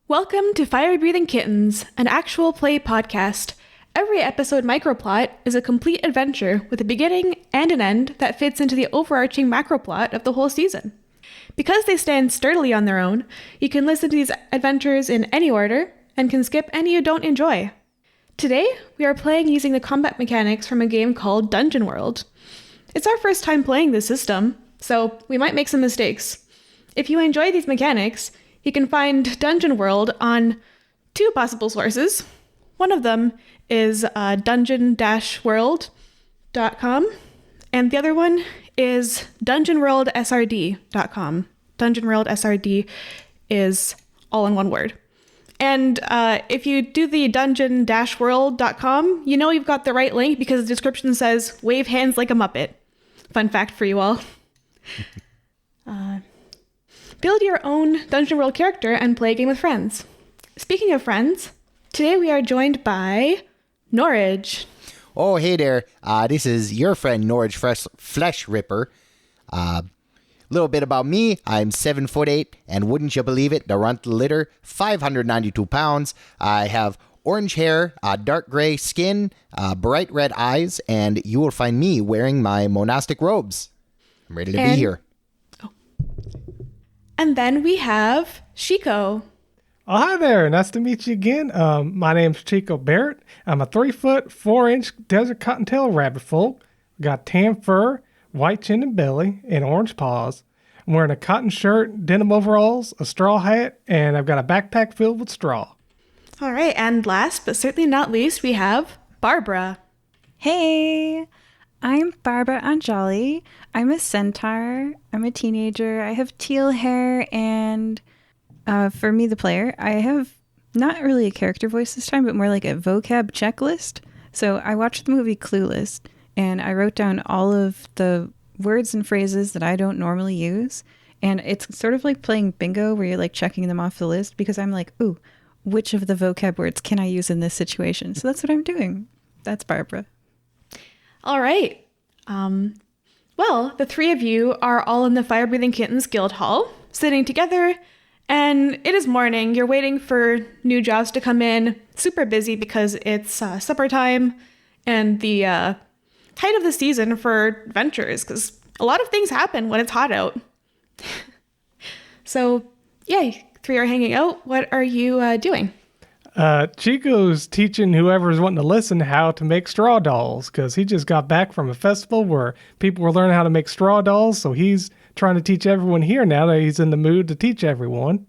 Welcome to Fire Breathing Kittens, an actual play podcast. Every episode microplot is a complete adventure with a beginning and an end that fits into the overarching macroplot of the whole season. Because they stand sturdily on their own, you can listen to these adventures in any order and can skip any you don't enjoy. Today, we are playing using the combat mechanics from a game called Dungeon World. It's our first time playing this system, so we might make some mistakes. If you enjoy these mechanics, you can find Dungeon World on two possible sources. One of them is dungeon-world.com, and the other one is dungeonworldsrd.com. Dungeon World SRD is all in one word. And if you do the dungeon-world.com, you know you've got the right link because the description says, wave hands like a Muppet. Fun fact for you all. Build your own Dungeon World character and play a game with friends. Speaking of friends, today we are joined by Norage. Oh, hey there. This is your friend Norage Flesh Ripper. Little bit about me. I'm 7'8", and wouldn't you believe it, the runt litter, 592 pounds. I have orange hair, dark gray skin, bright red eyes, and you will find me wearing my monastic robes. I'm ready to be here. And then we have Chico. Oh, hi there. Nice to meet you again. My name's Chico Barrett. I'm a 3-foot, 4-inch desert cottontail rabbit folk. Got tan fur, white chin and belly, and orange paws. I'm wearing a cotton shirt, denim overalls, a straw hat, and I've got a backpack filled with straw. All right, and last but certainly not least, we have Barbara. Hey, I'm Barbara Anjali. I'm a centaur. I'm a teenager. I have teal hair, and for me, the player, I have not really a character voice this time, but more like a vocab checklist. So I watched the movie Clueless, and I wrote down all of the words and phrases that I don't normally use. And it's sort of like playing bingo where you're like checking them off the list because I'm like, ooh, which of the vocab words can I use in this situation? So that's what I'm doing. That's Barbara. All right. Well, the three of you are all in the Fire Breathing Kittens Guild Hall, sitting together, and it is morning. You're waiting for new jobs to come in. Super busy because it's supper time and the height of the season for adventures, because a lot of things happen when it's hot out. So, yeah, you three are hanging out. What are you doing? Chico's teaching whoever's wanting to listen how to make straw dolls because he just got back from a festival where people were learning how to make straw dolls. So he's trying to teach everyone here now that he's in the mood to teach everyone.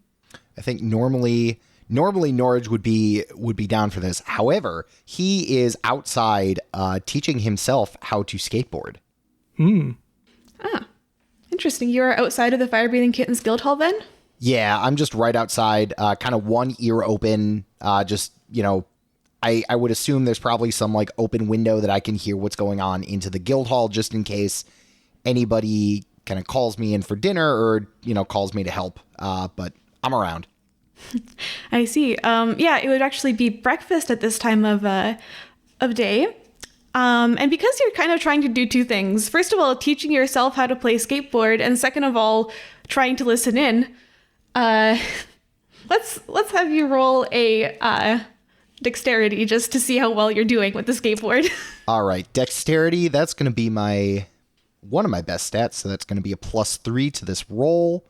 I think normally Norage would be down for this. However, he is outside teaching himself how to skateboard. Ah, interesting. You are outside of the Fire Breathing Kittens Guild Hall then? Yeah, I'm just right outside, kind of one ear open. I would assume there's probably some like open window that I can hear what's going on into the guild hall just in case anybody kind of calls me in for dinner or, calls me to help. But I'm around. I see. Yeah, it would actually be breakfast at this time of day. And because you're kind of trying to do two things, first of all, teaching yourself how to play skateboard, and second of all, trying to listen in, let's have you roll a dexterity just to see how well you're doing with the skateboard. All right, dexterity, that's going to be one of my best stats, so that's going to be a +3 to this roll.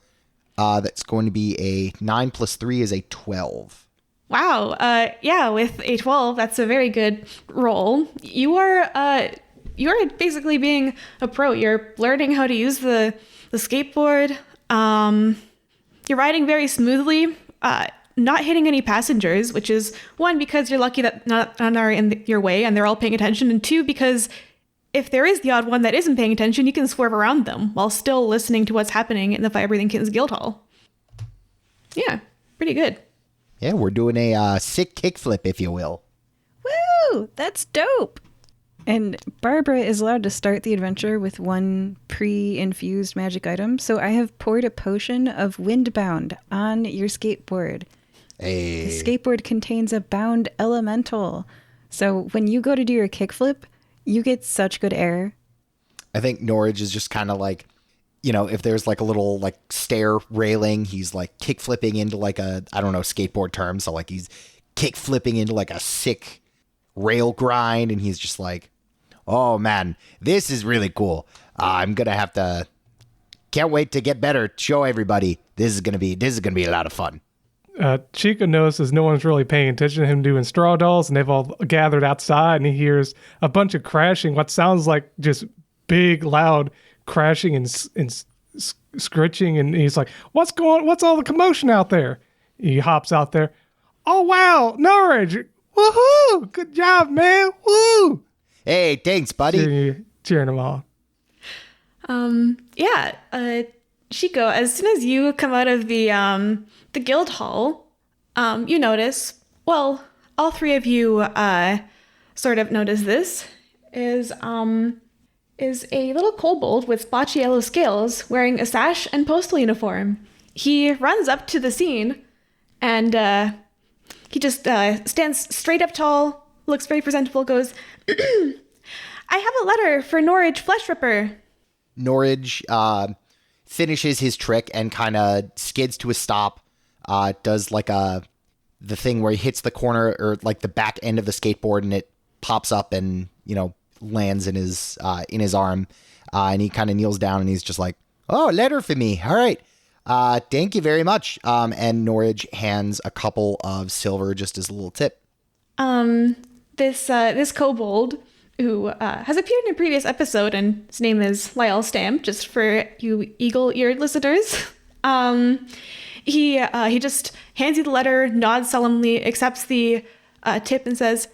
That's going to be a 9 + 3 is a 12. Wow. Yeah, with a 12, that's a very good roll. You're basically being a pro. You're learning how to use the skateboard. You're riding very smoothly, not hitting any passengers, which is one, because you're lucky that none are in your way and they're all paying attention, and two, because if there is the odd one that isn't paying attention, you can swerve around them while still listening to what's happening in the Fire Breathing Kittens Guild Hall. Yeah, pretty good. Yeah, we're doing a sick kickflip, if you will. Woo! That's dope! And Barbara is allowed to start the adventure with one pre-infused magic item. So I have poured a potion of Windbound on your skateboard. Hey. The skateboard contains a bound elemental. So when you go to do your kickflip, you get such good air. I think Norage is just kind of like, if there's like a little like stair railing, he's like kick flipping into like a, I don't know, skateboard term. So like he's kick flipping into like a sick rail grind. And he's just like, oh man, this is really cool. I'm going to have to, can't wait to get better. Show everybody. This is going to be a lot of fun. Chico notices no one's really paying attention to him doing straw dolls, and they've all gathered outside, and he hears a bunch of crashing, what sounds like just big, loud crashing and scritching, and he's like, what's all the commotion out there? He hops out there. Oh, wow, Norage! Woohoo! Good job, man! Woo! Hey, thanks, buddy. Cheering him on. Chico, as soon as you come out of the guild hall, you notice, well, all three of you sort of notice this, is a little kobold with splotchy yellow scales wearing a sash and postal uniform. He runs up to the scene and he just stands straight up tall, looks very presentable, goes, I have a letter for Norage Flesh Ripper. Norage finishes his trick and kind of skids to a stop, does like the thing where he hits the corner or like the back end of the skateboard and it pops up and, lands in his arm. And he kind of kneels down and he's just like, oh, letter for me. All right. Thank you very much. And Norage hands a couple of silver just as a little tip. This kobold who has appeared in a previous episode, and his name is Lyle Stamp, just for you eagle-eared listeners. He just hands you the letter, nods solemnly, accepts the tip, and says,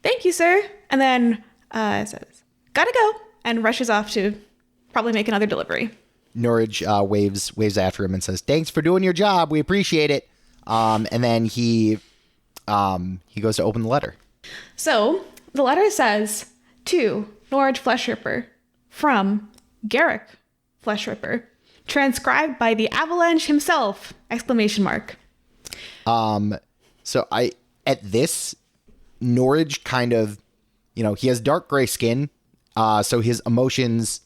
"Thank you, sir," and then says, "Gotta go," and rushes off to probably make another delivery. Norage waves after him and says, "Thanks for doing your job. We appreciate it." And then he goes to open the letter. So the letter says, to Norage Flesh Ripper, from Garrick Flesh Ripper, transcribed by the Avalanche himself! ! So at this, Norage kind of, he has dark gray skin, so his emotions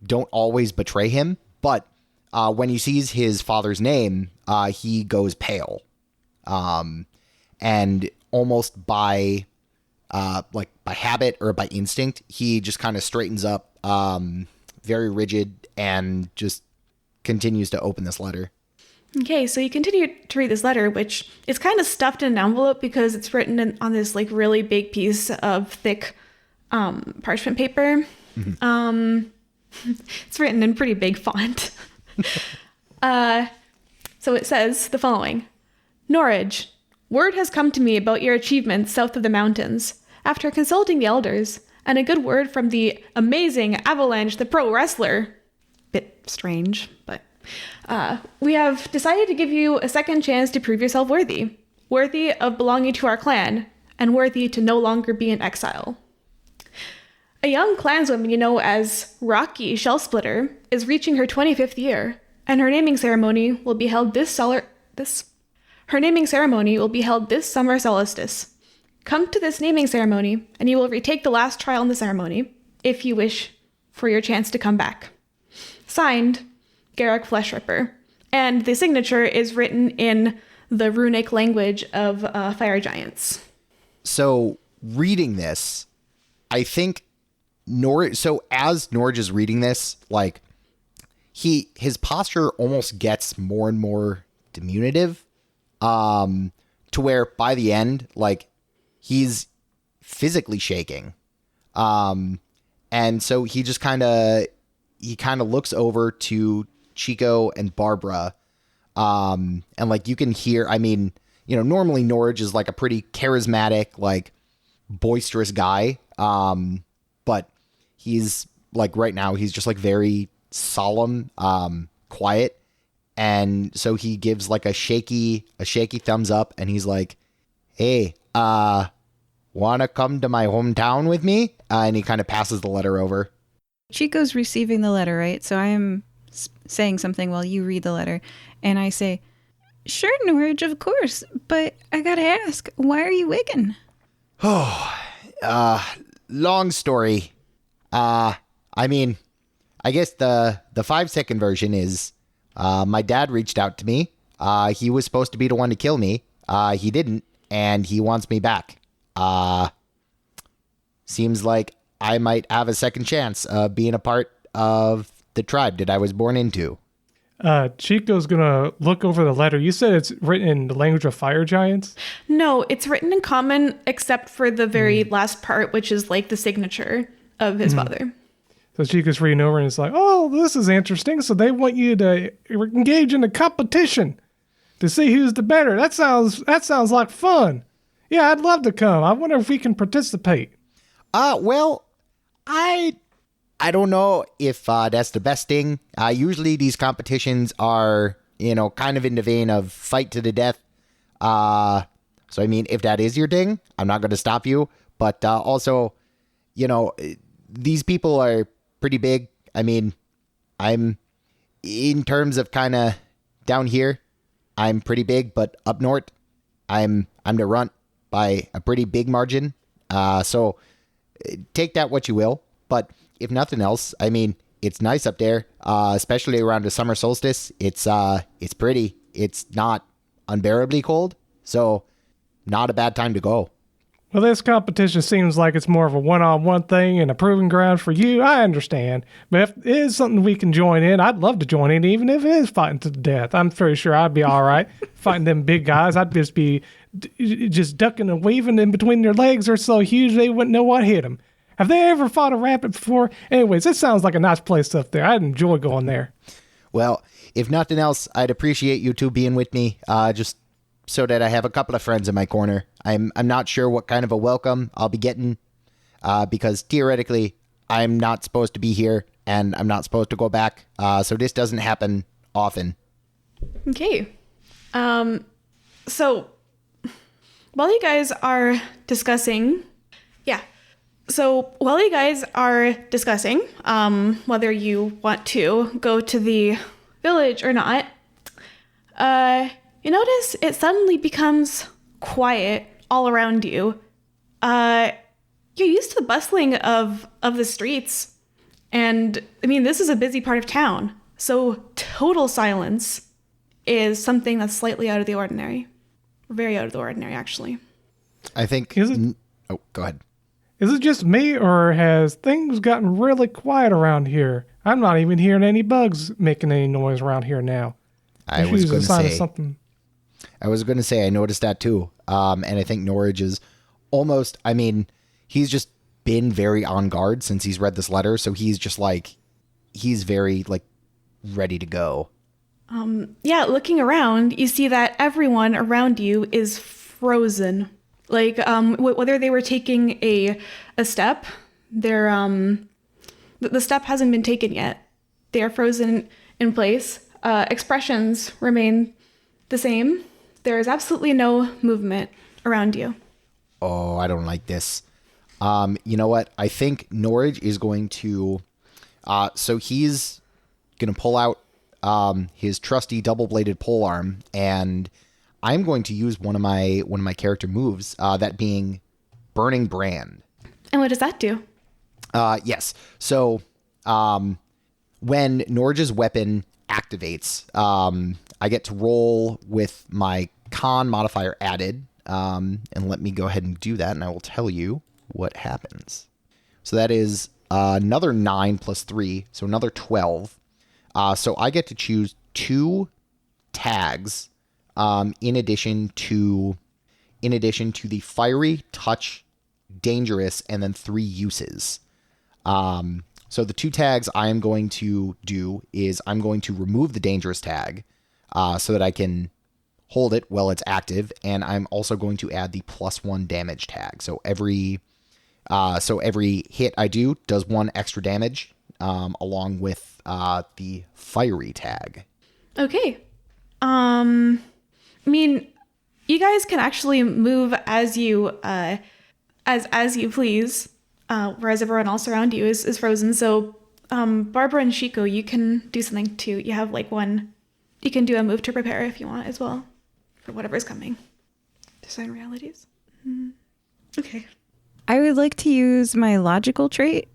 don't always betray him, but when he sees his father's name, he goes pale. And almost by habit or by instinct, he just kind of straightens up, very rigid, and just continues to open this letter. Okay, so you continue to read this letter, which is kind of stuffed in an envelope because it's written on this like really big piece of thick parchment paper. Mm-hmm. It's written in pretty big font. So it says the following. Norage, word has come to me about your achievements south of the mountains. After consulting the elders, and a good word from the amazing Avalanche the pro wrestler. Bit strange, but we have decided to give you a second chance to prove yourself worthy. Worthy of belonging to our clan, and worthy to no longer be in exile. A young clanswoman you know as Rocky Shellsplitter is reaching her 25th year, and her naming ceremony will be held this summer solstice. Come to this naming ceremony, and you will retake the last trial in the ceremony, if you wish for your chance to come back. Signed, Garrick Flesh Ripper, and the signature is written in the runic language of fire giants. So, reading this, I think as Norage is reading this, like, his posture almost gets more and more diminutive, to where by the end, like, he's physically shaking. And so he just kind of looks over to Chico and Barbara. And like, you can hear, normally Norage is like a pretty charismatic, like boisterous guy. But he's like, right now he's just like very solemn, quiet. And so he gives like a shaky thumbs up, and he's like, "Hey, wanna come to my hometown with me?" And he kind of passes the letter over. Chico's receiving the letter, right? So I am saying something while you read the letter. And I say, "Sure, Norage, of course. But I gotta ask, why are you wigging?" Long story. I guess the 5-second version is my dad reached out to me. He was supposed to be the one to kill me. He didn't, and he wants me back. Seems like I might have a second chance of being a part of the tribe that I was born into. Chico's gonna look over the letter. You said it's written in the language of fire giants? No, it's written in common except for the very last part, which is like the signature of his father. So Chico's reading over and it's like, oh, this is interesting. So they want you to engage in a competition to see who's the better. That sounds like fun. Yeah, I'd love to come. I wonder if we can participate. Well, I don't know if that's the best thing. Usually these competitions are, kind of in the vein of fight to the death. So, I mean, if that is your thing, I'm not going to stop you. But also, these people are pretty big. I mean, I'm, in terms of kind of down here, I'm pretty big. But up north, I'm the runt by a pretty big margin. So take that what you will. But if nothing else, I mean, it's nice up there, especially around the summer solstice. It's pretty. It's not unbearably cold, so not a bad time to go. Well, this competition seems like it's more of a one-on-one thing and a proving ground for you. I understand. But if it is something we can join in, I'd love to join in, even if it is fighting to the death. I'm pretty sure I'd be all right fighting them big guys. I'd just be just ducking and weaving in between their legs. They're so huge they wouldn't know what hit them. Have they ever fought a rabbit before? Anyways, this sounds like a nice place up there. I'd enjoy going there. Well, if nothing else, I'd appreciate you two being with me, just so that I have a couple of friends in my corner. I'm not sure what kind of a welcome I'll be getting, because theoretically, I'm not supposed to be here, and I'm not supposed to go back, so this doesn't happen often. Okay. So, while you guys are discussing... Yeah. So while you guys are discussing whether you want to go to the village or not, you notice it suddenly becomes quiet all around you. You're used to the bustling of the streets, and I mean, this is a busy part of town, so total silence is something that's slightly out of the ordinary. Very out of the ordinary, actually. I think... Oh, go ahead. Is it just me, or has things gotten really quiet around here? I'm not even hearing any bugs making any noise around here now. I was going to say, I noticed that too. And I think Norage is almost, I mean, he's just been very on guard since he's read this letter. So he's just like, he's very like ready to go. Yeah, looking around, you see that everyone around you is frozen. Like, whether they were taking a step, the step hasn't been taken yet. They are frozen in place. Expressions remain the same. There is absolutely no movement around you. Oh, I don't like this. You know what? I think Norage is going to... so he's going to pull out his trusty double-bladed polearm, and... I'm going to use one of my character moves, that being Burning Brand. And what does that do? Yes. So when Norage's weapon activates, I get to roll with my con modifier added. And let me go ahead and do that, and I will tell you what happens. So that is another 9 plus 3, so another 12. So I get to choose 2 tags. In addition to the fiery, touch, dangerous, and then 3 uses. So the 2 tags I am going to do is I'm going to remove the dangerous tag, so that I can hold it while it's active, and I'm also going to add the +1 damage tag. So every hit I do does 1 extra damage, along with the fiery tag. Okay. I mean, you guys can actually move as you as you please, whereas everyone else around you is frozen. So, Barbara and Chico, you can do something too. You have like one. You can do a move to prepare if you want as well, for whatever's coming. Design realities. Okay. I would like to use my logical trait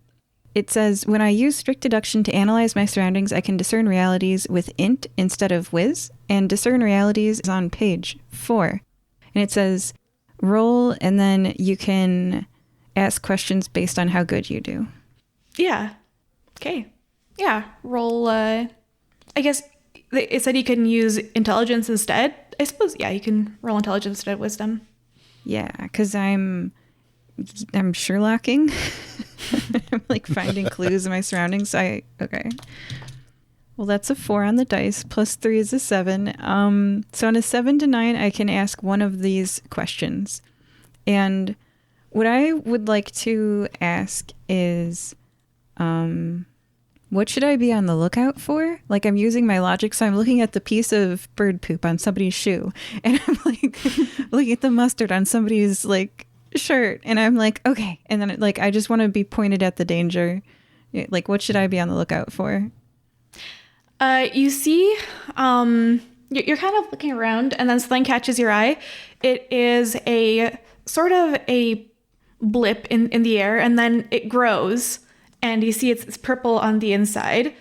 it says, when I use strict deduction to analyze my surroundings, I can discern realities with int instead of whiz. And discern realities is on page 4. And it says, roll, and then you can ask questions based on how good you do. Yeah. Okay. Yeah. Roll, I guess it said you can use intelligence instead. I suppose, yeah, you can roll intelligence instead of wisdom. Yeah, because I'm Sherlocking. I'm like finding clues in my surroundings. Okay. Well, that's a 4 on the dice. Plus 3 is a 7. So on a 7 to 9, I can ask one of these questions. And what I would like to ask is, what should I be on the lookout for? Like, I'm using my logic, so I'm looking at the piece of bird poop on somebody's shoe, and I'm like looking at the mustard on somebody's like shirt, and I'm like, okay. And then like, I just want to be pointed at the danger. Like, what should I be on the lookout for? You see, you're kind of looking around, and then something catches your eye. It is a sort of a blip in the air, and then it grows, and you see it's purple on the inside,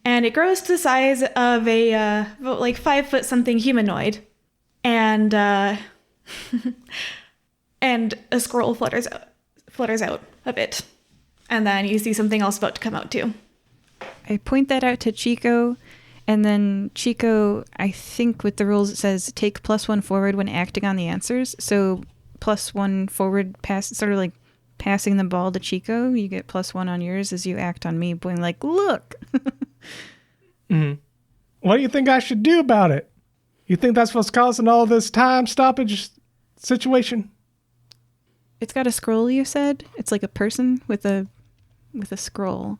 and it grows to the size of a like 5 foot something humanoid, and and a scroll flutters out of it, and then you see something else about to come out too. I point that out to Chico, and then Chico, I think with the rules it says take +1 forward when acting on the answers. So +1 forward pass, sort of like passing the ball to Chico. You get +1 on yours as you act on me, being like, look. Mm-hmm. What do you think I should do about it? You think that's what's causing all this time stoppage situation? It's got a scroll, you said? It's like a person with a scroll.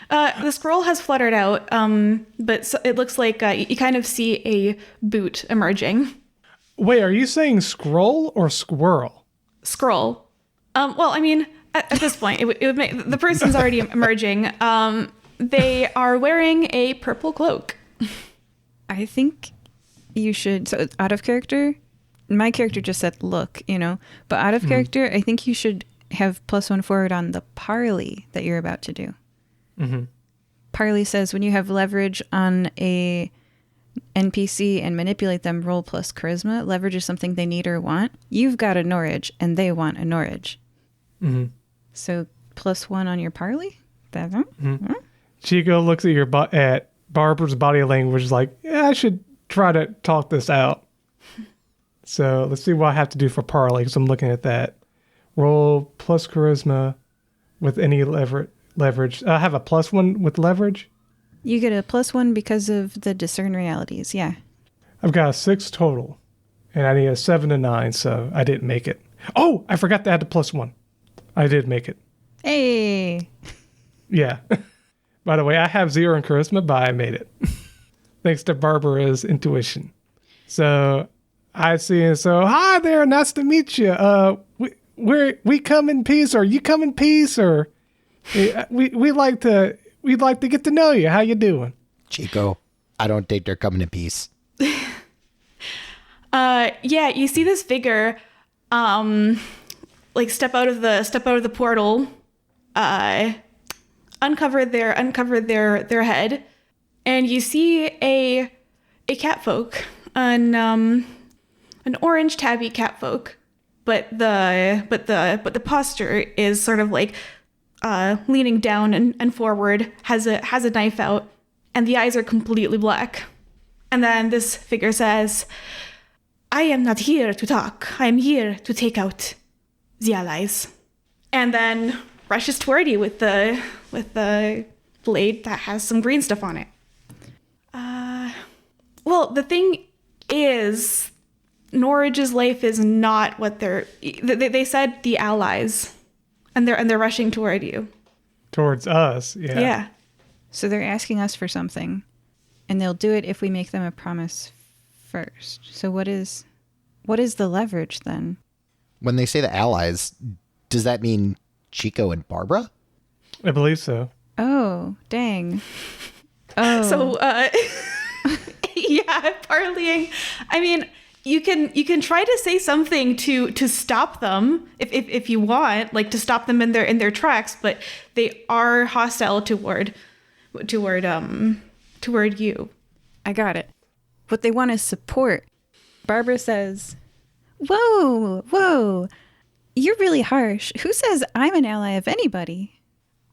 The scroll has fluttered out, but it looks like you kind of see a boot emerging. Wait, are you saying scroll or squirrel? Scroll. Well, I mean, at this point, it would make the person's already emerging. They are wearing a purple cloak. I think you should. So out of character, my character just said look, but out of character, I think you should have +1 forward on the parley that you're about to do. Mm-hmm. Parley says when you have leverage on a NPC and manipulate them, roll plus charisma. Leverage is something they need or want. You've got a Norage and they want a Norage. Mm-hmm. So +1 on your parley? Mm-hmm. Chico looks at Barbara's body language like, yeah, I should try to talk this out. So let's see what I have to do for parley, because I'm looking at that. Roll plus charisma with any leverage. I have a +1 with leverage. You get a +1 because of the discern realities. Yeah. I've got a 6 total, and I need a 7 to 9, so I didn't make it. Oh, I forgot to add the +1. I did make it. Hey. Yeah. By the way, I have 0 in charisma, but I made it. Thanks to Barbara's intuition. So I see. So hi there, nice to meet you. We come in peace, or you come in peace, or we'd like to get to know you. How you doing? Chico, I don't think they're coming in peace. Yeah, you see this figure, like step out of the portal, uncover their head, and you see a catfolk, an orange tabby catfolk, but the posture is sort of like leaning down and forward, has a knife out, and the eyes are completely black. And then this figure says, I am not here to talk. I am here to take out the allies. And then rushes toward you with the blade that has some green stuff on it. Well, the thing is, Norage's life is not what they said the allies, and they're rushing toward you. Towards us, yeah. Yeah. So they're asking us for something, and they'll do it if we make them a promise first. So what is the leverage then? When they say the allies, does that mean Chico and Barbara? I believe so. Oh, dang. Oh. So, yeah, parleying. I mean, you can try to say something to stop them if you want, like to stop them in their tracks, but they are hostile toward you. I got it. What they want is support. Barbara says, Whoa, you're really harsh. Who says I'm an ally of anybody?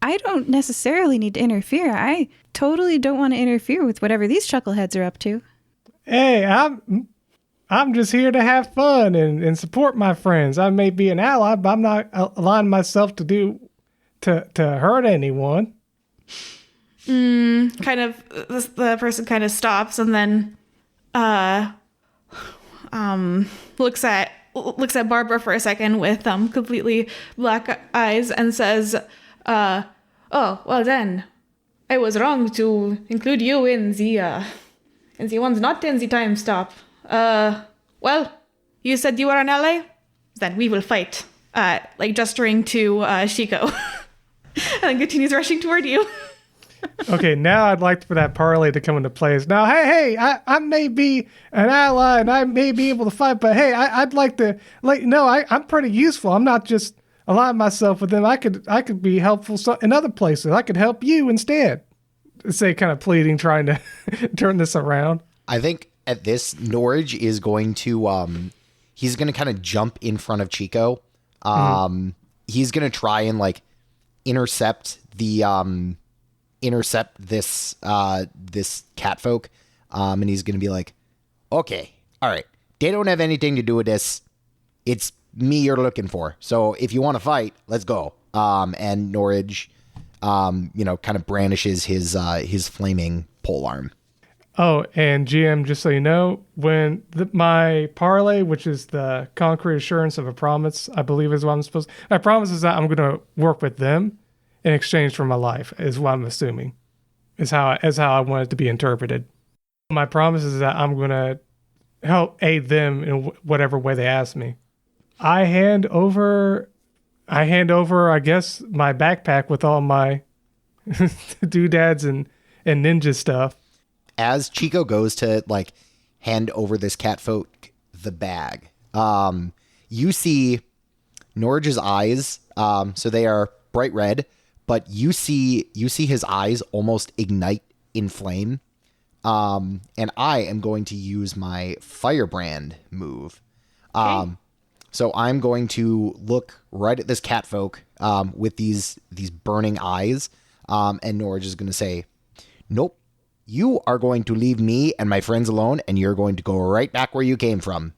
I don't necessarily need to interfere. I totally don't want to interfere with whatever these chuckleheads are up to. Hey, I'm just here to have fun and support my friends. I may be an ally, but I'm not aligning myself to hurt anyone. The person kind of stops and then looks at Barbara for a second with completely black eyes and says, "Oh, well then, I was wrong to include you in the ones not in the time stop. Well, you said you were an ally? Then we will fight." Like gesturing to Chico, and then continues rushing toward you. Okay, now I'd like for that parlay to come into place. Now, hey, I may be an ally and I may be able to fight, but hey, I'd like to let you know I'm pretty useful. I'm not just aligning myself with them. I could be helpful in other places. I could help you instead. Say, kind of pleading, trying to turn this around. I think at this, Norage is going to he's going to kind of jump in front of Chico. He's going to try and like intercept this catfolk, and he's gonna be like, okay, all right, they don't have anything to do with this. It's me you're looking for, so if you want to fight, let's go. And Norage kind of brandishes his flaming polearm. Oh, and GM, just so you know, when my parlay, which is the concrete assurance of a promise, I believe is what I'm supposed to, my promise is that I'm going to work with them in exchange for my life, is what I'm assuming, is how I want it to be interpreted. My promise is that I'm going to help aid them in whatever way they ask me. I hand over, I guess, my backpack with all my doodads and ninja stuff. As Chico goes to like hand over this catfolk the bag, you see Norage's eyes. So they are bright red, but you see his eyes almost ignite in flame. And I am going to use my firebrand move. Okay. So I'm going to look right at this catfolk with these burning eyes, and Norage is going to say, "Nope. You are going to leave me and my friends alone, and you're going to go right back where you came from."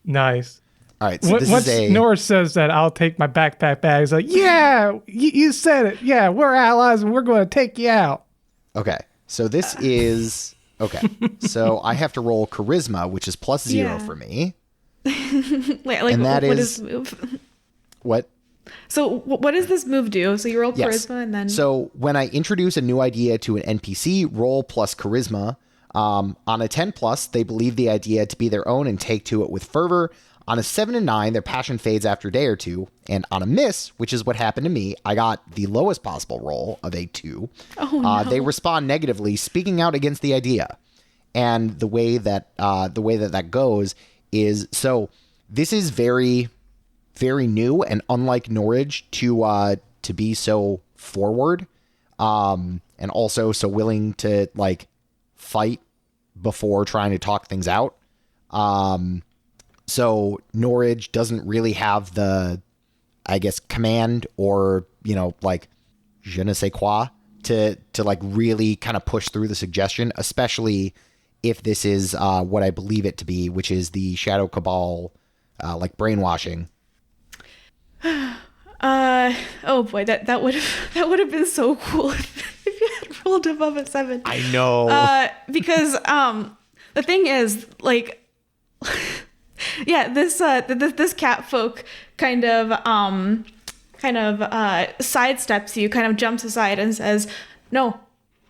Nice. All right. So once Norage says that, I'll take my backpack bag. He's like, yeah, you said it. Yeah, we're allies, and we're going to take you out. Okay. So this is... Okay. So I have to roll charisma, which is +0 for me. Wait, like, and that what is move? What? So what does this move do? So you roll charisma and then... So when I introduce a new idea to an NPC, roll plus charisma. On a 10+, they believe the idea to be their own and take to it with fervor. On a 7 and 9, their passion fades after a day or two. And on a miss, which is what happened to me, I got the lowest possible roll of a 2. Oh, no. They respond negatively, speaking out against the idea. And the way that goes is, so this is very, very new and unlike Norage to be so forward, and also so willing to like fight before trying to talk things out. So Norage doesn't really have the, I guess, command or, like je ne sais quoi to like really kind of push through the suggestion, especially if this is what I believe it to be, which is the Shadow Cabal, like brainwashing. Oh boy, that would have been so cool if you had rolled above a 7. I know. Because the thing is, like, yeah, this cat folk kind of sidesteps you, kind of jumps aside and says, "No,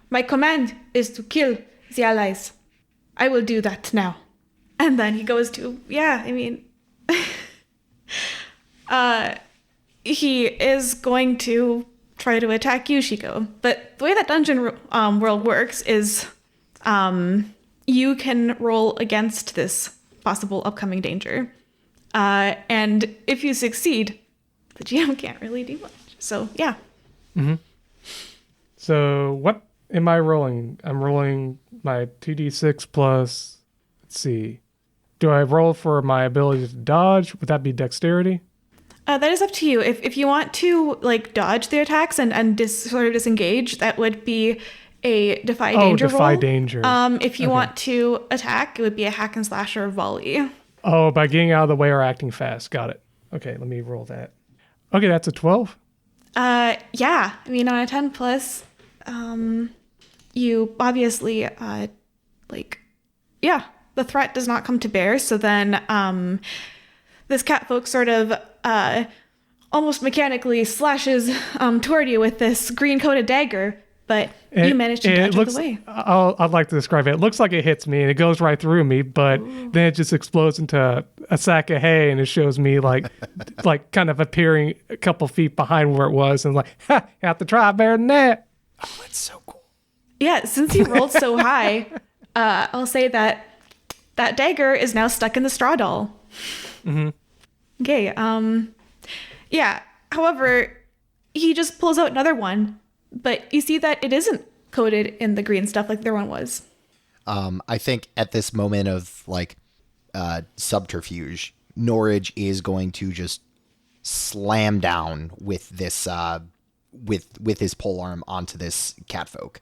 my command is to kill the allies. I will do that now." And then he goes to, he is going to try to attack you, Chico. But the way that Dungeon World works is you can roll against this possible upcoming danger. And if you succeed, the GM can't really do much. So, yeah. So what am I rolling? I'm rolling my 2d6 plus, let's see. Do I roll for my ability to dodge? Would that be dexterity? That is up to you. If you want to like dodge the attacks and sort of disengage, that would be a defy danger defy roll. danger. If you want to attack, it would be a hack and slash or volley. Oh, by getting out of the way or acting fast. Got it. Okay, let me roll that. Okay, that's a 12. Yeah. I mean, on a 10 plus, you obviously, the threat does not come to bear. So then, this catfolk sort of, almost mechanically slashes, toward you with this green-coated dagger, but you manage to dodge out of the way. I'd like to describe it. It looks like it hits me and it goes right through me, but then it just explodes into a sack of hay and it shows me like kind of appearing a couple feet behind where it was and like, ha, you have to try better than that. Oh, that's so cool. Yeah, since you rolled so high, I'll say that dagger is now stuck in the straw doll. Okay, yeah. However, he just pulls out another one, but you see that it isn't coated in the green stuff like the other one was. I think at this moment of like subterfuge, Norage is going to just slam down with this with his polearm onto this catfolk.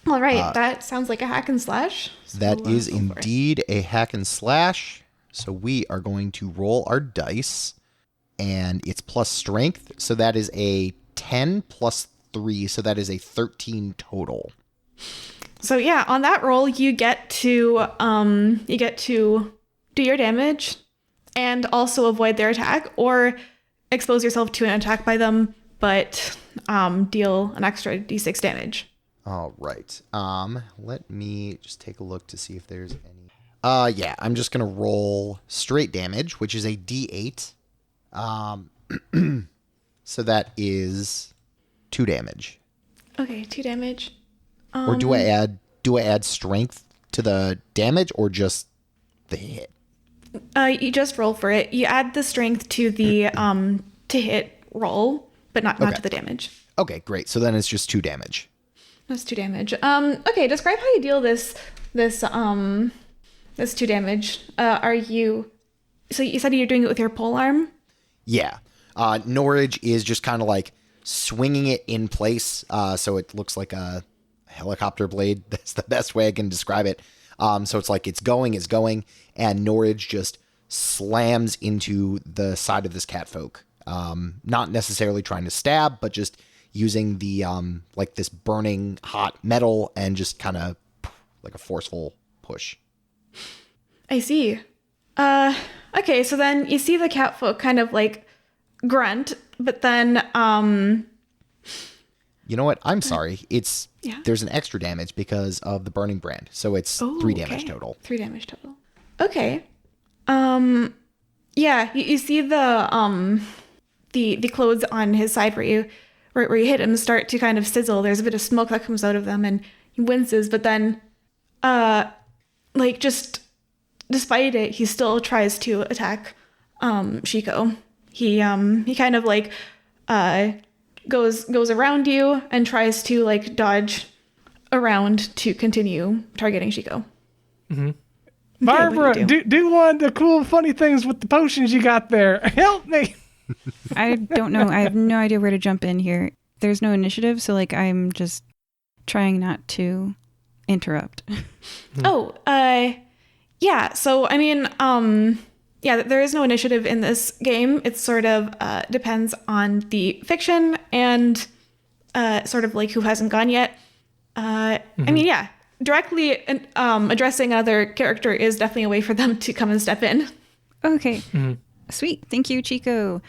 All right, that sounds like a hack and slash. So, that is go for it. indeed a hack and slash. So we are going to roll our dice, and it's plus strength. So that is a 10 plus 3. So that is a 13 total. So yeah, on that roll, you get to do your damage, and also avoid their attack, or expose yourself to an attack by them, but deal an extra d6 damage. All right. Let me just take a look to see if there's any. Yeah, I'm just gonna roll straight damage, which is a d8. So that is 2 damage. Okay, 2 damage. Or do I add strength to the damage or just the hit? You just roll for it. You add the strength to the to hit roll, but not to the damage. Okay, great. So then it's just 2 damage. That's 2 damage. Okay, describe how you deal this 2 damage. So you said you're doing it with your polearm? Yeah. Norage is just kind of like swinging it in place, so it looks like a helicopter blade. That's the best way I can describe it. So it's like it's going, and Norage just slams into the side of this catfolk. Not necessarily trying to stab, but just using the like this burning hot metal and just kind of like a forceful push. I see. Okay, so then you see the catfolk kind of like grunt, but then You know what? I'm sorry. Yeah. There's an extra damage because of the burning brand. So it's 3 damage total. 3 damage total. Okay. Yeah, you see the clothes on his side where you hit him start to kind of sizzle. There's a bit of smoke that comes out of them and he winces, but then just despite it, he still tries to attack Chico. He kind of like goes around you and tries to like dodge around to continue targeting Chico. Mm-hmm. Okay, Barbara, do one of the cool, funny things with the potions you got there. Help me. I don't know. I have no idea where to jump in here. There's no initiative, so like I'm just trying not to interrupt. Yeah. So I mean, yeah, there is no initiative in this game. It sort of depends on the fiction and sort of like who hasn't gone yet. I mean, yeah, directly addressing another character is definitely a way for them to come and step in. Okay. Sweet. Thank you, Chico.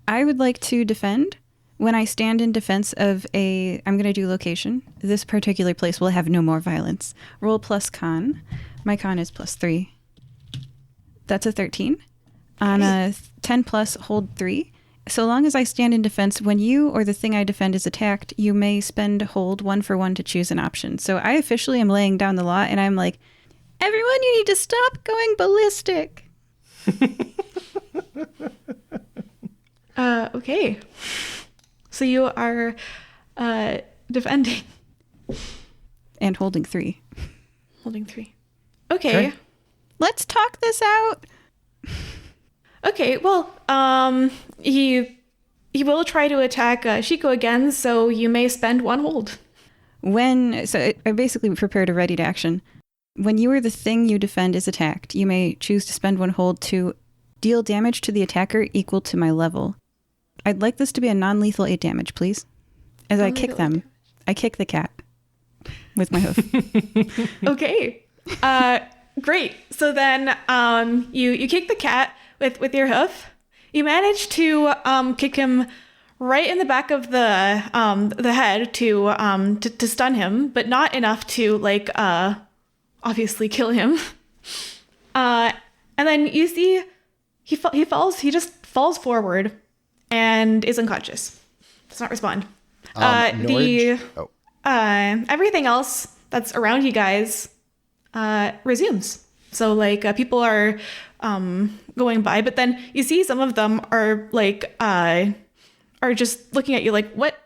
I would like to defend. When I stand in defense of I'm going to do location. This particular place will have no more violence. Roll plus con. My con is plus 3. That's a 13. On a 10 plus, hold 3. So long as I stand in defense, when you or the thing I defend is attacked, you may spend hold 1 for 1 to choose an option. So I officially am laying down the law, and I'm like, Everyone, you need to stop going ballistic. Okay. So you are defending. And holding 3. Holding 3. Okay. Let's talk this out. Okay, well, he will try to attack Chico again, so you may spend 1 hold. I basically prepared a ready to action. When you or the thing you defend is attacked, you may choose to spend 1 hold to deal damage to the attacker equal to my level. I'd like this to be a non-lethal 8 damage, please. As I kick them. I kick the cat with my hoof. Okay. Great. So then you kick the cat with your hoof. You manage to kick him right in the back of the head to stun him, but not enough to obviously kill him. And then you see he just falls forward and is unconscious. Does not respond. Everything else that's around you guys resumes. So people are going by, but then you see some of them are just looking at you like, what?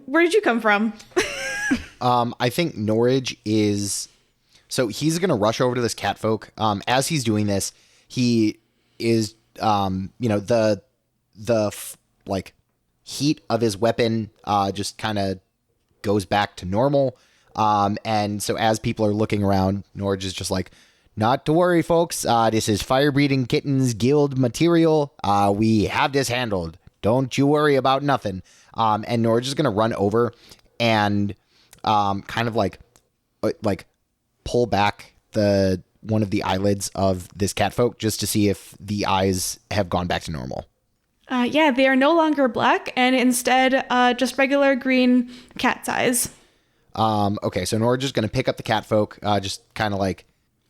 Where did you come from? I think Norage is... So he's going to rush over to this catfolk. As he's doing this, he is, the heat of his weapon just kind of goes back to normal. And so as people are looking around, Norage is just like, not to worry, folks. This is Fire-Breathing Kittens Guild material. We have this handled. Don't you worry about nothing. And Norage is going to run over and kind of like pull back one of the eyelids of this catfolk just to see if the eyes have gone back to normal. Yeah, they are no longer black and instead just regular green cat's eyes. Okay, so Norage is going to pick up the catfolk, just kind of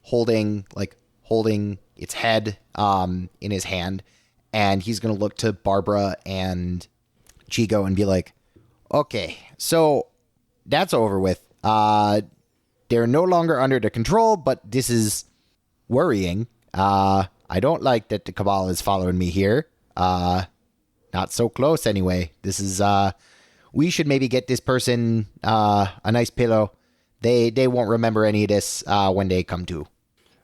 holding its head in his hand, and he's going to look to Barbara and Chico and be like, okay, so that's over with. They're no longer under the control, but this is worrying. I don't like that the Cabal is following me here. Not so close anyway. This is, we should maybe get this person a nice pillow. They won't remember any of this when they come to.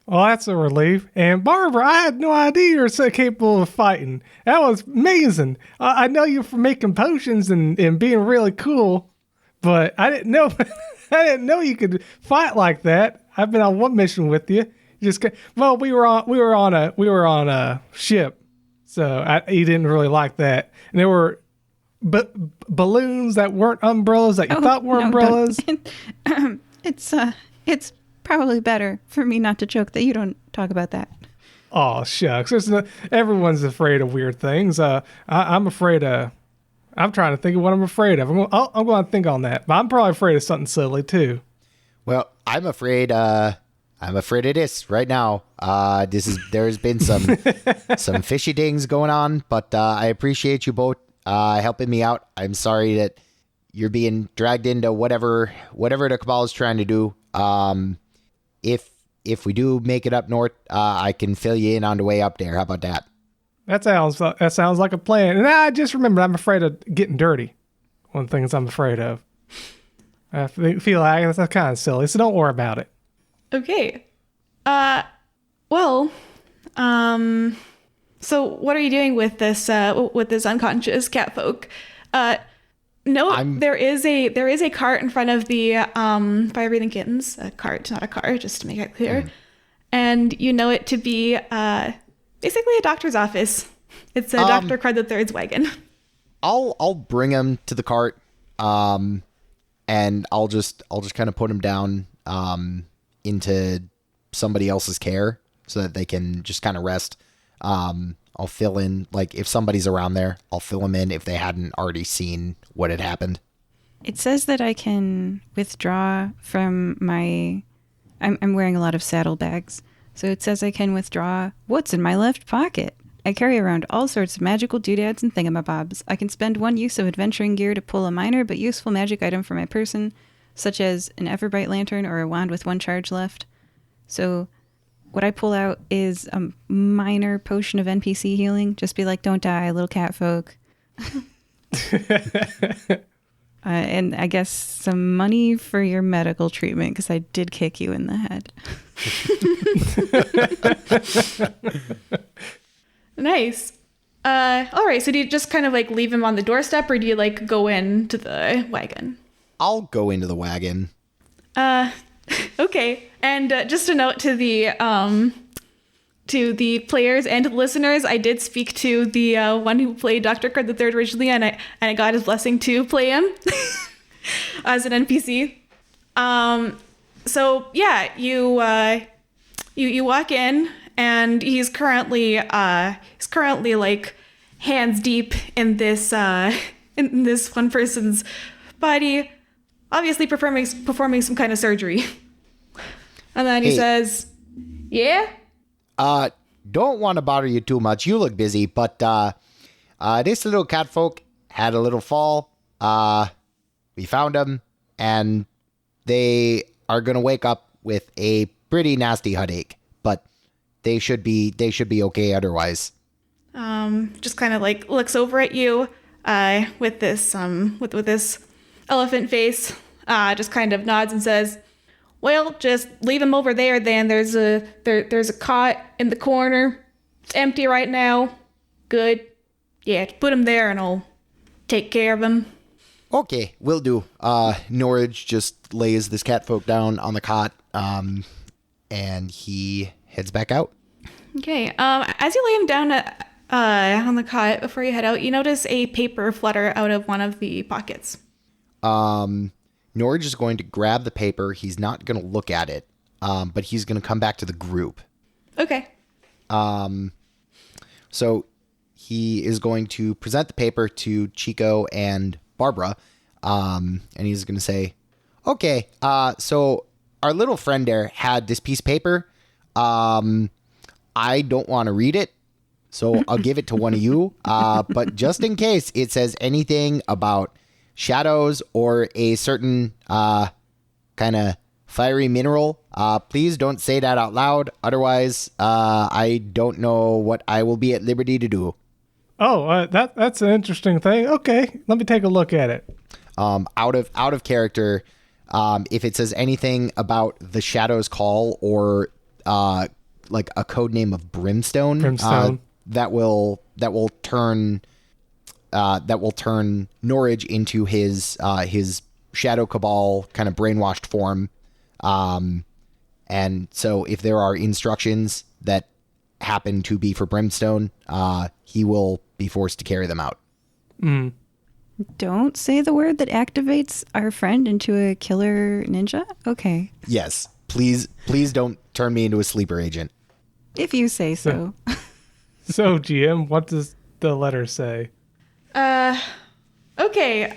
Well, that's a relief. And Barbara, I had no idea you were so capable of fighting. That was amazing. I know you for making potions and being really cool, but I didn't know I didn't know you could fight like that. I've been on one mission with you. We were on a ship, so you didn't really like that. And there were balloons that weren't umbrellas that you thought were umbrellas. It's probably better for me not to joke that you don't talk about that. Oh shucks! Everyone's afraid of weird things. I'm afraid of. I'm trying to think of what I'm afraid of. I'm going to think on that, but I'm probably afraid of something silly too. Well, I'm afraid of this right now. There's been some fishy things going on, but I appreciate you both helping me out. I'm sorry that you're being dragged into whatever the Cabal is trying to do. If we do make it up north, I can fill you in on the way up there. How about that? That sounds like a plan. And I just remembered I'm afraid of getting dirty. One of the things I'm afraid of. I feel like that's kind of silly, so don't worry about it. Okay. So what are you doing with this unconscious catfolk? There is a cart in front of the Fire-Breathing Kittens. A cart, not a car, just to make it clear. And you know it to be basically a doctor's office. It's a Dr. Crud III's wagon. I'll bring him to the cart, and I'll just kind of put him down into somebody else's care so that they can just kind of rest. I'll fill in, if somebody's around there, I'll fill them in if they hadn't already seen what had happened. It says that I can withdraw from my... I'm wearing a lot of saddlebags. So it says I can withdraw what's in my left pocket. I carry around all sorts of magical doodads and thingamabobs. I can spend 1 use of adventuring gear to pull a minor but useful magic item from my person, such as an Everbright lantern or a wand with 1 charge left. So what I pull out is a minor potion of NPC healing. Just be like, don't die, little cat folk. And I guess some money for your medical treatment because I did kick you in the head. Nice. All right. So do you just kind of like leave him on the doorstep, or do you like go into the wagon? I'll go into the wagon. Okay. And just a note to the players and to the listeners, I did speak to the one who played Dr. Card III originally, and I got his blessing to play him as an NPC. So yeah, you walk in, and he's currently like hands deep in this one person's body, obviously performing some kind of surgery. And then he says, "Yeah." Don't want to bother you too much. You look busy, but this little cat folk had a little fall. We found them, and they are gonna wake up with a pretty nasty headache, but they should be okay otherwise. Just kind of like looks over at you with this with this elephant face. Just kind of nods and says, "Well, just leave him over there then. There's a cot in the corner. It's empty right now. Good. Yeah, put him there and I'll take care of him." Okay, will do. Norage just lays this catfolk down on the cot, and he heads back out. Okay. As you lay him down on the cot before you head out, you notice a paper flutter out of one of the pockets. Norage is going to grab the paper. He's not going to look at it, but he's going to come back to the group. Okay. So he is going to present the paper to Chico and Barbara, and he's going to say, "Okay, so our little friend there had this piece of paper. I don't want to read it, so I'll give it to one of you. But just in case it says anything about shadows or a certain kind of fiery mineral, please don't say that out loud. Otherwise, I don't know what I will be at liberty to do." Oh, that's an interesting thing. Okay, let me take a look at it. Out of character, if it says anything about the Shadow's Call or like a code name of Brimstone, that will turn Norage into his Shadow Cabal kind of brainwashed form. And so if there are instructions that happen to be for Brimstone, he will be forced to carry them out. Mm. Don't say the word that activates our friend into a killer ninja? Okay. Yes. Please don't turn me into a sleeper agent. If you say so. So, GM, what does the letter say? Okay.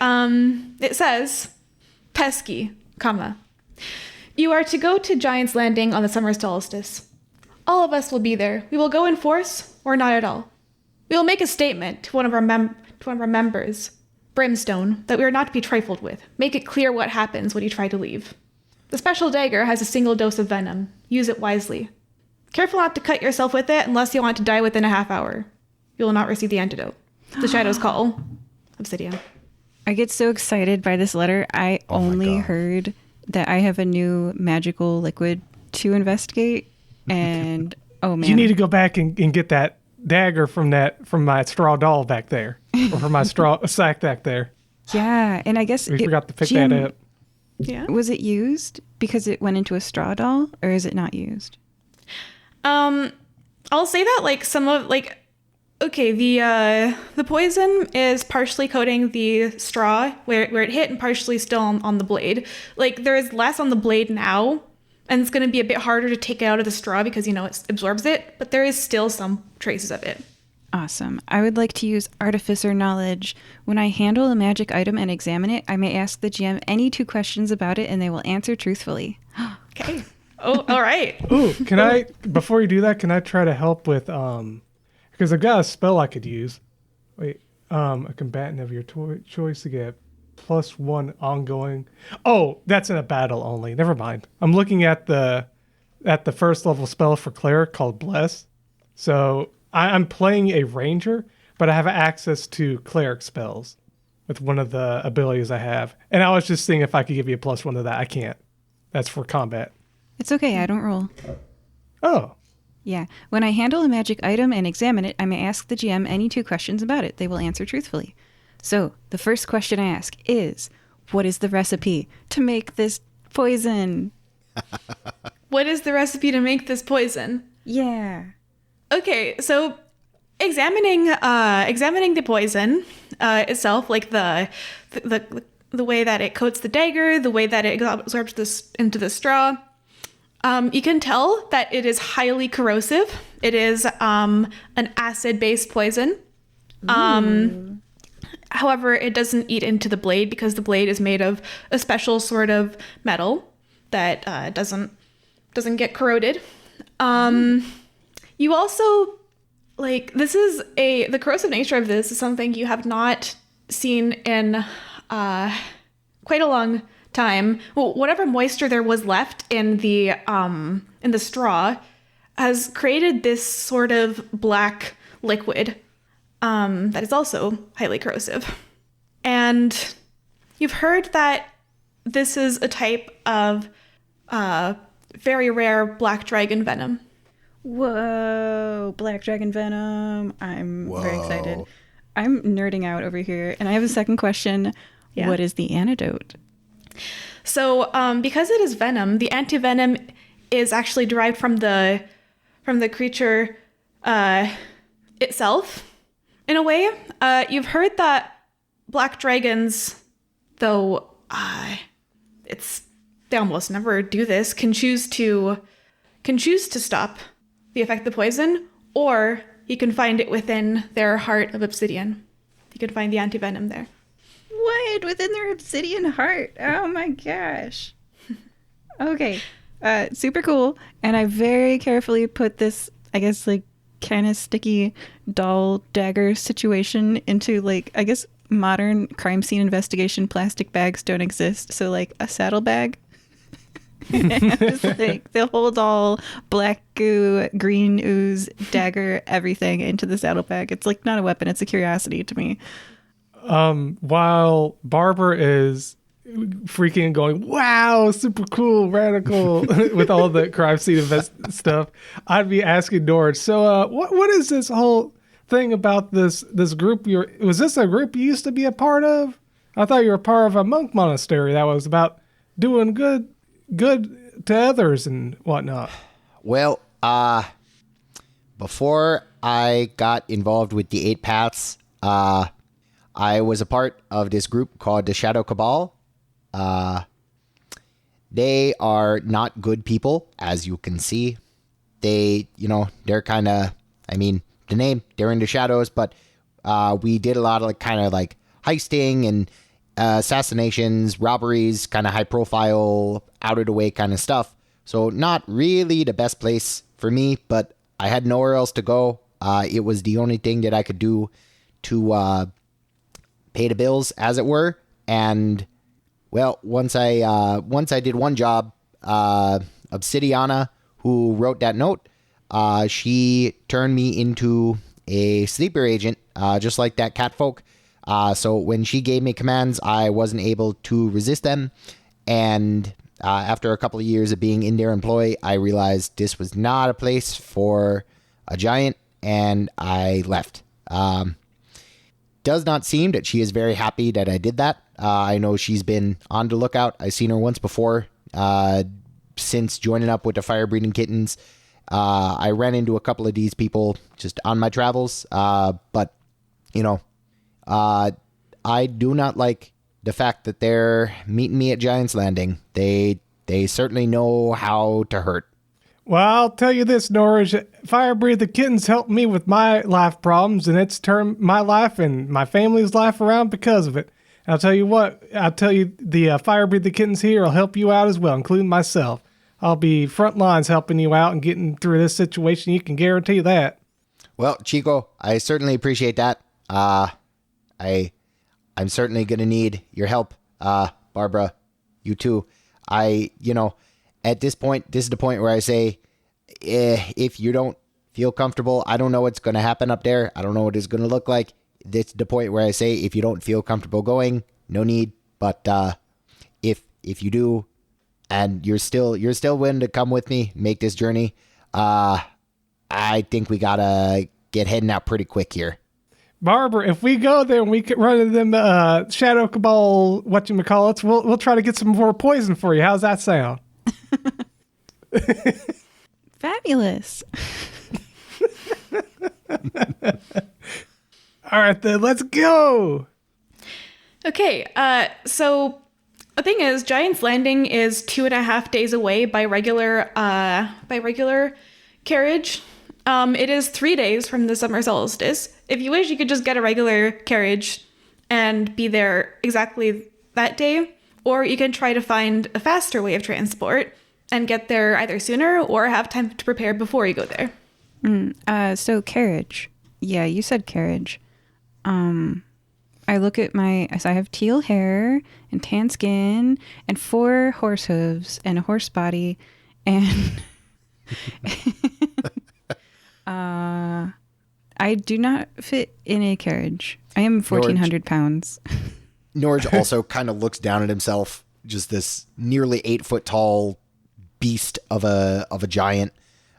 It says, "Pesky, comma. You are to go to Giant's Landing on the summer solstice. All of us will be there. We will go in force or not at all. We will make a statement to one of our members, Brimstone, that we are not to be trifled with. Make it clear what happens when you try to leave. The special dagger has a single dose of venom. Use it wisely. Careful not to cut yourself with it unless you want to die within a half hour. You will not receive the antidote. The Shadow's Call. Obsidian." I get so excited by this letter. I only God. heard that I have a new magical liquid to investigate. And, oh man. You need to go back and get that dagger from my straw doll back there. Or from my straw sack back there. Yeah, and I guess We forgot to pick that up. Yeah. Was it used because it went into a straw doll, or is it not used? I'll say that like some of like, okay, the poison is partially coating the straw where it hit and partially still on the blade. Like there is less on the blade now, and it's going to be a bit harder to take it out of the straw because it absorbs it, but there is still some traces of it. Awesome. I would like to use artificer knowledge. When I handle a magic item and examine it, I may ask the GM any 2 questions about it and they will answer truthfully. Okay. Oh, all right. Ooh, can I, before you do that, can I try to help with, because I've got a spell I could use. Wait, a combatant of your choice to get +1 ongoing. Oh, that's in a battle only. Never mind. I'm looking at the at the first level spell for cleric called Bless. So I'm playing a ranger, but I have access to cleric spells with one of the abilities I have. And I was just seeing if I could give you a +1 to that. I can't. That's for combat. It's okay, I don't roll. Oh, Yeah. When I handle a magic item and examine it, I may ask the GM any 2 questions about it. They will answer truthfully. So, the first question I ask is, what is the recipe to make this poison? What is the recipe to make this poison? Yeah. Okay, so examining the poison itself, like the way that it coats the dagger, the way that it absorbs this into the straw, you can tell that it is highly corrosive. It is an acid-based poison. However, it doesn't eat into the blade because the blade is made of a special sort of metal that doesn't get corroded. You also, like, the corrosive nature of this is something you have not seen in quite a long time. Well, whatever moisture there was left in the straw has created this sort of black liquid that is also highly corrosive. And you've heard that this is a type of very rare black dragon venom. Whoa, black dragon venom. I'm very excited. I'm nerding out over here. And I have a second question. Yeah. What is the antidote? So because it is venom, the antivenom is actually derived from the creature itself, in a way. You've heard that black dragons, though they almost never do this, can choose to stop the effect of the poison, or you can find it within their heart of obsidian. You can find the antivenom there. What? Within their obsidian heart? Oh my gosh. Okay. Super cool. And I very carefully put this, I guess, like, kind of sticky doll dagger situation into, like, I guess modern crime scene investigation plastic bags don't exist. So, like, a saddlebag. It's like the whole doll, black goo, green ooze, dagger, everything into the saddlebag. It's like not a weapon, it's a curiosity to me. While Barbara is freaking and going, wow, super cool, radical, with all the crime scene stuff, I'd be asking Norage, so what is this whole thing about this group? Was this a group you used to be a part of? I thought you were part of a monk monastery that was about doing good to others and whatnot. Well, before I got involved with the 8 Paths, I was a part of this group called the Shadow Cabal. They are not good people, as you can see. They're kind of, the name, they're in the shadows, but we did a lot of kind of heisting and assassinations, robberies, kind of high profile, out of the way kind of stuff. So not really the best place for me, but I had nowhere else to go. It was the only thing that I could do to pay the bills, as it were. And well, once I did one job, Obsidiana, who wrote that note, she turned me into a sleeper agent, just like that catfolk. So when she gave me commands, I wasn't able to resist them. And after a couple of years of being in their employ, I realized this was not a place for a giant, and I left. Does not seem that she is very happy that I did that. I know she's been on the lookout. I've seen her once before, since joining up with the fire-breathing kittens. I ran into a couple of these people just on my travels, but, I do not like the fact that they're meeting me at Giant's Landing. They certainly know how to hurt. Well, I'll tell you this, Norage. Fire Breathe the Kittens helped me with my life problems, and it's turned my life and my family's life around because of it. I'll tell you what, the Fire Breathe the Kittens here will help you out as well, including myself. I'll be front lines helping you out and getting through this situation. You can guarantee that. Well, Chico, I certainly appreciate that. I'm certainly going to need your help. Barbara, you too. at this point, this is the point where I say, if you don't feel comfortable, I don't know what's going to happen up there. I don't know what it's going to look like. This is the point where I say, if you don't feel comfortable going, no need. But if you do, and you're still willing to come with me, make this journey, I think we gotta get heading out pretty quick here. Barbara, if we go there and we could run into them Shadow Cabal, whatchamacallits, we'll try to get some more poison for you. How's that sound? Fabulous. All right, then, let's go. Okay, so the thing is, Giant's Landing is 2.5 days away by regular carriage. It is 3 days from the summer solstice. If you wish, you could just get a regular carriage and be there exactly that day, or you can try to find a faster way of transport and get there either sooner or have time to prepare before you go there. So carriage. Yeah, you said carriage. I look at so I have teal hair and tan skin and 4 horse hooves and a horse body and I do not fit in a carriage. I am 1,400 pounds. Norage also kind of looks down at himself, just this nearly 8 foot tall beast of a giant.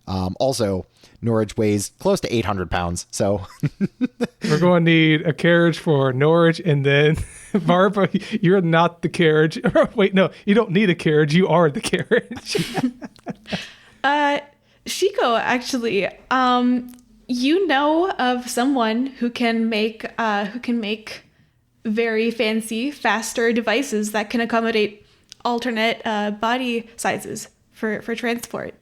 Also, Norage weighs close to 800 pounds, so... We're going to need a carriage for Norage, and then, Barbara, you're not the carriage. Wait, no, you don't need a carriage. You are the carriage. Chico, actually, you know of someone who can make very fancy, faster devices that can accommodate alternate body sizes for transport.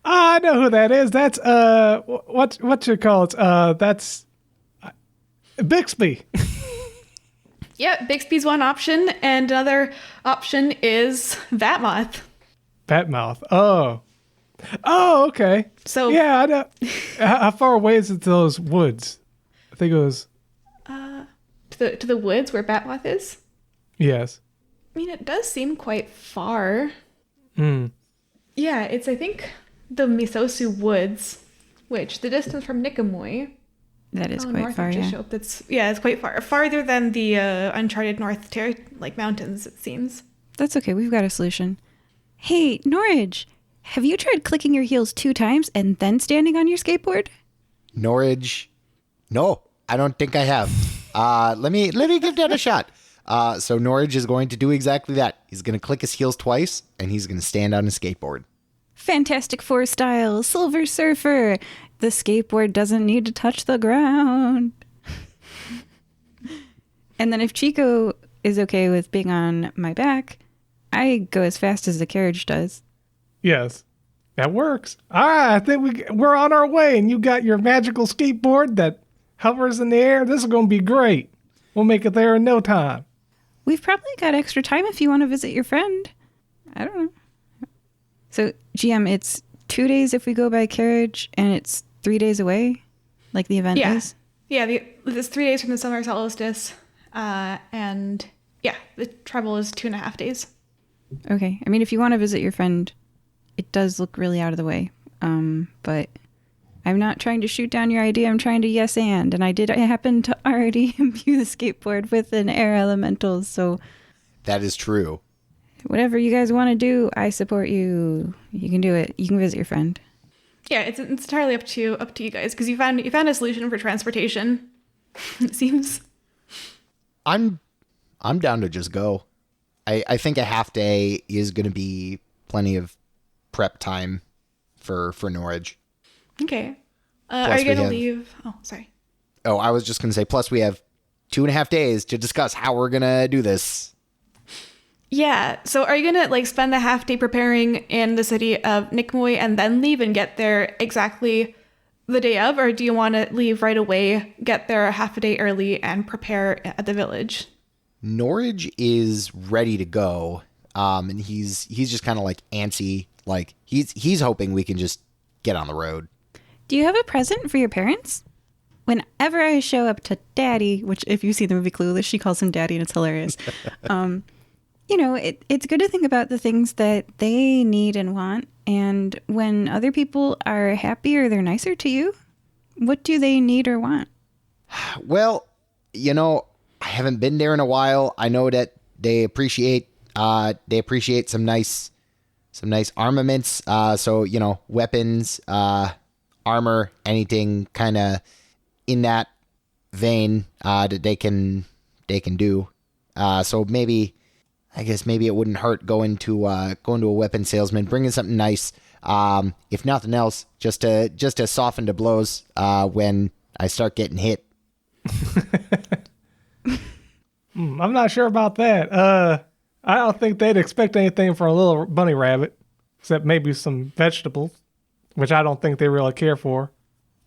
I know who that is. That's what you call it? That's Bixby. Yeah, Bixby's one option, and another option is Vatmoth. Batmouth. Oh, okay. So yeah, I know. How far away is it to those woods? I think it was to the woods where Batmoth is. Yes. I mean, it does seem quite far. Hmm. Yeah, it's I think the Misosu Woods, which the distance from Nicomoy. That is quite far, yeah. It's quite far. Farther than the uncharted mountains, it seems. That's okay. We've got a solution. Hey, Norage, have you tried clicking your heels 2 times and then standing on your skateboard? Norage, no, I don't think I have. Let me give that a shot. So Norage is going to do exactly that. He's going to click his heels twice, and he's going to stand on his skateboard. Fantastic Four style, Silver Surfer. The skateboard doesn't need to touch the ground. And then if Chico is okay with being on my back, I go as fast as the carriage does. Yes, that works. All right, I think we're on our way, and you got your magical skateboard that hovers in the air. This is going to be great. We'll make it there in no time. We've probably got extra time if you want to visit your friend. I don't know. So, GM, it's 2 days if we go by carriage, and it's 3 days away, like the event is? Yeah, it's 3 days from the summer solstice, and yeah, the travel is 2.5 days. Okay. I mean, if you want to visit your friend, it does look really out of the way, but I'm not trying to shoot down your idea. I'm trying to yes and I happen to already imbue the skateboard with an air elemental, so... That is true. Whatever you guys want to do, I support you. You can do it. You can visit your friend. Yeah, it's entirely up to you guys because you found a solution for transportation. It seems. I'm down to just go. I think a half day is going to be plenty of prep time for Norage. Okay. Are you going to leave? Oh, sorry. Oh, I was just going to say. Plus, we have 2.5 days to discuss how we're going to do this. Yeah, so are you gonna spend the half day preparing in the city of Nicomoy and then leave and get there exactly the day of, or do you want to leave right away, get there half a day early, and prepare at the village? Norage is ready to go, and he's just kind of antsy, he's hoping we can just get on the road. Do you have a present for your parents? Whenever I show up to Daddy, which if you see the movie Clueless, she calls him Daddy and it's hilarious. it's good to think about the things that they need and want. And when other people are happy or they're nicer to you, what do they need or want? Well, I haven't been there in a while. I know that they appreciate some nice armaments. So, weapons, armor, anything kind of in that vein that they can do. So maybe it wouldn't hurt going to a weapon salesman, bringing something nice. If nothing else, just to soften the blows when I start getting hit. I'm not sure about that. I don't think they'd expect anything from a little bunny rabbit, except maybe some vegetables, which I don't think they really care for.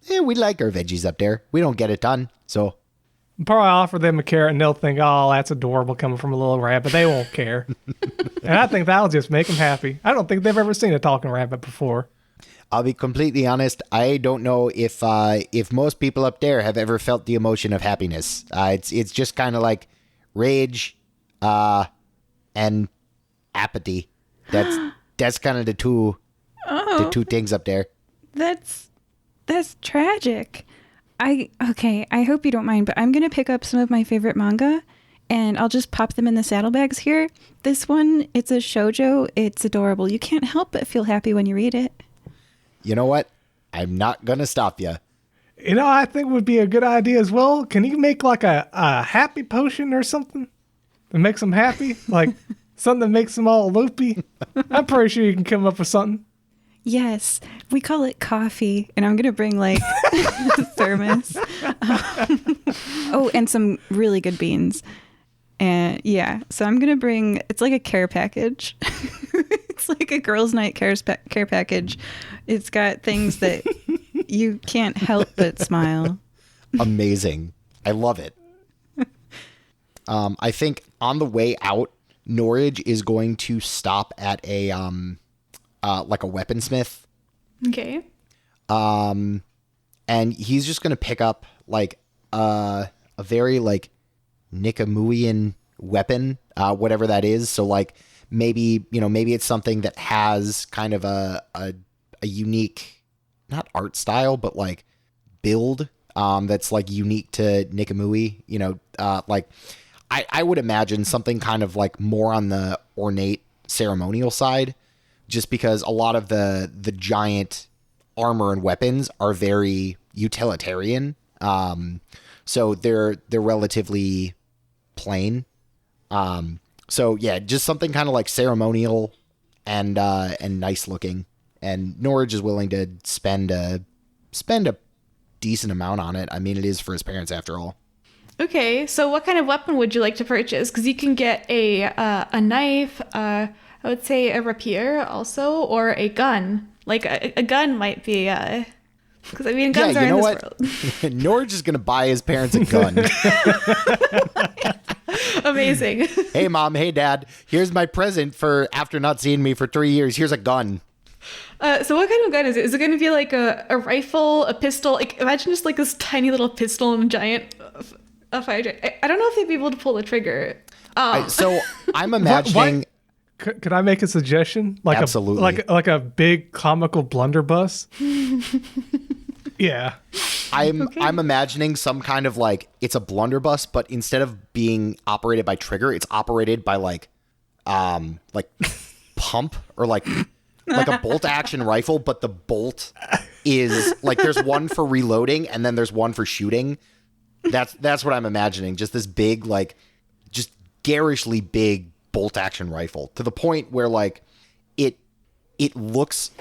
Yeah, we like our veggies up there. We don't get a ton, so. Probably offer them a carrot and they'll think, oh, that's adorable coming from a little rabbit. They won't care. And I think that'll just make them happy. I don't think they've ever seen a talking rabbit before. I'll be completely honest. I don't know if most people up there have ever felt the emotion of happiness. It's just kind of like rage, and apathy. That's kind of the two things up there. That's tragic. I hope you don't mind, but I'm going to pick up some of my favorite manga and I'll just pop them in the saddlebags here. This one, it's a shoujo. It's adorable. You can't help but feel happy when you read it. You know what? I'm not going to stop you. I think would be a good idea as well. Can you make like a happy potion or something that makes them happy? Like something that makes them all loopy? I'm pretty sure you can come up with something. Yes, we call it coffee, and I'm going to bring like a thermos. And some really good beans. And yeah, so I'm going to bring, it's like a care package. It's like a girls' night care package. It's got things that you can't help but smile. Amazing. I love it. I think on the way out, Norage is going to stop at a like a weaponsmith. Okay. And he's just going to pick up like a very like Nikamuian weapon, whatever that is. So like maybe it's something that has kind of a unique, not art style, but like build that's like unique to Nikamui. Like I would imagine something kind of like more on the ornate ceremonial side, just because a lot of the giant armor and weapons are very utilitarian. So they're relatively plain. So yeah, just something kind of like ceremonial and nice looking. And Norage is willing to spend a decent amount on it. I mean, it is for his parents after all. Okay, so what kind of weapon would you like to purchase? Because you can get a knife, I would say a rapier also, or a gun. Like a gun might be, because I mean, guns are in this world. Norage is going to buy his parents a gun. Amazing. Hey, Mom. Hey, Dad. Here's my present for after not seeing me for 3 years. Here's a gun. So what kind of gun is it? Is it going to be like a rifle, a pistol? Like imagine just like this tiny little pistol and a giant fire giant. I don't know if they'd be able to pull the trigger. So I'm imagining. Could I make a suggestion? Like Absolutely. like a big comical blunderbuss. Yeah. I'm imagining some kind of like it's a blunderbuss, but instead of being operated by trigger, it's operated by like pump or like a bolt action rifle, but the bolt is like there's one for reloading and then there's one for shooting. That's what I'm imagining. Just this big, like just garishly big bolt action rifle to the point where like it looks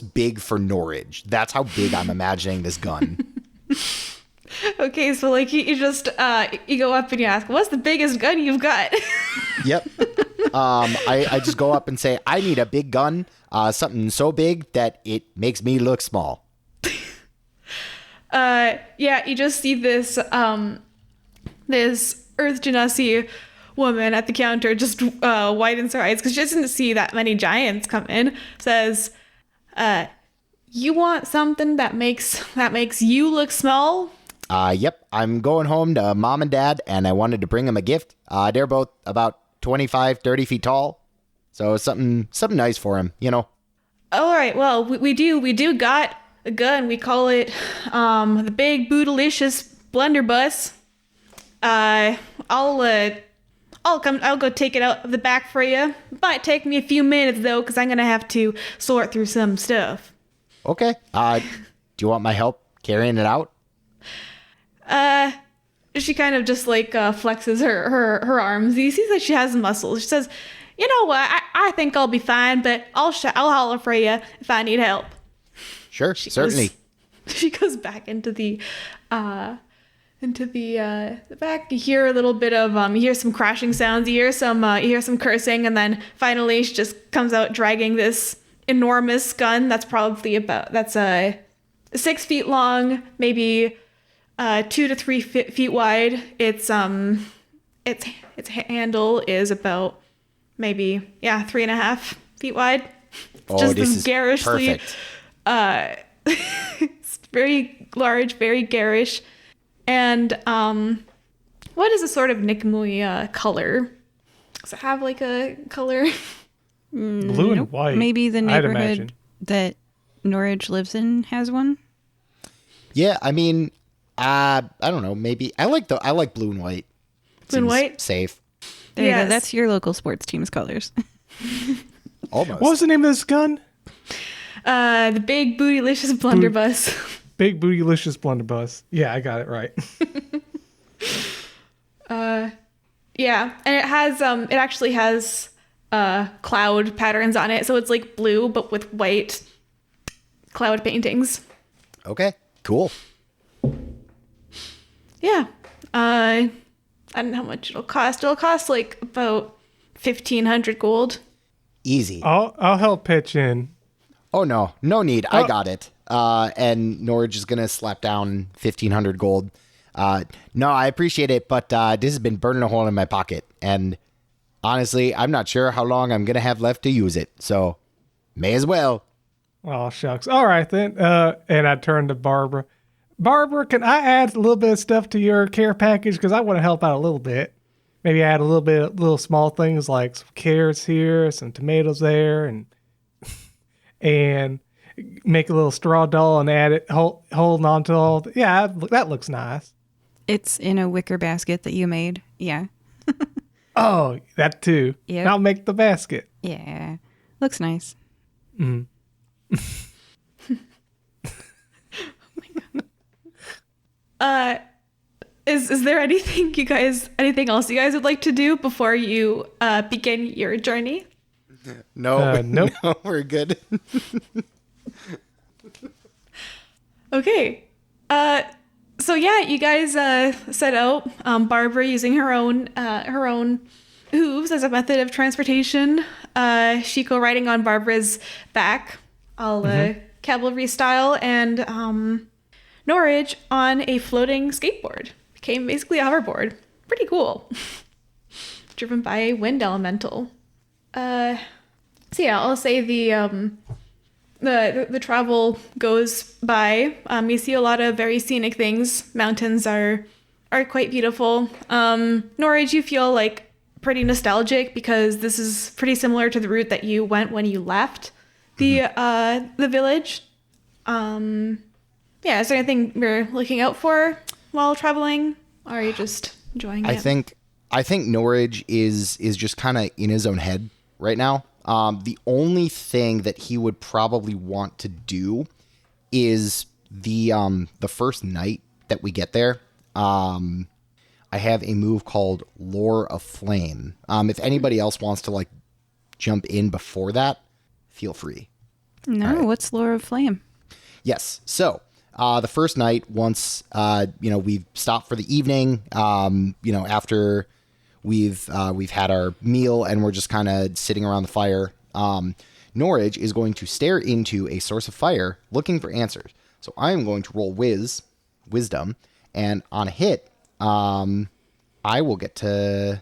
big for Norage. That's how big I'm imagining this gun. Okay, so like you just you go up and you ask, what's the biggest gun you've got? Yep. I just go up and say, I need a big gun, something so big that it makes me look small. Yeah, you just see this this Earth Genasi woman at the counter just widens her eyes because she doesn't see that many giants come in. Says, "You want something that makes you look small?" Yep. I'm going home to Mom and Dad, and I wanted to bring them a gift. They're both about 25, 30 feet tall. So something nice for him, you know. All right. Well, we do got a gun. We call it the Big Bootylicious Blunderbuss. I'll go take it out of the back for you. Might take me a few minutes though, because I'm gonna have to sort through some stuff. Okay. Do you want my help carrying it out? She kind of just like flexes her arms. You see that she has muscles. She says, "You know what? I think I'll be fine, but I'll holler for you if I need help." Sure, certainly. She goes back into the back. You hear a little bit of you hear some crashing sounds. You hear some cursing, and then finally she just comes out dragging this enormous gun that's probably 6 feet long, maybe 2 to 3 feet wide. Its handle is about maybe 3.5 feet wide. Just this is garishly perfect. It's very large, very garish. And what is a sort of Nikamui color? Does it have like a color? Blue and white. Maybe the I'd neighborhood imagine. that Norage lives in has one. Yeah, I mean, I don't know. Maybe I like blue and white. Blue and Seems white? safe. There you Yes. go. That's your local sports team's colors. Almost. What was the name of this gun? The Big Bootylicious Blunderbuss. Big Bootylicious Blunderbuss. Yeah, I got it right. Yeah, and it actually has cloud patterns on it, so it's like blue but with white cloud paintings. Okay, cool. Yeah. I don't know how much it'll cost. It'll cost like about 1,500 gold. Easy. I'll help pitch in. Oh, no need. I got it. And Norage is going to slap down 1,500 gold. No, I appreciate it, but this has been burning a hole in my pocket. And honestly, I'm not sure how long I'm going to have left to use it. So, may as well. Oh, shucks. All right, then. And I turned to Barbara. Barbara, can I add a little bit of stuff to your care package? Because I want to help out a little bit. Maybe add a little small things like some carrots here, some tomatoes there, and make a little straw doll and add it, holding on to all. Yeah, that looks nice. It's in a wicker basket that you made. Yeah. Oh, that too. Yep. I'll make the basket. Yeah. Looks nice. Is there anything else you guys would like to do before you begin your journey? No, nope. No, we're good. Okay. So yeah, you guys set out. Barbara using her own hooves as a method of transportation. Chico riding on Barbara's back, all cavalry style, and Norage on a floating skateboard. Became basically a hoverboard. Pretty cool. Driven by a wind elemental. So yeah, I'll say the travel goes by. You see a lot of very scenic things. Mountains are quite beautiful. Norage, you feel like pretty nostalgic because this is pretty similar to the route that you went when you left the village. Yeah, is there anything you're looking out for while traveling, or are you just enjoying it? I think Norage is just kind of in his own head right now. The only thing that he would probably want to do is the first night that we get there. I have a move called Lore of Flame. If anybody else wants to like jump in before that, feel free. No, All right. What's Lore of Flame? Yes. So the first night, once we've stopped for the evening, after we've had our meal and we're just kind of sitting around the fire, Norage is going to stare into a source of fire looking for answers. So I am going to roll wisdom, and on a hit, I will get to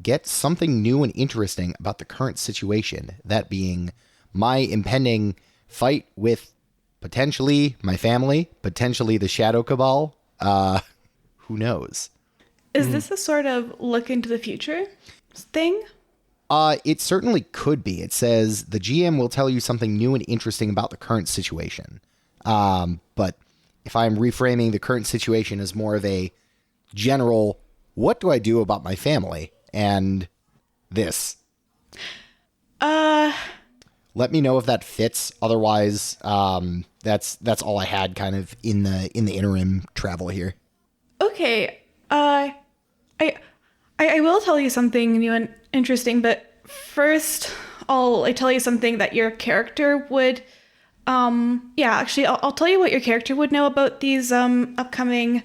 get something new and interesting about the current situation, that being my impending fight with potentially my family, potentially the Shadow Cabal. Who knows? Is this a sort of look into the future thing? It certainly could be. It says the GM will tell you something new and interesting about the current situation. But if I'm reframing the current situation as more of a general, what do I do about my family? And this. Let me know if that fits. Otherwise, that's all I had kind of in the interim travel here. Okay. I will tell you something new and interesting, but first I'll tell you something that your character would I'll tell you what your character would know about these upcoming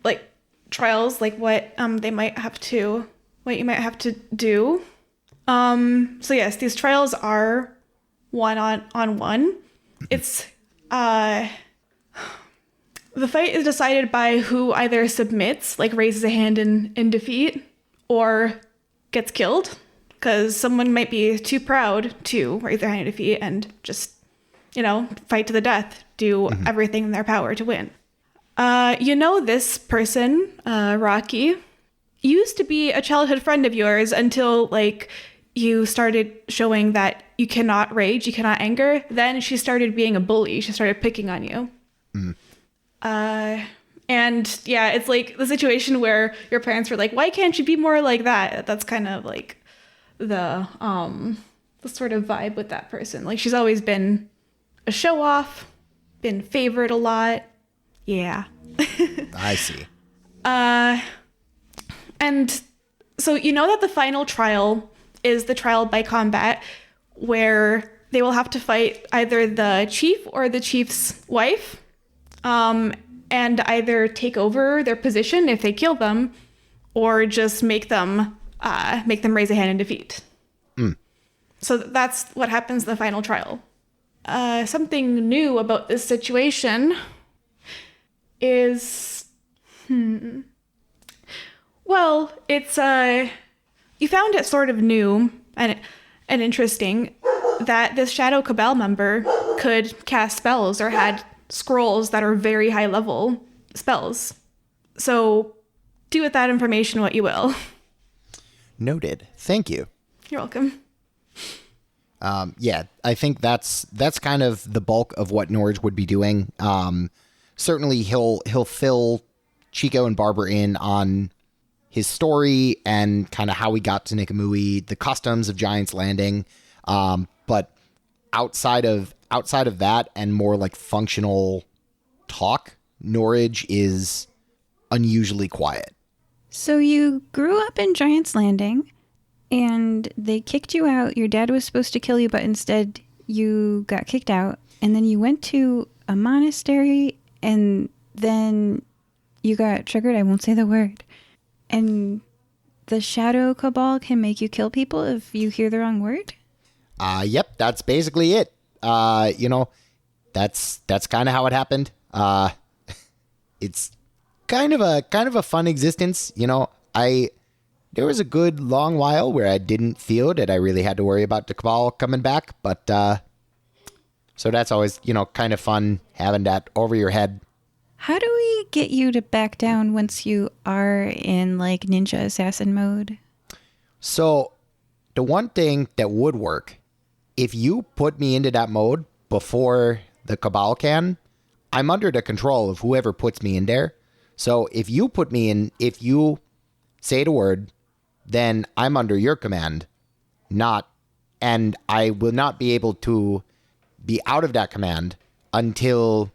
like trials, like what you might have to do. So yes, these trials are one-on-one. It's the fight is decided by who either submits, like raises a hand in defeat, or gets killed, because someone might be too proud to raise their hand in defeat and just, fight to the death, do everything in their power to win. This person, Rocky, used to be a childhood friend of yours until, you started showing that you cannot rage, you cannot anger. Then she started being a bully. She started picking on you. And yeah, it's like the situation where your parents were like, why can't you be more like that? That's kind of like the sort of vibe with that person. Like, she's always been a show off, been favored a lot. Yeah. I see. And so that the final trial is the trial by combat, where they will have to fight either the chief or the chief's wife, and either take over their position if they kill them, or just make them raise a hand in defeat. So that's what happens in the final trial. Something new about this situation is, well, it's you found it sort of new and interesting that this Shadow Cabal member could cast spells or had scrolls that are very high level spells. So do with that information what you will. Noted. Thank you. You're welcome. Yeah, I think that's kind of the bulk of what Norage would be doing. Certainly he'll fill Chico and Barbara in on his story and kind of how he got to Nikamui, the customs of Giant's Landing. But outside of that and more like functional talk, Norage is unusually quiet. So you grew up in Giant's Landing and they kicked you out. Your dad was supposed to kill you, but instead you got kicked out. And then you went to a monastery and then you got triggered. I won't say the word. And the Shadow Cabal can make you kill people if you hear the wrong word? Yep, that's basically it. That's kind of how it happened. It's kind of a fun existence. There was a good long while where I didn't feel that I really had to worry about the Cabal coming back, but so that's always, kind of fun having that over your head. How do we get you to back down once you are in ninja assassin mode? So the one thing that would work, if you put me into that mode before the Cabal can, I'm under the control of whoever puts me in there. So if you put me in, if you say the word, then I'm under your command, and I will not be able to be out of that command until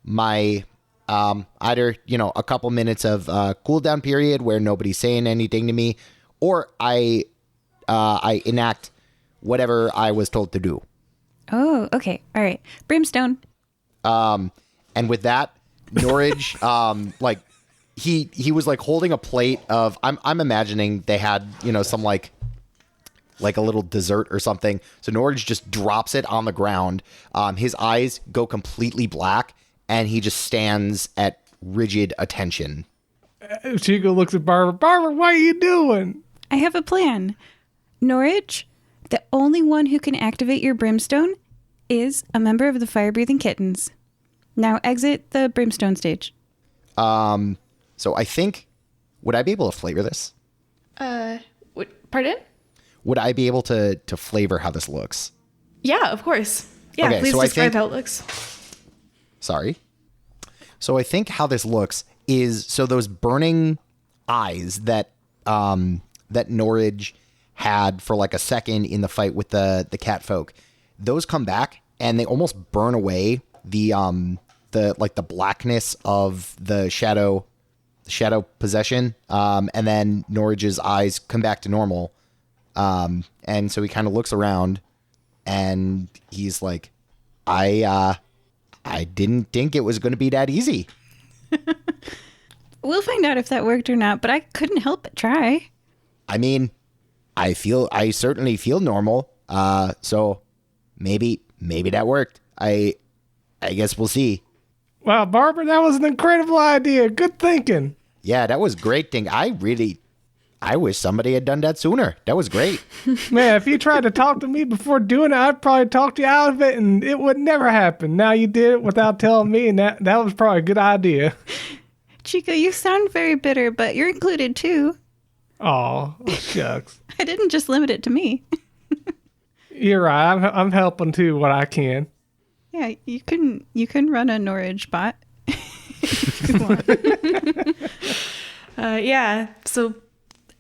my either, a couple minutes of cooldown period where nobody's saying anything to me, or I enact whatever I was told to do. Oh, okay. All right. Brimstone. And with that, Norage, he was holding a plate of, I'm imagining they had, some like a little dessert or something. So Norage just drops it on the ground. His eyes go completely black and he just stands at rigid attention. Chico looks at Barbara. Barbara, what are you doing? I have a plan. Norage, the only one who can activate your brimstone is a member of the fire-breathing kittens. Now exit the brimstone stage. So I think Would I be able to flavor this? Pardon? Would I be able to flavor how this looks? Yeah, of course. Yeah, Okay, please so I describe think- how it looks. Sorry. So I think how this looks is, so those burning eyes that that Norage had for like a second in the fight with the cat folk, those come back and they almost burn away the blackness of the shadow possession. And then Norage's eyes come back to normal. And so he kind of looks around and he's like, I didn't think it was going to be that easy. We'll find out if that worked or not, but I couldn't help but try. I mean, I certainly feel normal. So maybe that worked. I guess we'll see. Wow, Barbara, that was an incredible idea. Good thinking. Yeah, that was great thing. I wish somebody had done that sooner. That was great. Man, if you tried to talk to me before doing it, I'd probably talk you out of it and it would never happen. Now you did it without telling me, and that was probably a good idea. Chico, you sound very bitter, but you're included too. Oh, shucks. I didn't just limit it to me. You're right. I'm helping too what I can. Yeah, you can run a Norage bot. If you want. Yeah, so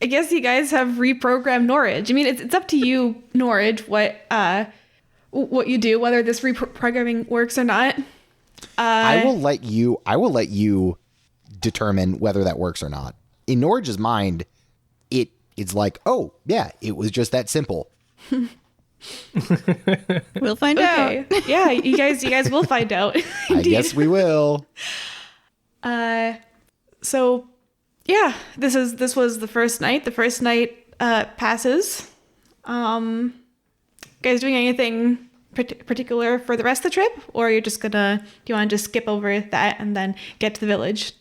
I guess you guys have reprogrammed Norage. I mean, it's up to you, Norage, what you do, whether this reprogramming works or not. I will let you determine whether that works or not. In Norage's mind, it's like, oh yeah, it was just that simple. We'll find Okay. out. Yeah, you guys will find out. I guess we will. So yeah, this was the first night. The first night passes. Guys doing anything particular for the rest of the trip, or do you want to just skip over that and then get to the village?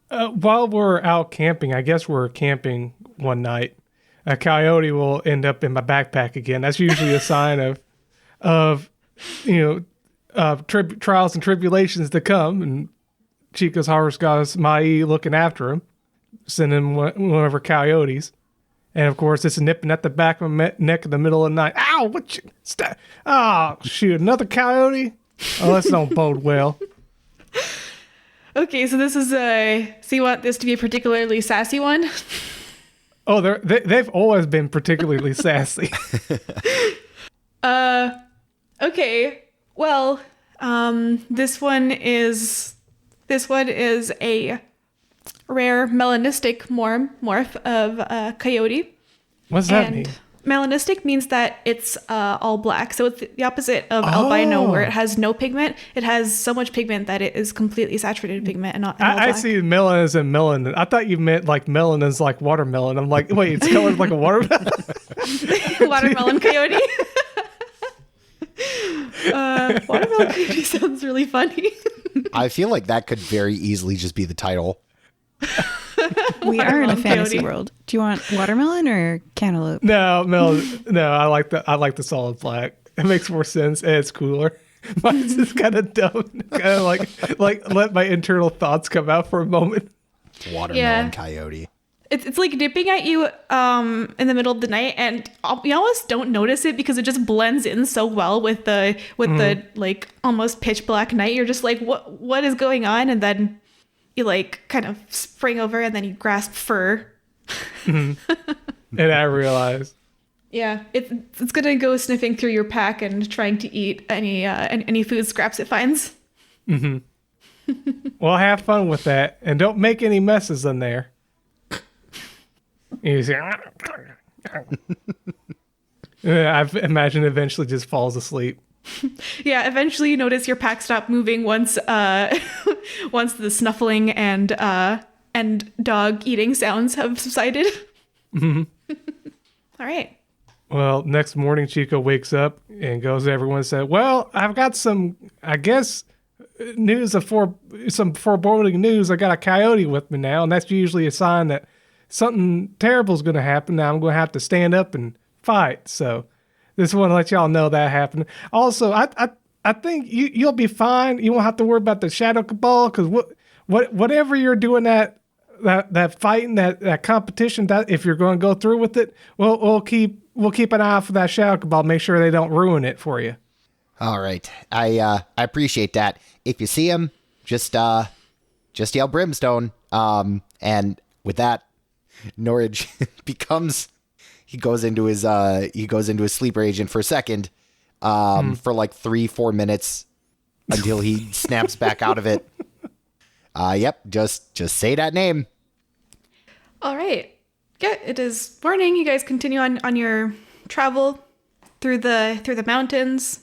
While we're out camping, I guess we're camping one night, a coyote will end up in my backpack again. That's usually a sign of trials and tribulations to come. And Chico's horse goddess Mai looking after him, sending one of her coyotes. And of course, it's nipping at the back of my neck in the middle of the night. Ow! Oh, shoot, another coyote? Oh, that don't bode well. Okay, so this is so you want this to be a particularly sassy one? Oh, they've always been particularly sassy. Okay. Well, this one is a rare melanistic morph of coyote. What's that mean? Melanistic means that it's all black. So it's the opposite of albino, where it has no pigment. It has so much pigment that it is completely saturated pigment and not. I see melon as in melanin. I thought you meant like melon as like watermelon. I'm like, wait, it's colored like a watermelon? Watermelon coyote. Watermelon coyote sounds really funny. I feel like that could very easily just be the title. We are in a Watermelon fantasy coyote. world. Do you want watermelon or cantaloupe? No, I like the solid black. It makes more sense and it's cooler. Mine's just kind of dumb. Kind of like let my internal thoughts come out for a moment. Watermelon Yeah. coyote. It's like dipping at you in the middle of the night, and you almost don't notice it because it just blends in so well with the like almost pitch black night. You're just like, what is going on? And then you like kind of spring over and then you grasp fur. And I realize. Yeah, it's gonna go sniffing through your pack and trying to eat any food scraps it finds. Well, have fun with that, and don't make any messes in there. You see, I imagine eventually just falls asleep. Yeah, eventually you notice your pack stop moving once once the snuffling and dog eating sounds have subsided. All right. Well, next morning, Chico wakes up and goes to everyone and said, well, I've got some, I guess, news some foreboding news. I got a coyote with me now, and that's usually a sign that something terrible is going to happen. Now I'm going to have to stand up and fight. So just want to let y'all know that happened. Also, I think you'll be fine. You won't have to worry about the Shadow Cabal, because whatever you're doing that that fighting, that competition, that if you're going to go through with it, we'll keep an eye out for that shadow cabal. Make sure they don't ruin it for you. All right. I appreciate that. If you see him, just yell brimstone. And with that, Norage he goes into his sleeper agent for a second, for like 3-4 minutes until he snaps back out of it. Yep. Just say that name. All right. Yeah, it is morning. You guys continue on your travel through the mountains.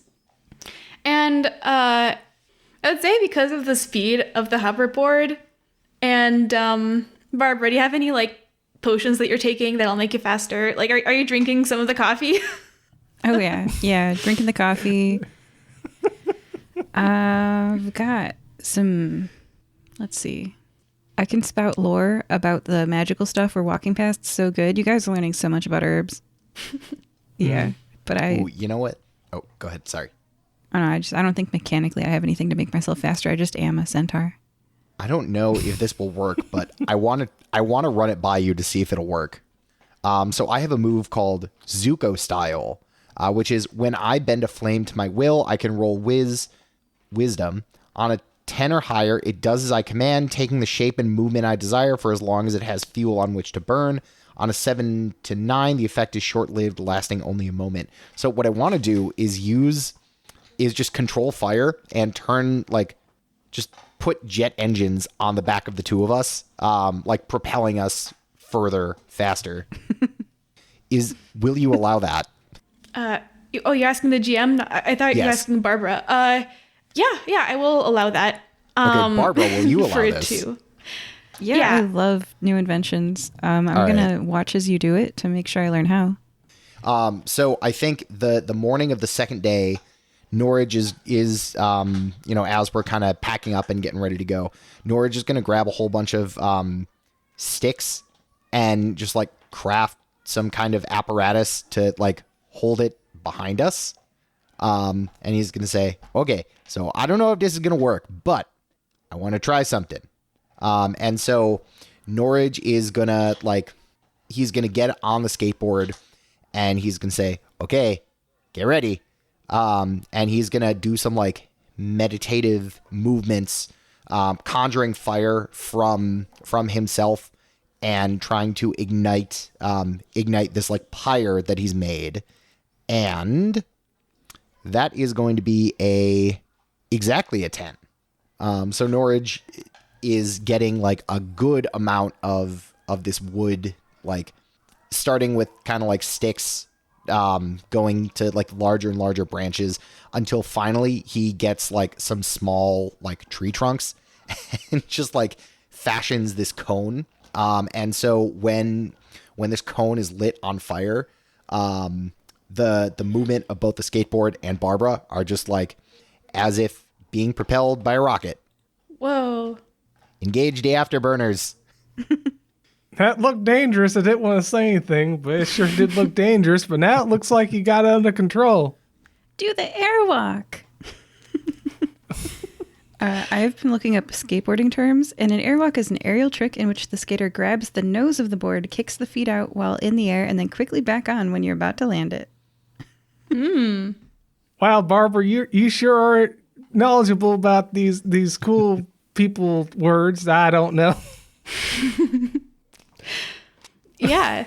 And I would say because of the speed of the hoverboard and Barbara, do you have any like potions that you're taking that'll make you faster? Like are you drinking some of the coffee? Oh yeah. Yeah, drinking the coffee. I've got some, let's see. I can spout lore about the magical stuff we're walking past. It's so good. You guys are learning so much about herbs. Yeah. But Ooh, you know what? Oh, go ahead. Sorry. I don't know, I don't think mechanically I have anything to make myself faster. I just am a centaur. I don't know if this will work, but I want to run it by you to see if it'll work. So I have a move called Zuko Style, which is when I bend a flame to my will, I can roll wisdom. On a 10 or higher, it does as I command, taking the shape and movement I desire for as long as it has fuel on which to burn. On a 7 to 9, the effect is short-lived, lasting only a moment. So what I want to do is just control fire and turn, like, just put jet engines on the back of the two of us, like propelling us further, faster. Will you allow that? You're asking the GM? I thought you were Yes. asking Barbara. Yeah, I will allow that. Okay, Barbara, will you allow for this? two. Yeah, Yeah. I love new inventions. I'm All going to watch as you do it to make sure I learn how. So I think the morning of the second day, Norage is as we're kind of packing up and getting ready to go, Norage is going to grab a whole bunch of sticks and just like craft some kind of apparatus to like hold it behind us. And he's going to say, okay, so I don't know if this is going to work, but I want to try something. And so Norage is going to he's going to get on the skateboard and he's going to say, okay, get ready. And he's going to do some like meditative movements, conjuring fire from himself and trying to ignite this like pyre that he's made. And that is going to be exactly a 10. So Norage is getting like a good amount of this wood, like starting with kind of like sticks, going to like larger and larger branches until finally he gets like some small like tree trunks and just like fashions this cone. And so when this cone is lit on fire, the movement of both the skateboard and Barbara are just like as if being propelled by a rocket. Whoa. Engage the afterburners. That looked dangerous. I didn't want to say anything, but it sure did look dangerous. But now it looks like you got it under control. Do the airwalk. I've been looking up skateboarding terms, and an airwalk is an aerial trick in which the skater grabs the nose of the board, kicks the feet out while in the air, and then quickly back on when you're about to land it. Wow, Barbara, you sure are knowledgeable about these cool people words. I don't know. Yeah.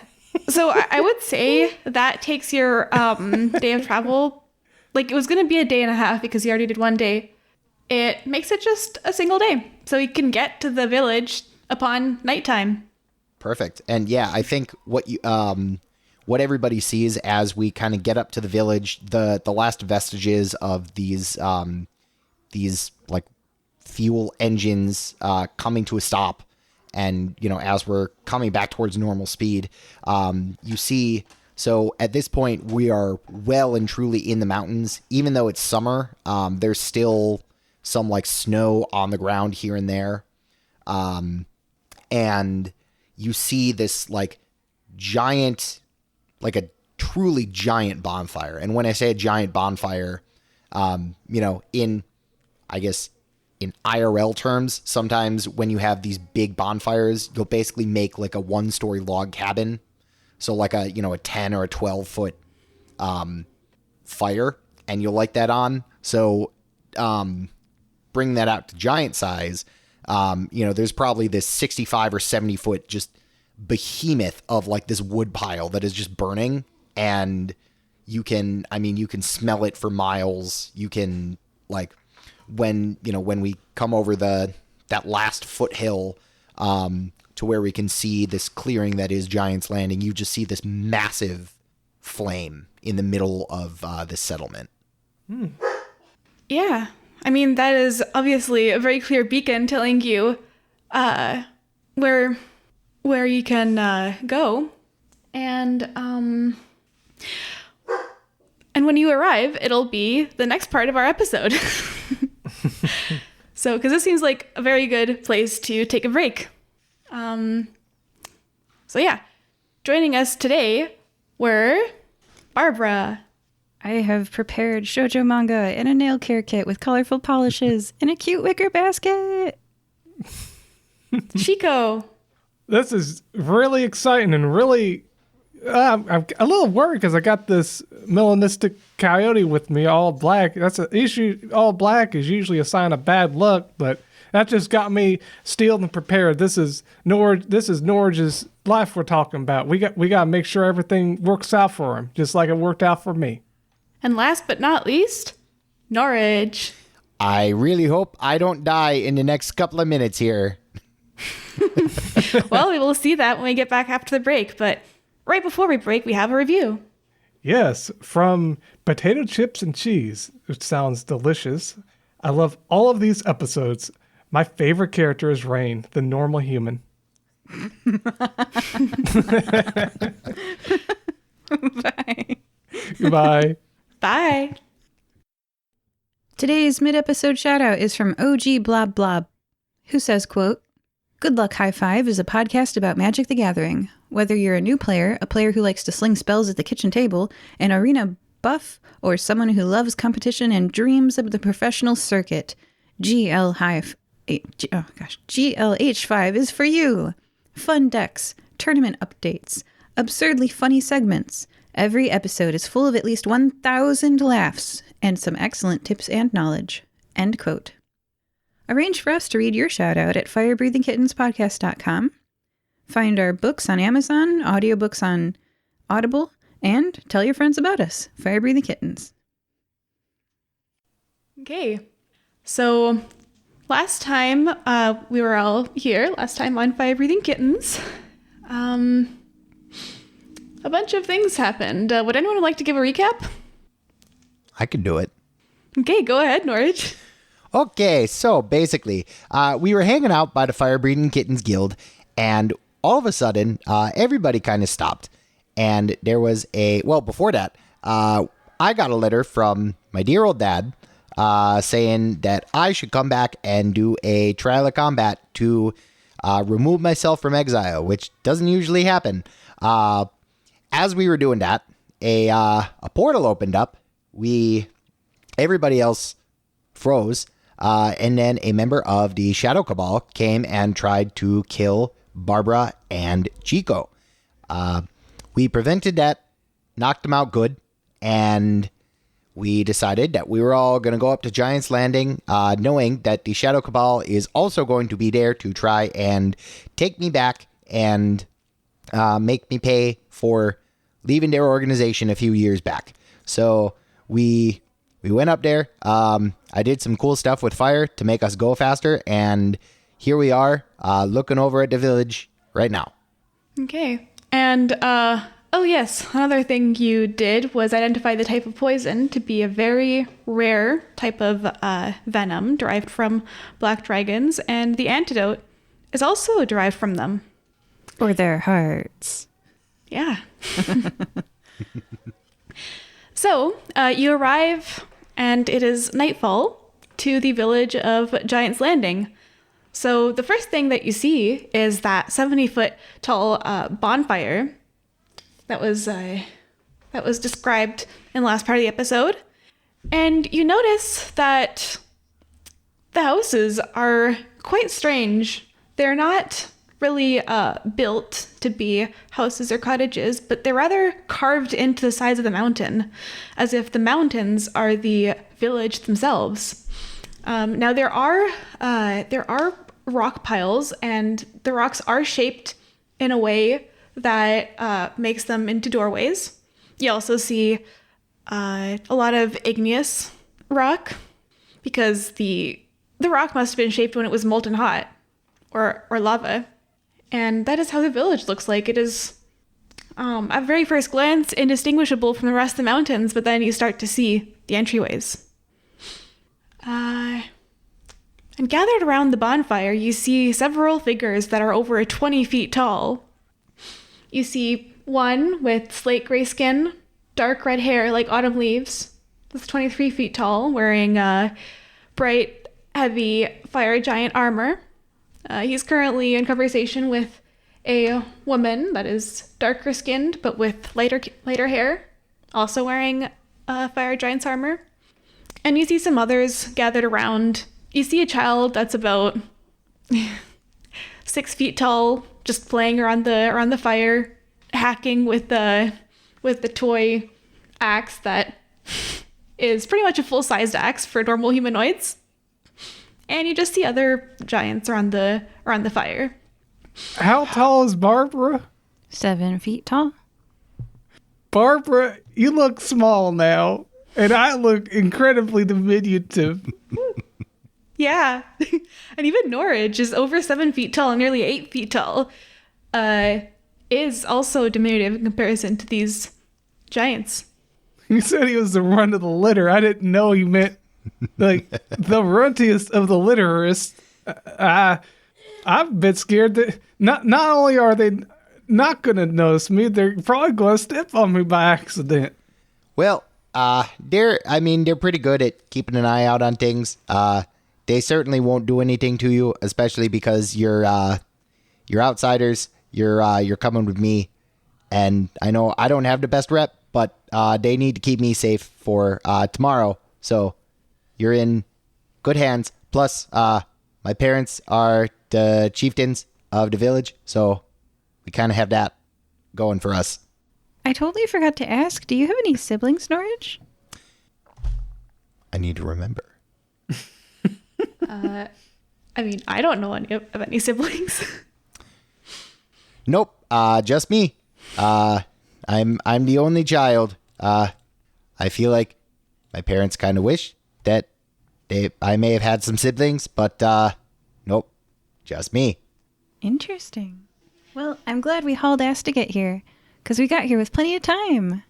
So I would say that takes your day of travel. Like it was going to be a day and a half because you already did one day. It makes it just a single day. So you can get to the village upon nighttime. Perfect. And yeah, I think what everybody sees as we kind of get up to the village, the last vestiges of these like fuel engines coming to a stop. And, as we're coming back towards normal speed, you see, so at this point, we are well and truly in the mountains. Even though it's summer, there's still some like snow on the ground here and there. And you see this like giant, like a truly giant bonfire. And when I say a giant bonfire, in, I guess, in IRL terms, sometimes when you have these big bonfires, you'll basically make like a 1-story log cabin. So like a 10 or a 12 foot fire, and you'll light that on. So bring that out to giant size. There's probably this 65 or 70 foot just behemoth of like this wood pile that is just burning, and you can smell it for miles. You can, like, when we come over that last foothill to where we can see this clearing that is Giant's Landing, you just see this massive flame in the middle of this settlement. Yeah. I mean, that is obviously a very clear beacon telling you where you can go. And when you arrive, it'll be the next part of our episode. So, because this seems like a very good place to take a break. So yeah, joining us today were Barbara. I have prepared shoujo manga in a nail care kit with colorful polishes in a cute wicker basket. Chico. This is really exciting and really... I'm a little worried because I got this melanistic coyote with me, all black. That's an issue. All black is usually a sign of bad luck, but that just got me steeled and prepared. This is Norage's life we're talking about. We got to make sure everything works out for him, just like it worked out for me. And last but not least, Norage. I really hope I don't die in the next couple of minutes here. Well, we will see that when we get back after the break, but right before we break, we have a review. Yes, from Potato Chips and Cheese, which sounds delicious. I love all of these episodes. My favorite character is Rain, the normal human. Bye. Goodbye. Bye. Today's mid-episode shout-out is from OG Blob Blob, who says, quote, "Good Luck High Five is a podcast about Magic the Gathering. Whether you're a new player, a player who likes to sling spells at the kitchen table, an arena buff, or someone who loves competition and dreams of the professional circuit, GLH5 is for you. Fun decks, tournament updates, absurdly funny segments. Every episode is full of at least 1,000 laughs and some excellent tips and knowledge." End quote. Arrange for us to read your shout-out at firebreathingkittenspodcast.com. Find our books on Amazon, audiobooks on Audible, and tell your friends about us, Fire Breathing Kittens. Okay. So last time we were all here, last time on Fire Breathing Kittens, a bunch of things happened. Would anyone like to give a recap? I could do it. Okay, go ahead, Norage. Okay, so basically, we were hanging out by the Fire Breathing Kittens Guild, and all of a sudden, everybody kind of stopped. And there was before that, I got a letter from my dear old dad saying that I should come back and do a trial of combat to remove myself from exile, which doesn't usually happen. As we were doing that, a portal opened up. Everybody else froze. And then a member of the Shadow Cabal came and tried to kill Barbara and Chico. We prevented that, knocked them out good, and we decided that we were all going to go up to Giant's Landing, knowing that the Shadow Cabal is also going to be there to try and take me back and make me pay for leaving their organization a few years back. So we went up there. I did some cool stuff with fire to make us go faster, and here we are, looking over at the village right now. Okay. And, oh yes, another thing you did was identify the type of poison to be a very rare type of venom derived from black dragons, and the antidote is also derived from them. Or their hearts. Yeah. So, you arrive, and it is nightfall to the village of Giant's Landing. So the first thing that you see is that 70-foot tall bonfire that was described in the last part of the episode. And you notice that the houses are quite strange. They're not really built to be houses or cottages, but they're rather carved into the sides of the mountain, as if the mountains are the village themselves. Now there are rock piles, and the rocks are shaped in a way that makes them into doorways. You also see a lot of igneous rock, because the rock must have been shaped when it was molten hot, or lava. And that is how the village looks like. It is, at very first glance, indistinguishable from the rest of the mountains, but then you start to see the entryways. And gathered around the bonfire, you see several figures that are over 20 feet tall. You see one with slate gray skin, dark red hair like autumn leaves, that's 23 feet tall, wearing bright, heavy fire giant armor. He's currently in conversation with a woman that is darker skinned but with lighter hair, also wearing fire giant's armor. And you see some others gathered around. You see a child that's about 6 feet tall, just playing around the fire, hacking with the toy axe that is pretty much a full-sized axe for normal humanoids. And you just see other giants around the fire. How tall is Barbara? 7 feet tall. Barbara, you look small now, and I look incredibly diminutive. Yeah. And even Norage is over 7 feet tall and nearly 8 feet tall. Is also diminutive in comparison to these giants. You said he was the runt of the litter. I didn't know he meant like the runtiest of the litterists. I'm a bit scared that not only are they not going to notice me, they're probably going to step on me by accident. Well, they're pretty good at keeping an eye out on things. They certainly won't do anything to you, especially because you're outsiders. You're coming with me, and I know I don't have the best rep, but they need to keep me safe for tomorrow. So you're in good hands. Plus, my parents are the chieftains of the village, so we kind of have that going for us. I totally forgot to ask, do you have any siblings, Norage? I need to remember. I don't know any of any siblings. Nope, just me. I'm the only child. I feel like my parents kind of wish that I may have had some siblings, but nope, just me. Interesting. Well, I'm glad we hauled ass to get here, because we got here with plenty of time.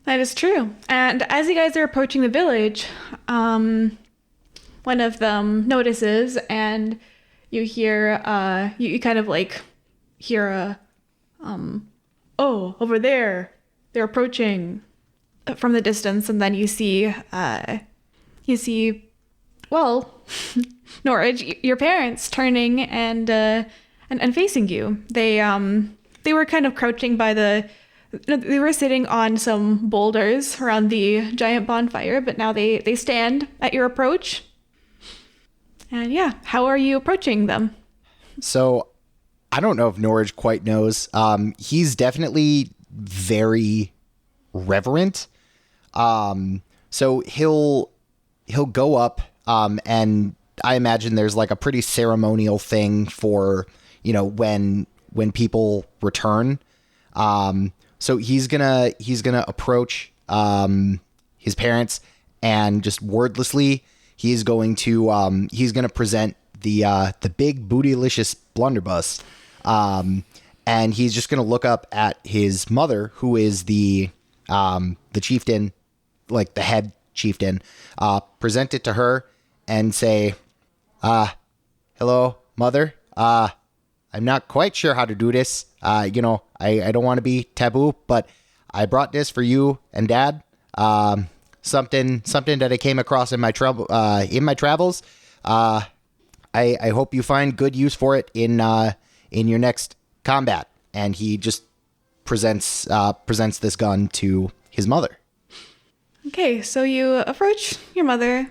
That is true. And as you guys are approaching the village, one of them notices, and you hear, you kind of like hear a, oh, over there, they're approaching from the distance, and then you see, well, Norage, your parents turning and facing you. They were kind of crouching by they were sitting on some boulders around the giant bonfire, but now they stand at your approach. And yeah, how are you approaching them? So, I don't know if Norage quite knows. He's definitely very reverent. So he'll go up, and I imagine there's like a pretty ceremonial thing for, when people return. So he's gonna approach his parents, and just wordlessly he's going to present the big bootylicious blunderbuss, and he's just gonna look up at his mother, who is the chieftain, like the head chieftain, present it to her and say, hello, mother. I'm not quite sure how to do this. I don't want to be taboo, but I brought this for you and Dad. Something that I came across in my travels. I hope you find good use for it in your next combat. And he just presents this gun to his mother. Okay, so you approach your mother.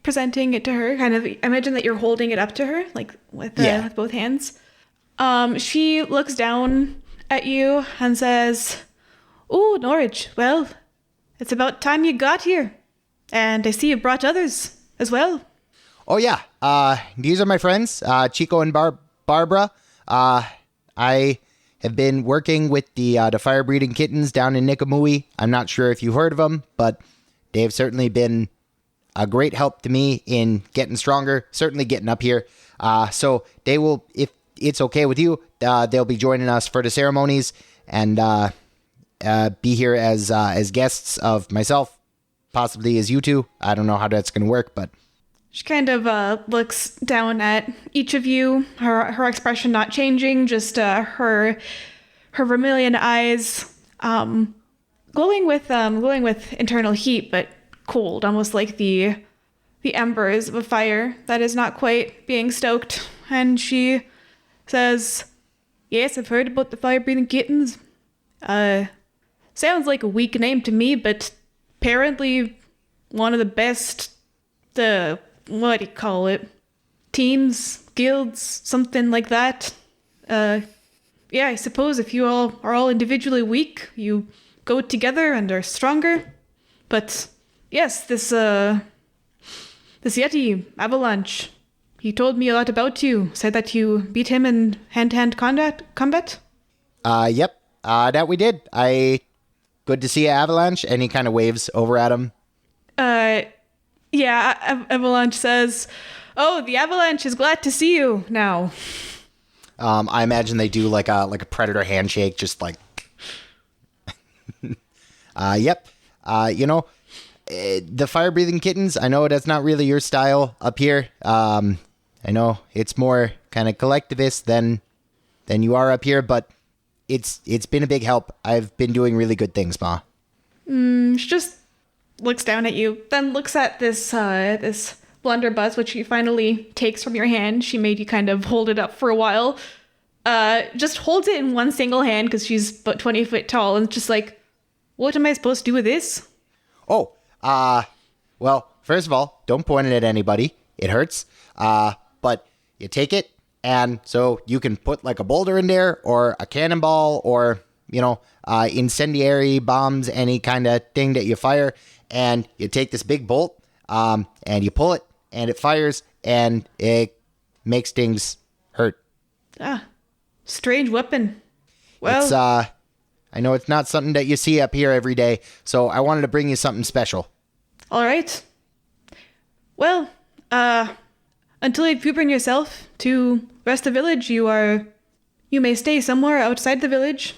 presenting it to her. Kind of imagine that you're holding it up to her, like with both hands. She looks down at you and says, "Oh, Norage, well, it's about time you got here. And I see you brought others as well." Oh, yeah. These are my friends, Chico and Barbara. I have been working with the fire-breathing kittens down in Nikamui. I'm not sure if you've heard of them, but they've certainly been a great help to me in getting stronger, certainly getting up here. So they will, if it's okay with you, they'll be joining us for the ceremonies and be here as guests of myself, possibly as you two. I don't know how that's going to work, but... She kind of looks down at each of you, her expression not changing, just her vermilion eyes glowing with internal heat, but cold, almost like the embers of a fire that is not quite being stoked. And she says, "Yes, I've heard about the fire-breathing kittens. Sounds like a weak name to me, but apparently one of the best, what do you call it? Teams, guilds, something like that. Yeah, I suppose if you all are all individually weak, you go together and are stronger. But yes, this Yeti, Avalanche, he told me a lot about you. Said that you beat him in hand-to-hand combat? Yep, that we did. Good to see you, Avalanche. And he kind of waves over at him. Yeah, Avalanche says, "Oh, the Avalanche is glad to see you now." I imagine they do like a predator handshake, just like... Yep. The fire-breathing kittens, I know that's not really your style up here. I know it's more kind of collectivist than you are up here, but it's been a big help. I've been doing really good things, Ma. She just looks down at you, then looks at this blunderbuss, which she finally takes from your hand. She made you kind of hold it up for a while. Just holds it in one single hand because she's about 20 foot tall, and just like, "What am I supposed to do with this?" Oh, well, first of all, don't point it at anybody. It hurts. But you take it, and so you can put like a boulder in there, or a cannonball, or, incendiary bombs, any kind of thing that you fire, and you take this big bolt, and you pull it, and it fires, and it makes things hurt. Strange weapon. Well, It's, I know it's not something that you see up here every day, so I wanted to bring you something special. all right. Well, until you've proven yourself to rest the village, you may stay somewhere outside the village.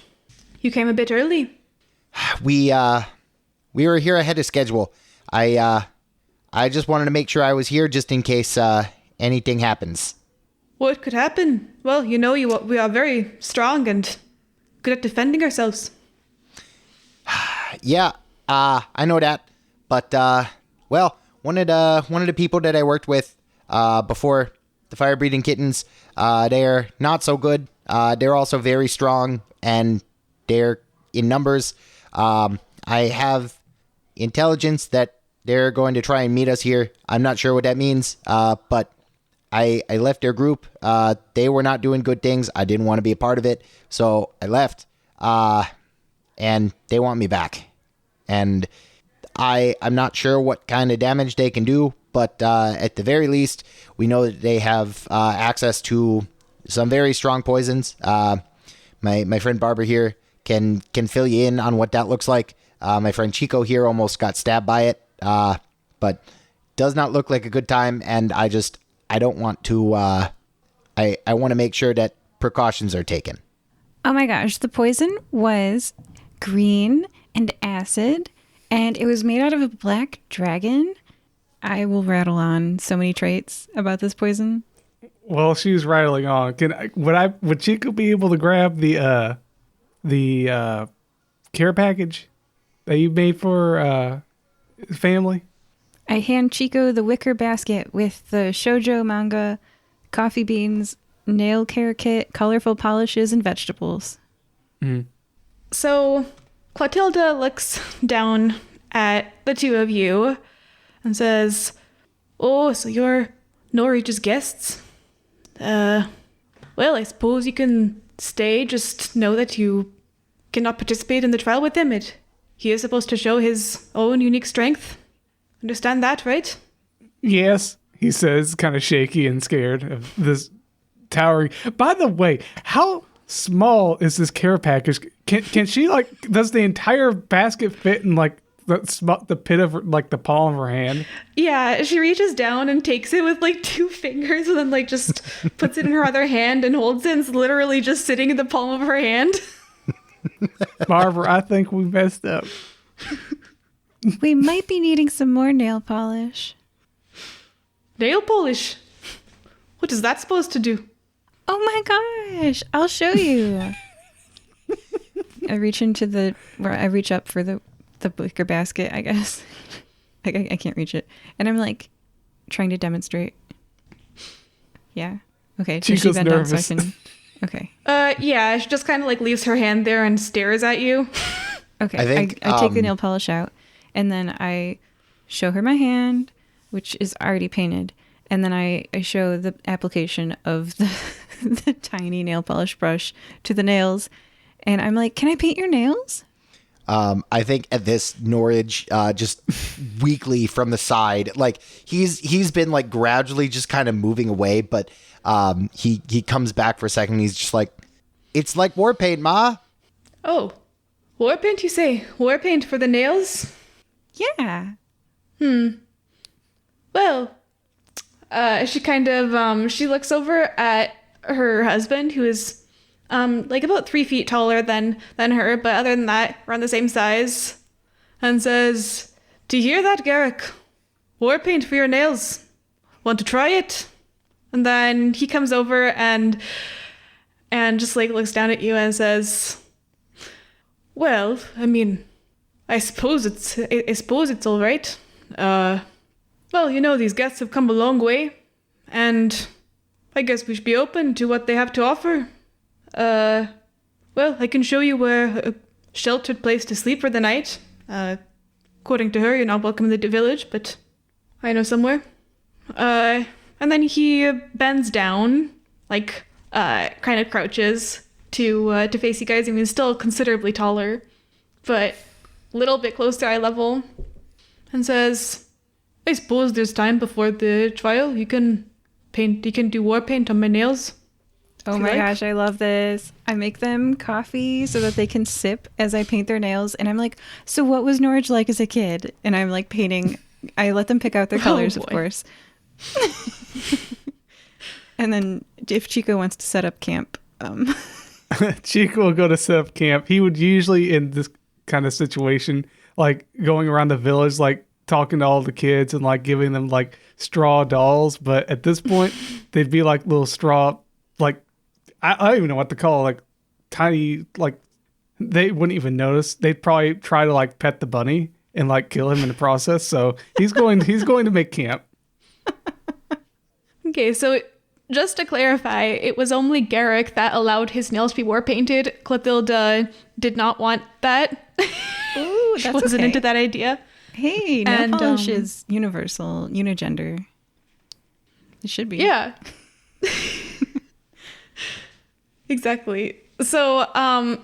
You came a bit early. We were here ahead of schedule. I just wanted to make sure I was here just in case anything happens. What could happen? Well, we are very strong and good at defending ourselves. Yeah, I know that. But one of the people that I worked with before the fire-breathing kittens, they're not so good. They're also very strong, and they're in numbers. I have intelligence that they're going to try and meet us here. I'm not sure what that means, but I left their group. They were not doing good things. I didn't want to be a part of it, so I left. And they want me back. And I'm not sure what kind of damage they can do, but at the very least, we know that they have access to some very strong poisons. My friend Barbara here can fill you in on what that looks like. My friend Chico here almost got stabbed by it, but does not look like a good time, and I don't want to... I want to make sure that precautions are taken. Oh my gosh, the poison was green and acid, and it was made out of a black dragon. I will rattle on so many traits about this poison. Well, she's rattling on. Would Chico be able to grab the care package that you made for family? I hand Chico the wicker basket with the shoujo manga, coffee beans, nail care kit, colorful polishes, and vegetables. Mm. So Clotilda looks down at the two of you and says, Oh, so you're Norage's guests? Well, I suppose you can stay. Just know that you cannot participate in the trial with him. He is supposed to show his own unique strength. Understand that, right? Yes, he says, kind of shaky and scared of this towering. By the way, how small is this care package? Can she, like, does the entire basket fit in, like, the pit of like the palm of her hand? Yeah, she reaches down and takes it with like 2 fingers and then like just puts it in her other hand and holds it, and it's literally just sitting in the palm of her hand. Barbara, I think we messed up. We might be needing some more nail polish. Nail polish? What is that supposed to do? Oh my gosh, I'll show you. I reach up for the wicker basket, I guess. I can't reach it. And I'm like trying to demonstrate. Yeah. Okay. Does she Chico's bend down nervous. so I can... Okay. Yeah, she just kind of like leaves her hand there and stares at you. Okay. I think, I take the nail polish out and then I show her my hand, which is already painted. And then I show the application of the tiny nail polish brush to the nails. And I'm like, can I paint your nails? I think at this, Norage just weakly from the side, like he's been like gradually just kind of moving away, but he comes back for a second. And he's just like, it's like war paint, Ma. Oh, war paint, you say? War paint for the nails? Yeah. Well, she kind of she looks over at her husband, who is like about 3 feet taller than her, but other than that, around the same size, and says, "Do you hear that, Garrick? War paint for your nails. Want to try it?" And then he comes over and just like looks down at you and says, "Well, I mean, I suppose it's all right. Well, you know, these guests have come a long way, and I guess we should be open to what they have to offer. Well, I can show you where a sheltered place to sleep for the night. According to her, you're not welcome in the village, but I know somewhere." And then he bends down, like, kind of crouches to face you guys. I mean, he's still considerably taller, but a little bit close to eye level, and says, "I suppose there's time before the trial. You can do war paint on my nails." Oh my gosh, I love this. I make them coffee so that they can sip as I paint their nails. And I'm like, so what was Norage like as a kid? And I'm like painting. I let them pick out their colors, of course. And then if Chico wants to set up camp. Chico will go to set up camp. He would usually, in this kind of situation, like going around the village, like talking to all the kids and like giving them like straw dolls. But at this point, they'd be like little straw, like, I don't even know what to call it, like tiny, like they wouldn't even notice. They'd probably try to like pet the bunny and like kill him in the process. So he's going to make camp. Okay, so just to clarify, it was only Garrick that allowed his nails to be war painted. Clotilda did not want that. Ooh, She that's wasn't okay. into that idea. Hey, nail And, polish is universal, unigender. It should be. Yeah. Exactly. So,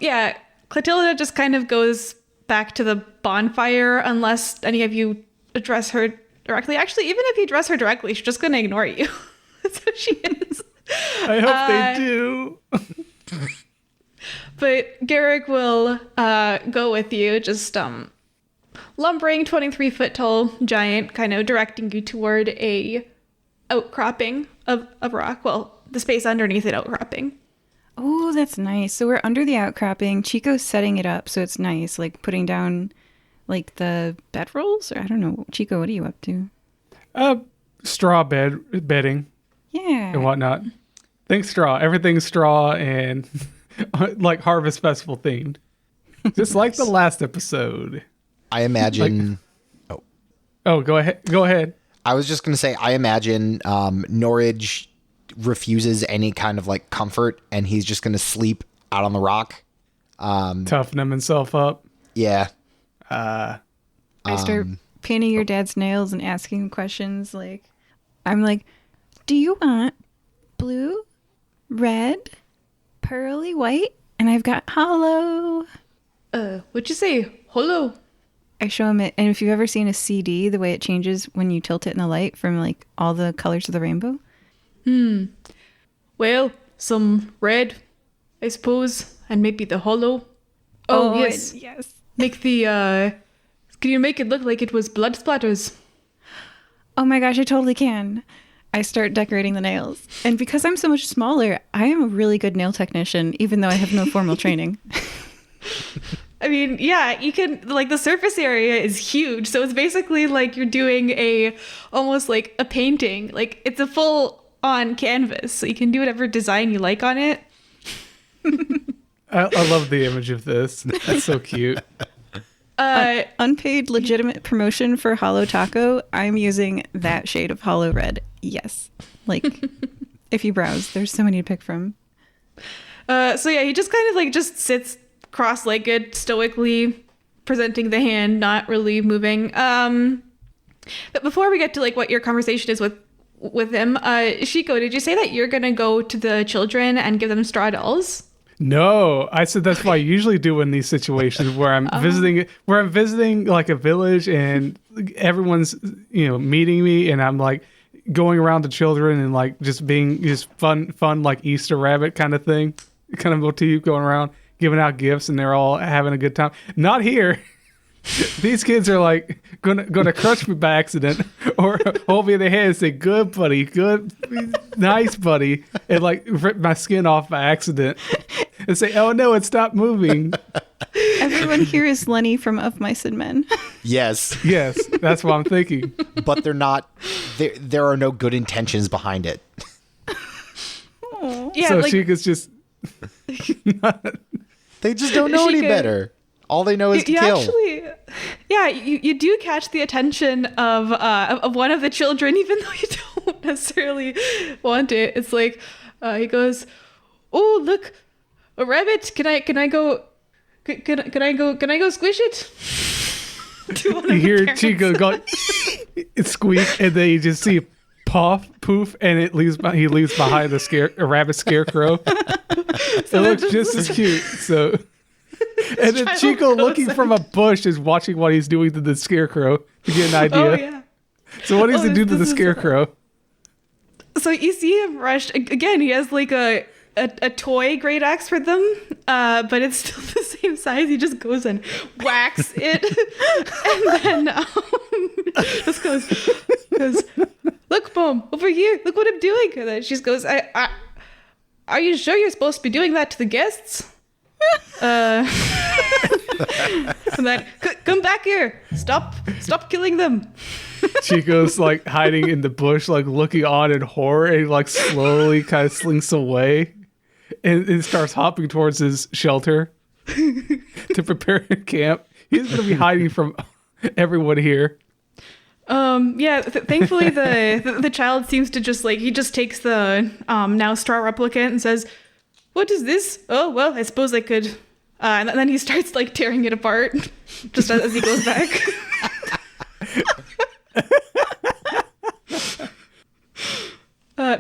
yeah, Clotilda just kind of goes back to the bonfire unless any of you address her directly. Actually, even if you address her directly, she's just going to ignore you. That's what she is. I hope they do. But Garrick will go with you, just lumbering 23-foot tall giant, kind of directing you toward a outcropping of rock. Well, the space underneath it outcropping. Oh, that's nice. So we're under the outcropping. Chico's setting it up so it's nice, like putting down like the bedrolls, or I don't know. Chico, what are you up to? Straw bedding Yeah. and whatnot. Think straw. Everything's straw and like Harvest Festival themed. Just like the last episode. I imagine. Oh, go ahead. Go ahead. I was just going to say, I imagine Norage refuses any kind of like comfort, and he's just going to sleep out on the rock. Toughen himself up. Yeah. I start painting your dad's nails and asking him questions like, I'm like, do you want blue, red, pearly white? And I've got hollow. What'd you say? Hello. I show him it. And if you've ever seen a CD, the way it changes when you tilt it in the light from like all the colors of the rainbow. Well, some red, I suppose, and maybe the hollow. Oh, yes. Yes. Make the, can you make it look like it was blood splatters? Oh my gosh, I totally can. I start decorating the nails. And because I'm so much smaller, I am a really good nail technician, even though I have no formal training. I mean, yeah, you can, like, the surface area is huge. So it's basically like you're doing almost like a painting. Like, it's a full on canvas. So you can do whatever design you like on it. I love the image of this. That's so cute. Unpaid legitimate promotion for Hollow Taco. I'm using that shade of hollow red. Yes. Like, if you browse, there's so many to pick from. So yeah, he just kind of like just sits cross-legged, stoically presenting the hand, not really moving. But before we get to like what your conversation is with him, Chico, did you say that you're gonna go to the children and give them straw dolls? No, I said that's what I usually do in these situations where I'm visiting like a village and everyone's, meeting me, and I'm like going around the children and like just being just fun like Easter rabbit kind of thing, kind of motif, going around giving out gifts and they're all having a good time. Not here. These kids are like gonna crush me by accident or hold me in the hand and say, "Good buddy, good, nice buddy," and like rip my skin off by accident and say, "Oh no, it stopped moving." Everyone here is Lenny from Of Mice and Men. Yes. Yes, that's what I'm thinking. But they're not, there are no good intentions behind it. Yeah, So like, Chica's just They just don't know any Chica- better. All they know is to you kill. actually, yeah, you do catch the attention of one of the children, even though you don't necessarily want it. It's like he goes, "Oh, look, a rabbit! Can I go? Can I go squish it?" To one of you the hear parents. Chico go squeak, and then you just see puff, poof, and he leaves behind a rabbit scarecrow. It looks just as cute. So, and then try to Chico, look looking closer. from a bush, is watching what he's doing to the scarecrow to get an idea. Oh yeah. So, what does Oh, he do to the this is- scarecrow? So you see him rush again. He has like a toy great axe for them, but it's still the same size. He just goes and whacks it, and then just goes, "Look, Mom, over here. Look what I'm doing." And then she just goes, "Are you sure you're supposed to be doing that to the guests?" And then come back here. Stop killing them. Chico's like hiding in the bush, like looking on in horror, and like slowly kind of slinks away and starts hopping towards his shelter to prepare a camp. He's going to be hiding from everyone here. Yeah, thankfully the child seems to just like, he just takes the now straw replicant and says, "What is this? Oh, well, I suppose I could." And then he starts like tearing it apart just as he goes back.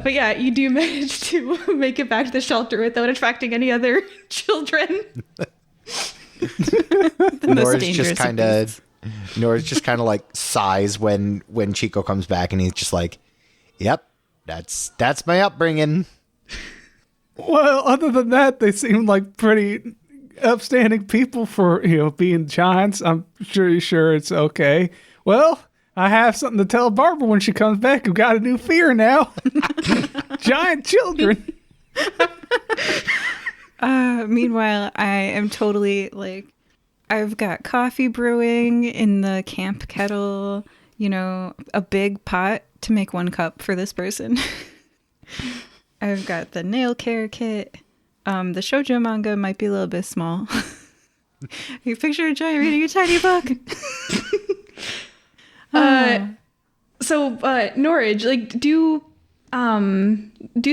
But yeah, you do manage to make it back to the shelter without attracting any other children. Nora's dangerous just of kind of like sighs when Chico comes back, and he's just like, "Yep, that's my upbringing." Well, other than that, they seem like pretty upstanding people for, being giants. I'm sure it's okay. Well, I have something to tell Barbara when she comes back. We've got a new fear now. Giant children. Meanwhile, I am totally like, I've got coffee brewing in the camp kettle, a big pot to make 1 cup for this person. I've got the nail care kit. The shoujo manga might be a little bit small. You picture a giant reading a tiny book. So Norage, like, do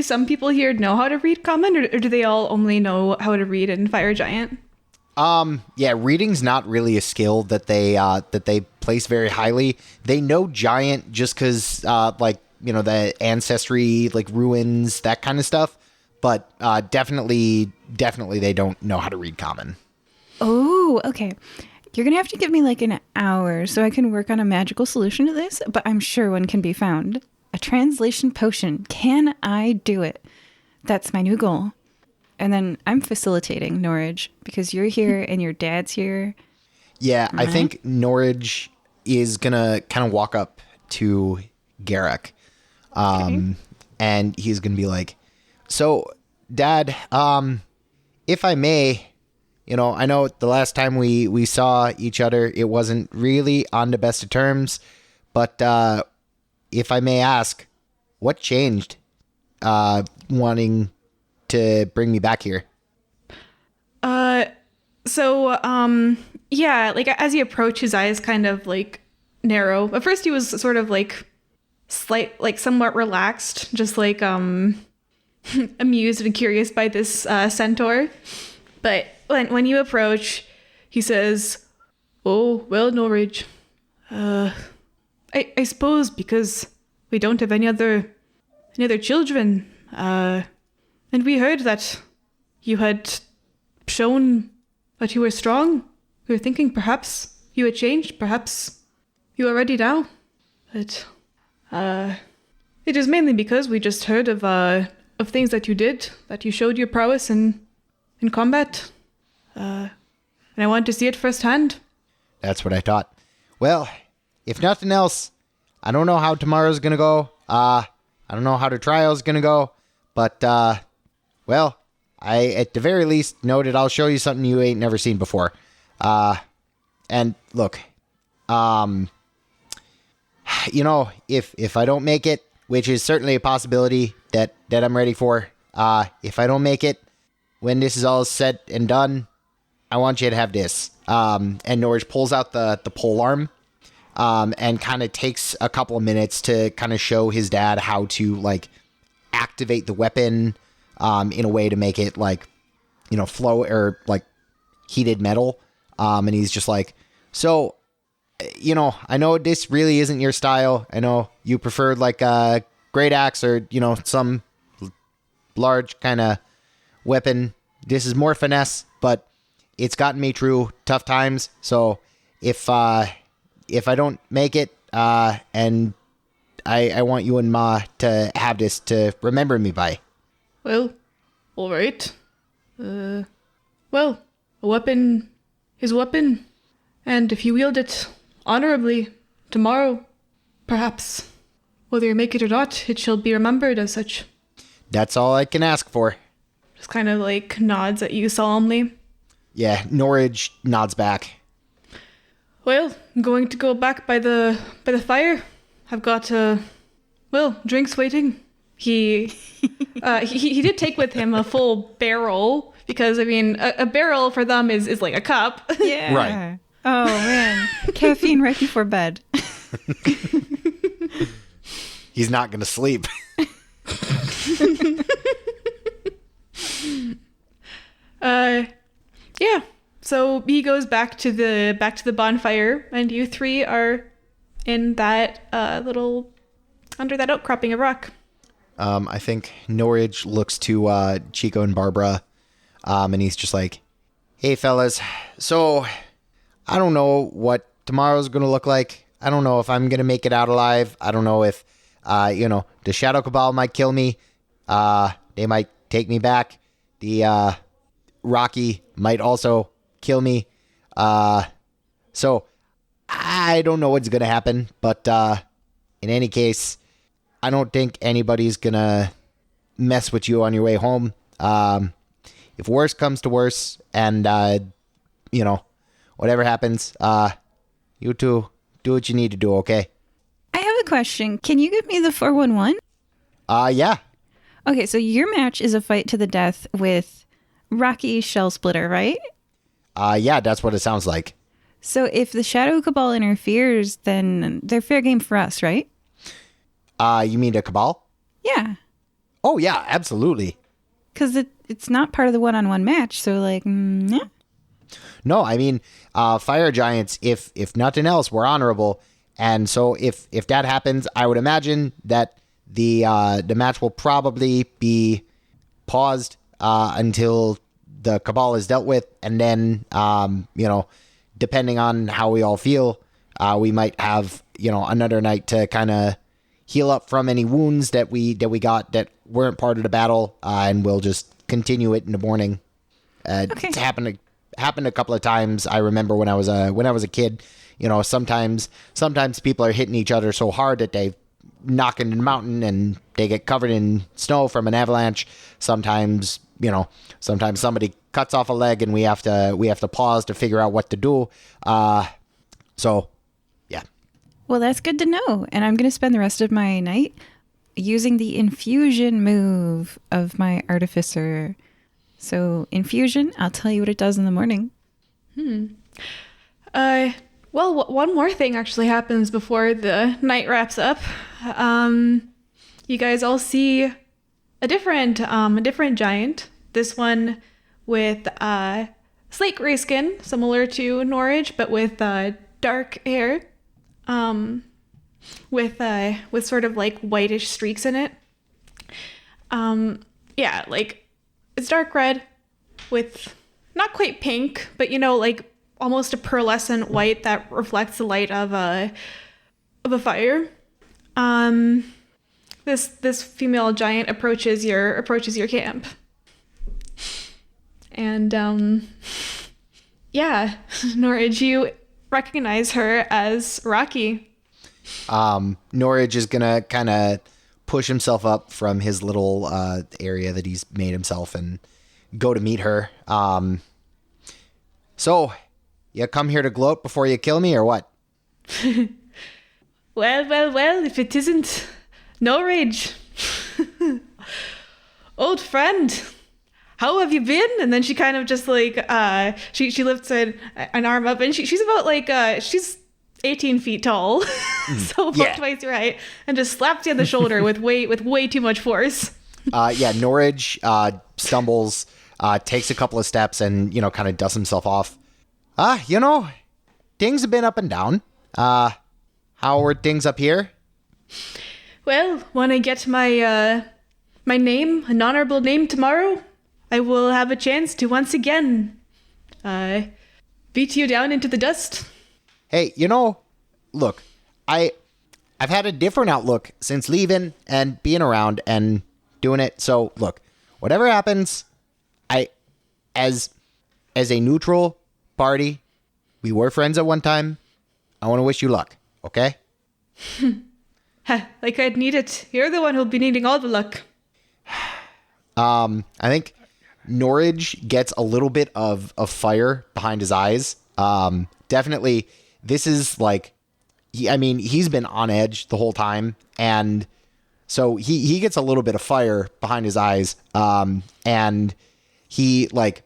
some people here know how to read common, or do they all only know how to read in Fire Giant? Yeah, reading's not really a skill that they place very highly. They know giant just because like the ancestry, like ruins, that kind of stuff. But definitely they don't know how to read common. Oh, okay. You're going to have to give me like an hour so I can work on a magical solution to this, but I'm sure one can be found. A translation potion. Can I do it? That's my new goal. And then I'm facilitating Norage because you're here and your dad's here. Yeah, I think Norage is going to kind of walk up to Garrick. And he's going to be like, so, Dad, if I may, I know the last time we saw each other, it wasn't really on the best of terms, but if I may ask, what changed wanting to bring me back here? Yeah, like as you approach, his eyes kind of like narrow. At first he was sort of like somewhat relaxed, just like amused and curious by this centaur. But when you approach, he says, "Oh, well, Norage, I suppose because we don't have any other children, and we heard that you had shown that you were strong. We were thinking perhaps you had changed, perhaps you are ready now. But it is mainly because we just heard of things that you did, that you showed your prowess in combat, and I wanted to see it firsthand." That's what I thought. Well, if nothing else, I don't know how tomorrow's gonna go. I don't know how the trial's gonna go, but well, I at the very least know that I'll show you something you ain't never seen before. And look, if I don't make it, which is certainly a possibility that I'm ready for, if I don't make it, when this is all said and done, I want you to have this. And Norage pulls out the pole arm, and kind of takes a couple of minutes to kind of show his dad how to like activate the weapon, in a way to make it like, flow or like heated metal. And he's just like, so, I know this really isn't your style. I know you preferred like a great axe or, some large kind of weapon. This is more finesse, but it's gotten me through tough times. So if I don't make it, and I want you and Ma to have this to remember me by. Well, all right. Well, a weapon is a weapon, and if you wield it honorably tomorrow, perhaps, whether you make it or not, it shall be remembered as such. That's all I can ask for. Just kind of like nods at you solemnly. Yeah, Norage nods back. Well, I'm going to go back by the fire. I've got drinks waiting. He did take with him a full barrel because I mean a barrel for them is like a cup. Yeah. Right. Oh man, caffeine right before bed. He's not gonna sleep. Yeah. So he goes back to the bonfire, and you three are in that little under that outcropping of rock. I think Norage looks to Chico and Barbara, and he's just like, "Hey fellas, so I don't know what tomorrow's gonna look like. I don't know if I'm gonna make it out alive. I don't know if the Shadow Cabal might kill me. They might take me back. The Rocky might also kill me. So I don't know what's gonna happen, but in any case, I don't think anybody's gonna mess with you on your way home. If worse comes to worse, and whatever happens, you two do what you need to do, okay?" I have a question. Can you give me the 411? Yeah. Okay, so your match is a fight to the death with Rocky Shell Splitter, right? Yeah, that's what it sounds like. So if the Shadow Cabal interferes, then they're fair game for us, right? You mean the Cabal? Yeah. Oh, yeah, absolutely. Because it's not part of the one-on-one match, so like, yeah. No, I mean, fire giants, if nothing else, we're honorable. And so if that happens, I would imagine that the match will probably be paused until the Cabal is dealt with, and then depending on how we all feel, we might have another night to kind of heal up from any wounds that we got that weren't part of the battle, and we'll just continue it in the morning. Okay. It's happened a couple of times. I remember when I was a kid. Sometimes people are hitting each other so hard that they knock into the mountain and they get covered in snow from an avalanche. Sometimes somebody cuts off a leg and we have to pause to figure out what to do. So, yeah. Well, that's good to know. And I'm going to spend the rest of my night using the infusion move of my artificer. So, infusion, I'll tell you what it does in the morning. Well, one more thing actually happens before the night wraps up. You guys all see a different giant. This one with slate gray skin, similar to Norage, but with dark hair, with sort of like whitish streaks in it. Yeah, like it's dark red with not quite pink, but like almost a pearlescent white that reflects the light of a fire. This female giant approaches your camp. And yeah, Norage, you recognize her as Rocky. Norage is gonna kind of push himself up from his little area that he's made himself and go to meet her. So, you come here to gloat before you kill me, or what? Well, if it isn't Norage. Old friend, how have you been? And then she kind of just like, she lifts an arm up, and she's about like, she's 18 feet tall, so about twice your height, and just slaps you on the shoulder with way too much force. Norage stumbles, takes a couple of steps, and kind of dusts himself off. Things have been up and down. How are things up here? Well, when I get my name, an honorable name tomorrow, I will have a chance to once again beat you down into the dust. Hey, look, I've had a different outlook since leaving and being around and doing it. So, look, whatever happens, as a neutral party, we were friends at one time. I want to wish you luck, okay? Like I'd need it. You're the one who'll be needing all the luck. I think Norage gets a little bit of fire behind his eyes. Definitely, this is like, he's been on edge the whole time, and so he gets a little bit of fire behind his eyes. And he, like,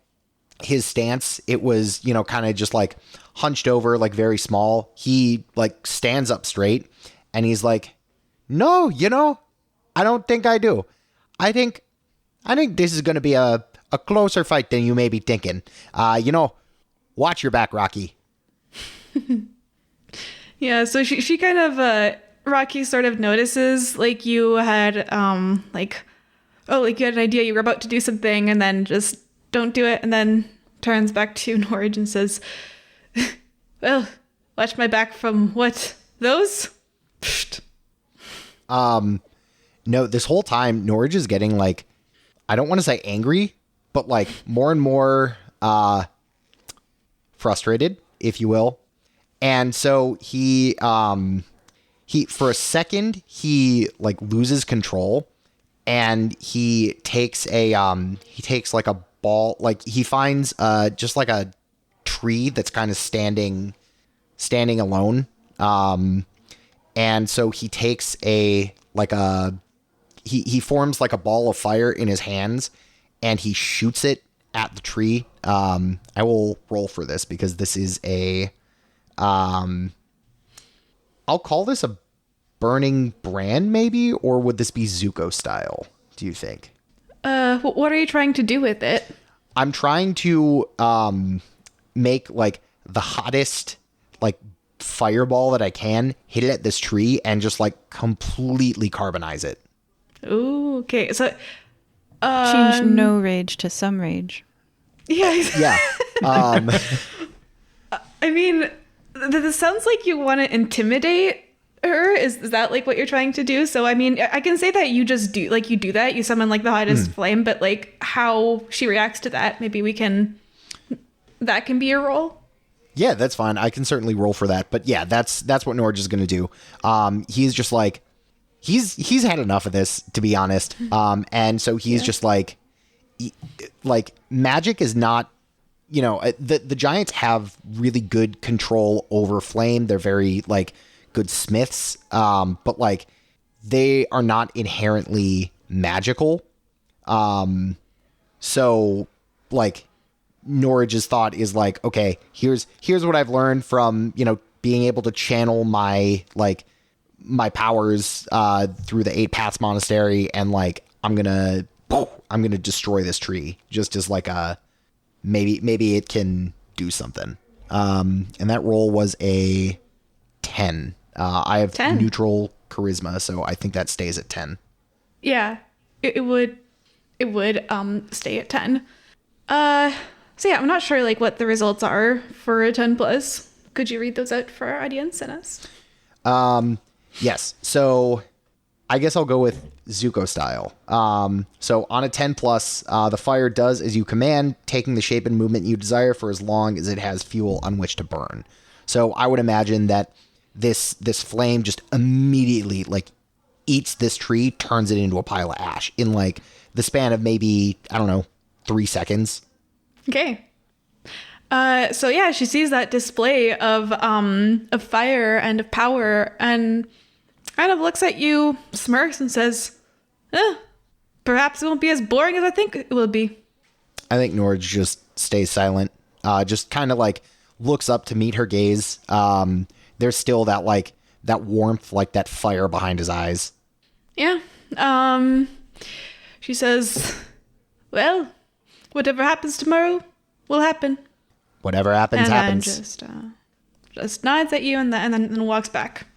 his stance, it was, kind of just like hunched over, like very small. He like stands up straight and he's like, no, I don't think I do. I think this is going to be a closer fight than you may be thinking. Watch your back, Rocky. Yeah, so she kind of, Rocky sort of notices, like, you had, you had an idea, you were about to do something, and then just don't do it, and then turns back to Norage and says, well, watch my back from what? Those? Psht. No, this whole time, Norage is getting, like, I don't want to say angry, but, like, more and more frustrated, if you will. And so he for a second, he, like, loses control, and he takes like a ball, like, he finds just like a tree that's kind of standing alone. And so he takes he forms like a ball of fire in his hands, and he shoots it at the tree. I will roll for this because this is I'll call this a burning brand, maybe, or would this be Zuko style, do you think? What are you trying to do with it? I'm trying to make, like, the hottest, like, fireball that I can, hit it at this tree, and just, like, completely carbonize it. Ooh, okay. So, Change no rage to some rage. yeah. Yeah. I mean, this sounds like you want to intimidate her. Is that like what you're trying to do? So, I mean, I can say that you just do, like, you do that. You summon like the hottest flame, but like how she reacts to that, maybe that can be your role. Yeah, that's fine. I can certainly roll for that. But yeah, that's what Norage is going to do. He's just like, he's had enough of this, to be honest. And so he's just like magic is not, the giants have really good control over flame. They're very like good smiths. But like they are not inherently magical. So like Norage's thought is like, okay, here's what I've learned from, being able to channel my powers through the 8 Paths Monastery, and like I'm gonna destroy this tree just as like a maybe it can do something. And that roll was a 10. I have 10. Neutral charisma, so I think that stays at 10. Yeah, it would stay at 10. So yeah, I'm not sure like what the results are for a 10 plus. Could you read those out for our audience and us? Yes. So I guess I'll go with Zuko style. So on a 10 plus, the fire does as you command, taking the shape and movement you desire for as long as it has fuel on which to burn. So I would imagine that this flame just immediately like eats this tree, turns it into a pile of ash in like the span of maybe, I don't know, 3 seconds. Okay. So yeah, she sees that display of fire and of power, and kind of looks at you, smirks, and says, perhaps it won't be as boring as I think it will be. I think Norage just stays silent, just kind of like looks up to meet her gaze. There's still that like that warmth, like that fire behind his eyes. Yeah. She says, well, whatever happens tomorrow will happen. Whatever happens, and happens. Then just nods at you and then walks back.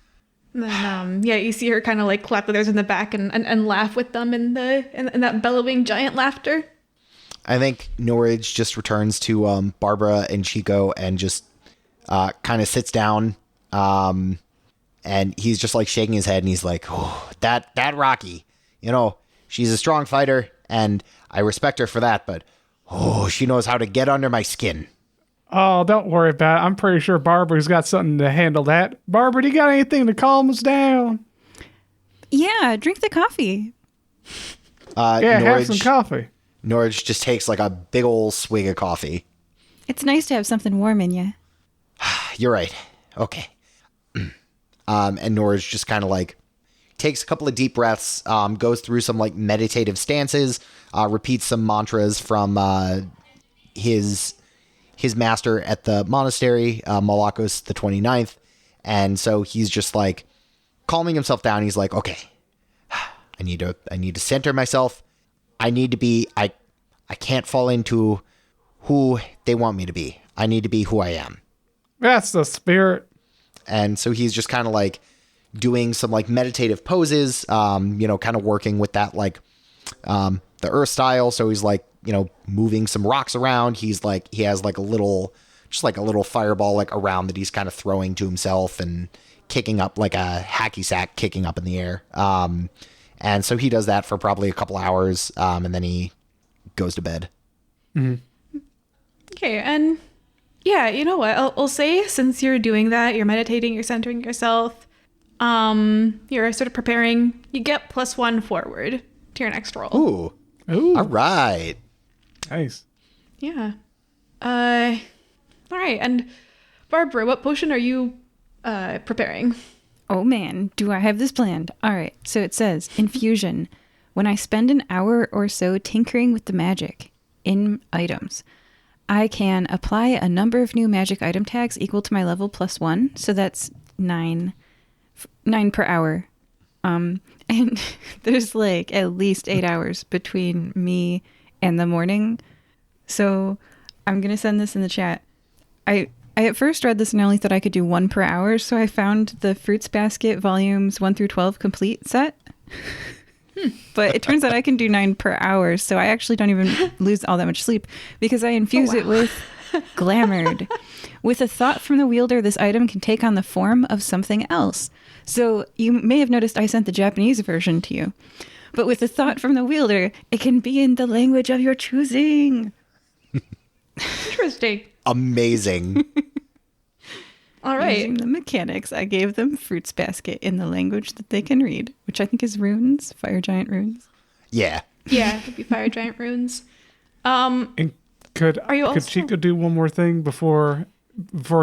And then you see her kind of like clap with others in the back and laugh with them in that bellowing giant laughter. I think Norage just returns to Barbara and Chico and just kind of sits down. And he's just like shaking his head and he's like, oh, that Rocky, she's a strong fighter and I respect her for that, but she knows how to get under my skin. Oh, don't worry about it. I'm pretty sure Barbara's got something to handle that. Barbara, do you got anything to calm us down? Yeah, drink the coffee. Have some coffee. Norage just takes like a big old swig of coffee. It's nice to have something warm in you. You're right. Okay. And Norage just kind of like takes a couple of deep breaths, goes through some like meditative stances, repeats some mantras from his master at the monastery, Malakos the 29th. And so he's just like calming himself down. He's like, okay, I need to center myself. I need to be, I can't fall into who they want me to be. I need to be who I am. That's the spirit. And so he's just kind of like doing some like meditative poses, kind of working with that, like, the earth style. So he's like, moving some rocks around. He has like a little fireball like around that he's kind of throwing to himself and kicking up like a hacky sack kicking up in the air. And so he does that for probably a couple hours. And then he goes to bed. Mm-hmm. Okay. And yeah, you know what? I'll say, since you're doing that, you're meditating, you're centering yourself, you're sort of preparing, you get +1 forward to your next roll. Ooh. All right. Nice. Yeah. All right. And Barbara, what potion are you preparing? Oh man, do I have this planned? All right. So it says infusion. When I spend an hour or so tinkering with the magic in items, I can apply a number of new magic item tags equal to my level +1. So that's 9 per hour. And there's like at least 8 hours between me and the morning. So I'm going to send this in the chat. I at first read this and I only thought I could do 1 per hour. So I found the Fruits Basket volumes 1 through 12 complete set. But it turns out I can do 9 per hour, so I actually don't even lose all that much sleep because I infuse it with Glamored. With a thought from the wielder, this item can take on the form of something else. So you may have noticed I sent the Japanese version to you. But with a thought from the wielder, it can be in the language of your choosing. Interesting. Amazing. All right. Using the mechanics, I gave them Fruits Basket in the language that they can read, which I think is runes, fire giant runes. Yeah. Yeah, it'd be fire giant runes. And could Chico do one more thing before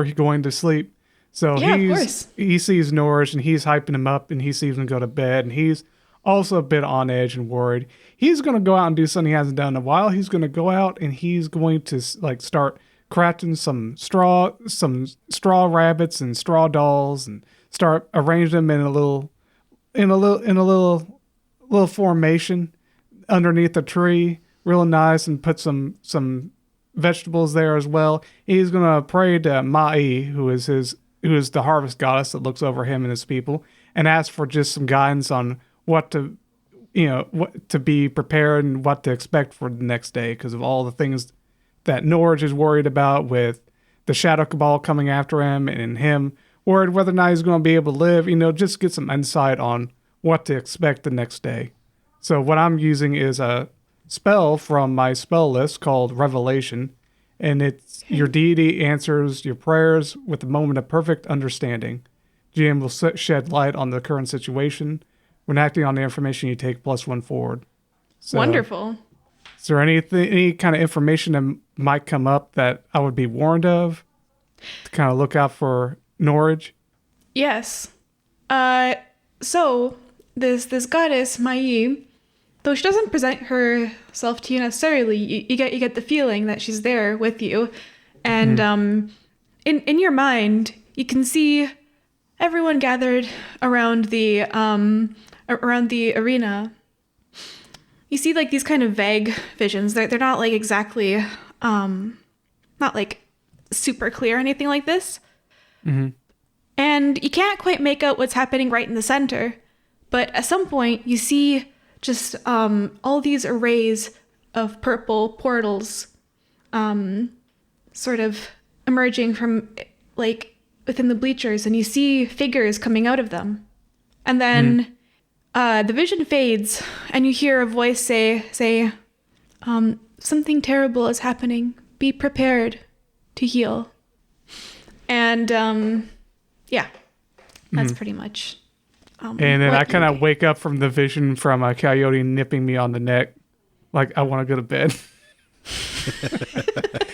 he going to sleep? So Yeah, of course. he sees Norage and he's hyping him up and he sees him go to bed and he's also a bit on edge and worried. He's going to go out and do something he hasn't done in a while. He's going to go out and he's going to like start crafting some straw rabbits and straw dolls and start arrange them in a little formation underneath a tree, real nice, and put some vegetables there as well. He's going to pray to Mai, who is the harvest goddess that looks over him and his people, and ask for just some guidance on what to be prepared and what to expect for the next day because of all the things that Norage is worried about with the Shadow Cabal coming after him and him worried whether or not he's going to be able to live, just get some insight on what to expect the next day. So what I'm using is a spell from my spell list called Revelation, and it's your deity answers your prayers with a moment of perfect understanding. GM will shed light on the current situation. When acting on the information, you take +1 forward. So, Wonderful. is there any kind of information that might come up that I would be warned of to kind of look out for Norage? Yes. So this goddess Mai, though she doesn't present herself to you necessarily, you get the feeling that she's there with you, and in your mind you can see everyone gathered around the arena. You see like these kind of vague visions. They're not like exactly not like super clear or anything like this. Mm-hmm. And you can't quite make out what's happening right in the center. But at some point, you see just all these arrays of purple portals sort of emerging from, like, within the bleachers. And you see figures coming out of them. And then the vision fades, and you hear a voice say, something terrible is happening. Be prepared to heal. And, yeah, that's pretty much. And then I kind of wake up from the vision from a coyote nipping me on the neck, like I want to go to bed.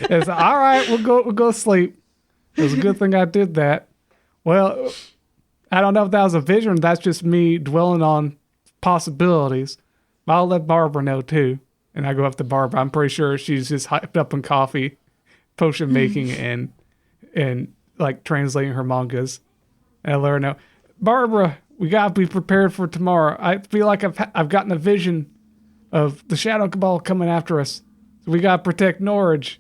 It's all right. We'll go sleep. It was a good thing I did that. Well, I don't know if that was a vision. Or that's just me dwelling on possibilities. I'll let Barbara know too. And I go up to Barbara. I'm pretty sure she's just hyped up on coffee, potion making, and like translating her mangas. And I let her know, Barbara, we gotta be prepared for tomorrow. I feel like I've gotten a vision of the Shadow Cabal coming after us. So we gotta protect Norage.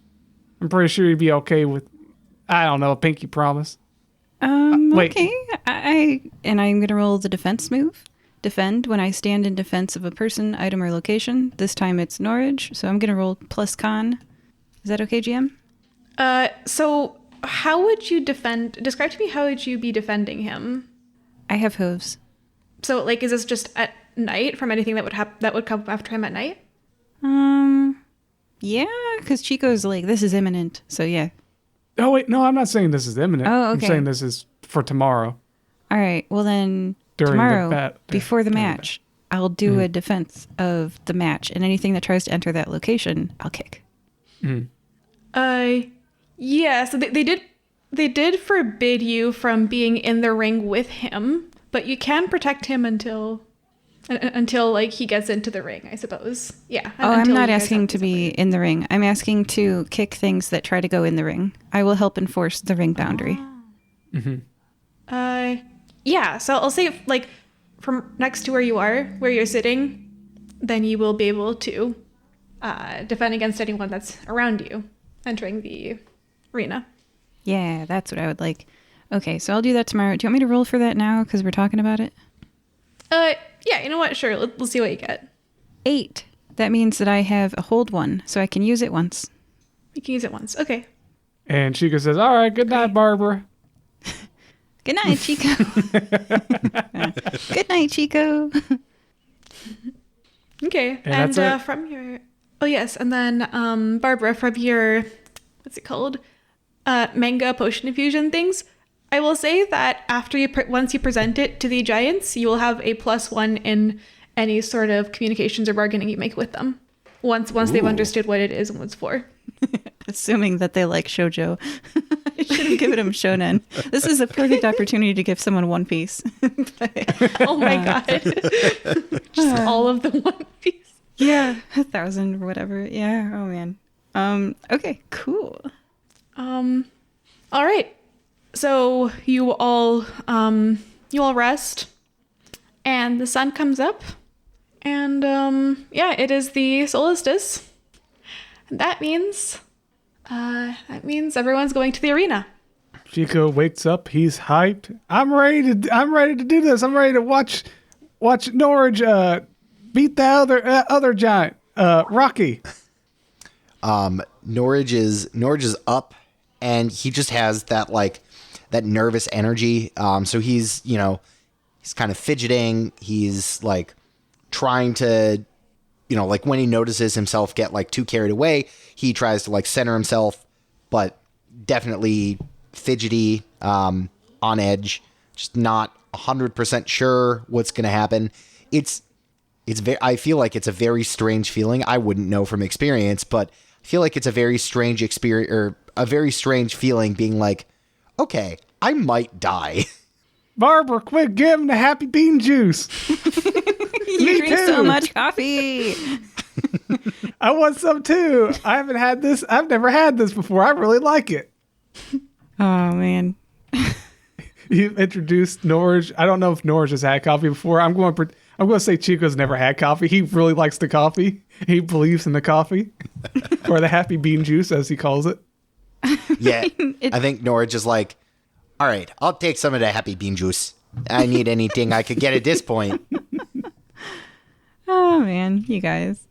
I'm pretty sure you'd be okay with, I don't know, a pinky promise. Wait. Okay. I'm gonna roll the defense move. Defend when I stand in defense of a person, item, or location. This time it's Norage, so I'm gonna roll plus con. Is that okay, GM? So how would you describe to me how would you be defending him? I have hooves. So, like, is this just at night from anything that would come after him at night? Yeah, because Chico's like, this is imminent, so yeah. Oh, wait, no, I'm not saying this is imminent. Oh, okay. I'm saying this is for tomorrow. All right, well then, tomorrow, before the match, I'll do a defense of the match, and anything that tries to enter that location, I'll kick. Yeah, so they did forbid you from being in the ring with him, but you can protect him until like he gets into the ring, I suppose. Yeah. Oh, I'm not asking to be in the ring. I'm asking to kick things that try to go in the ring. I will help enforce the ring boundary. Yeah, so I'll say, like, from next to where you are, where you're sitting, then you will be able to defend against anyone that's around you entering the arena. Yeah, that's what I would like. Okay, so I'll do that tomorrow. Do you want me to roll for that now because we're talking about it? Yeah, you know what? Sure, let's see what you get. 8. That means that I have a hold 1, so I can use it once. You can use it once. Okay. And Chico says, all right, good night, Barbara. Good night, Chico. Good night, Chico. Okay. And that's it. From your... Oh, yes. And then, Barbara, from your... What's it called? Manga potion infusion things. I will say that after once you present it to the giants, you will have a +1 in any sort of communications or bargaining you make with them. Once they've understood what it is and what it's for. Assuming that they like shoujo. I should have given them shonen. This is a perfect opportunity to give someone One Piece. Oh my god. Just all of the One Piece. Yeah, 1,000 or whatever. Yeah, oh man. Okay, cool. All right. So you all rest, and the sun comes up, and it is the solstice. And that means everyone's going to the arena. Chico wakes up. He's hyped. I'm ready to do this. I'm ready to watch Norage beat the other giant, Rocky. Norage is up, and he just has that nervous energy. So he's kind of fidgeting. He's like trying to, like when he notices himself get like too carried away, he tries to like center himself, but definitely fidgety, on edge, just not 100% sure what's going to happen. I feel like it's a very strange feeling. I wouldn't know from experience, but I feel like it's a very strange experience, or a very strange feeling being like, okay, I might die. Barbara, quick, give him the happy bean juice. You drink so much coffee. I want some too. I haven't had this. I've never had this before. I really like it. Oh, man. You introduced Norage. I don't know if Norage has had coffee before. I'm going to say Chico's never had coffee. He really likes the coffee. He believes in the coffee. Or the happy bean juice, as he calls it. Yeah, I think Norage is like, all right, I'll take some of the happy bean juice. I need anything I could get at this point. Oh, man, you guys.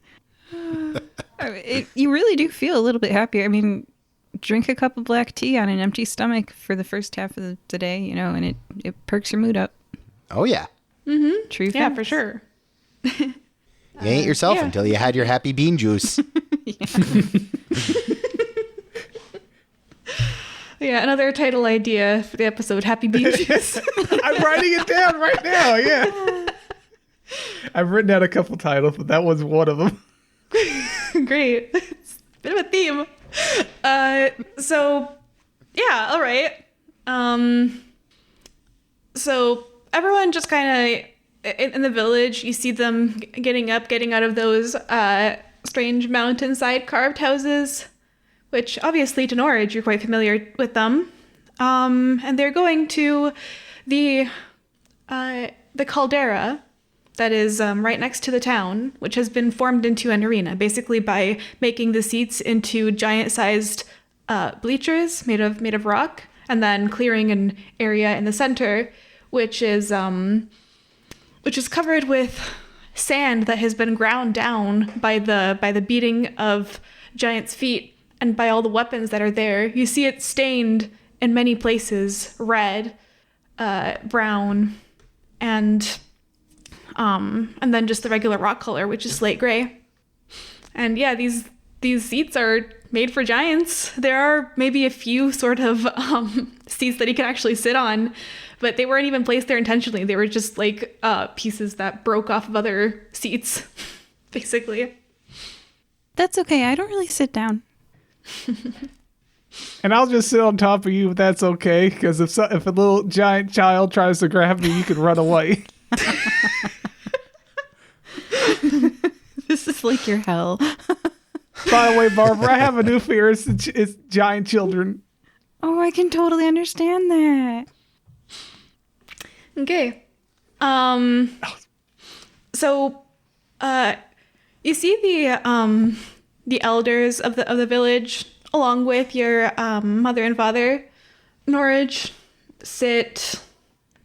You really do feel a little bit happier. I mean, drink a cup of black tea on an empty stomach for the first half of the day, and it perks your mood up. Oh, yeah. Mm-hmm. True. Yeah, facts. for sure. You ain't yourself until you had your happy bean juice. Yeah, another title idea for the episode, Happy Bean Juice. I'm writing it down right now, yeah. I've written down a couple titles, but that was one of them. Great. It's a bit of a theme. All right. So everyone just kind of, in the village, you see them getting out of those strange mountainside carved houses, which obviously to Norage, you're quite familiar with them. And they're going to the caldera that is right next to the town, which has been formed into an arena, basically by making the seats into giant-sized bleachers made of rock, and then clearing an area in the center, which is covered with sand that has been ground down by the beating of giants' feet and by all the weapons that are there. You see it stained in many places red, brown, and then just the regular rock color, which is slate gray. And yeah, these seats are made for giants. There are maybe a few sort of seats that he can actually sit on, but they weren't even placed there intentionally. They were just like pieces that broke off of other seats, basically. That's okay. I don't really sit down. And I'll just sit on top of you if that's okay, because if a little giant child tries to grab me, you can run away. This is like your hell. By the way, Barbara, I have a new fear. It's giant children. Oh, I can totally understand that. Okay. So, you see the elders of the village, along with your mother and father, Norage, sit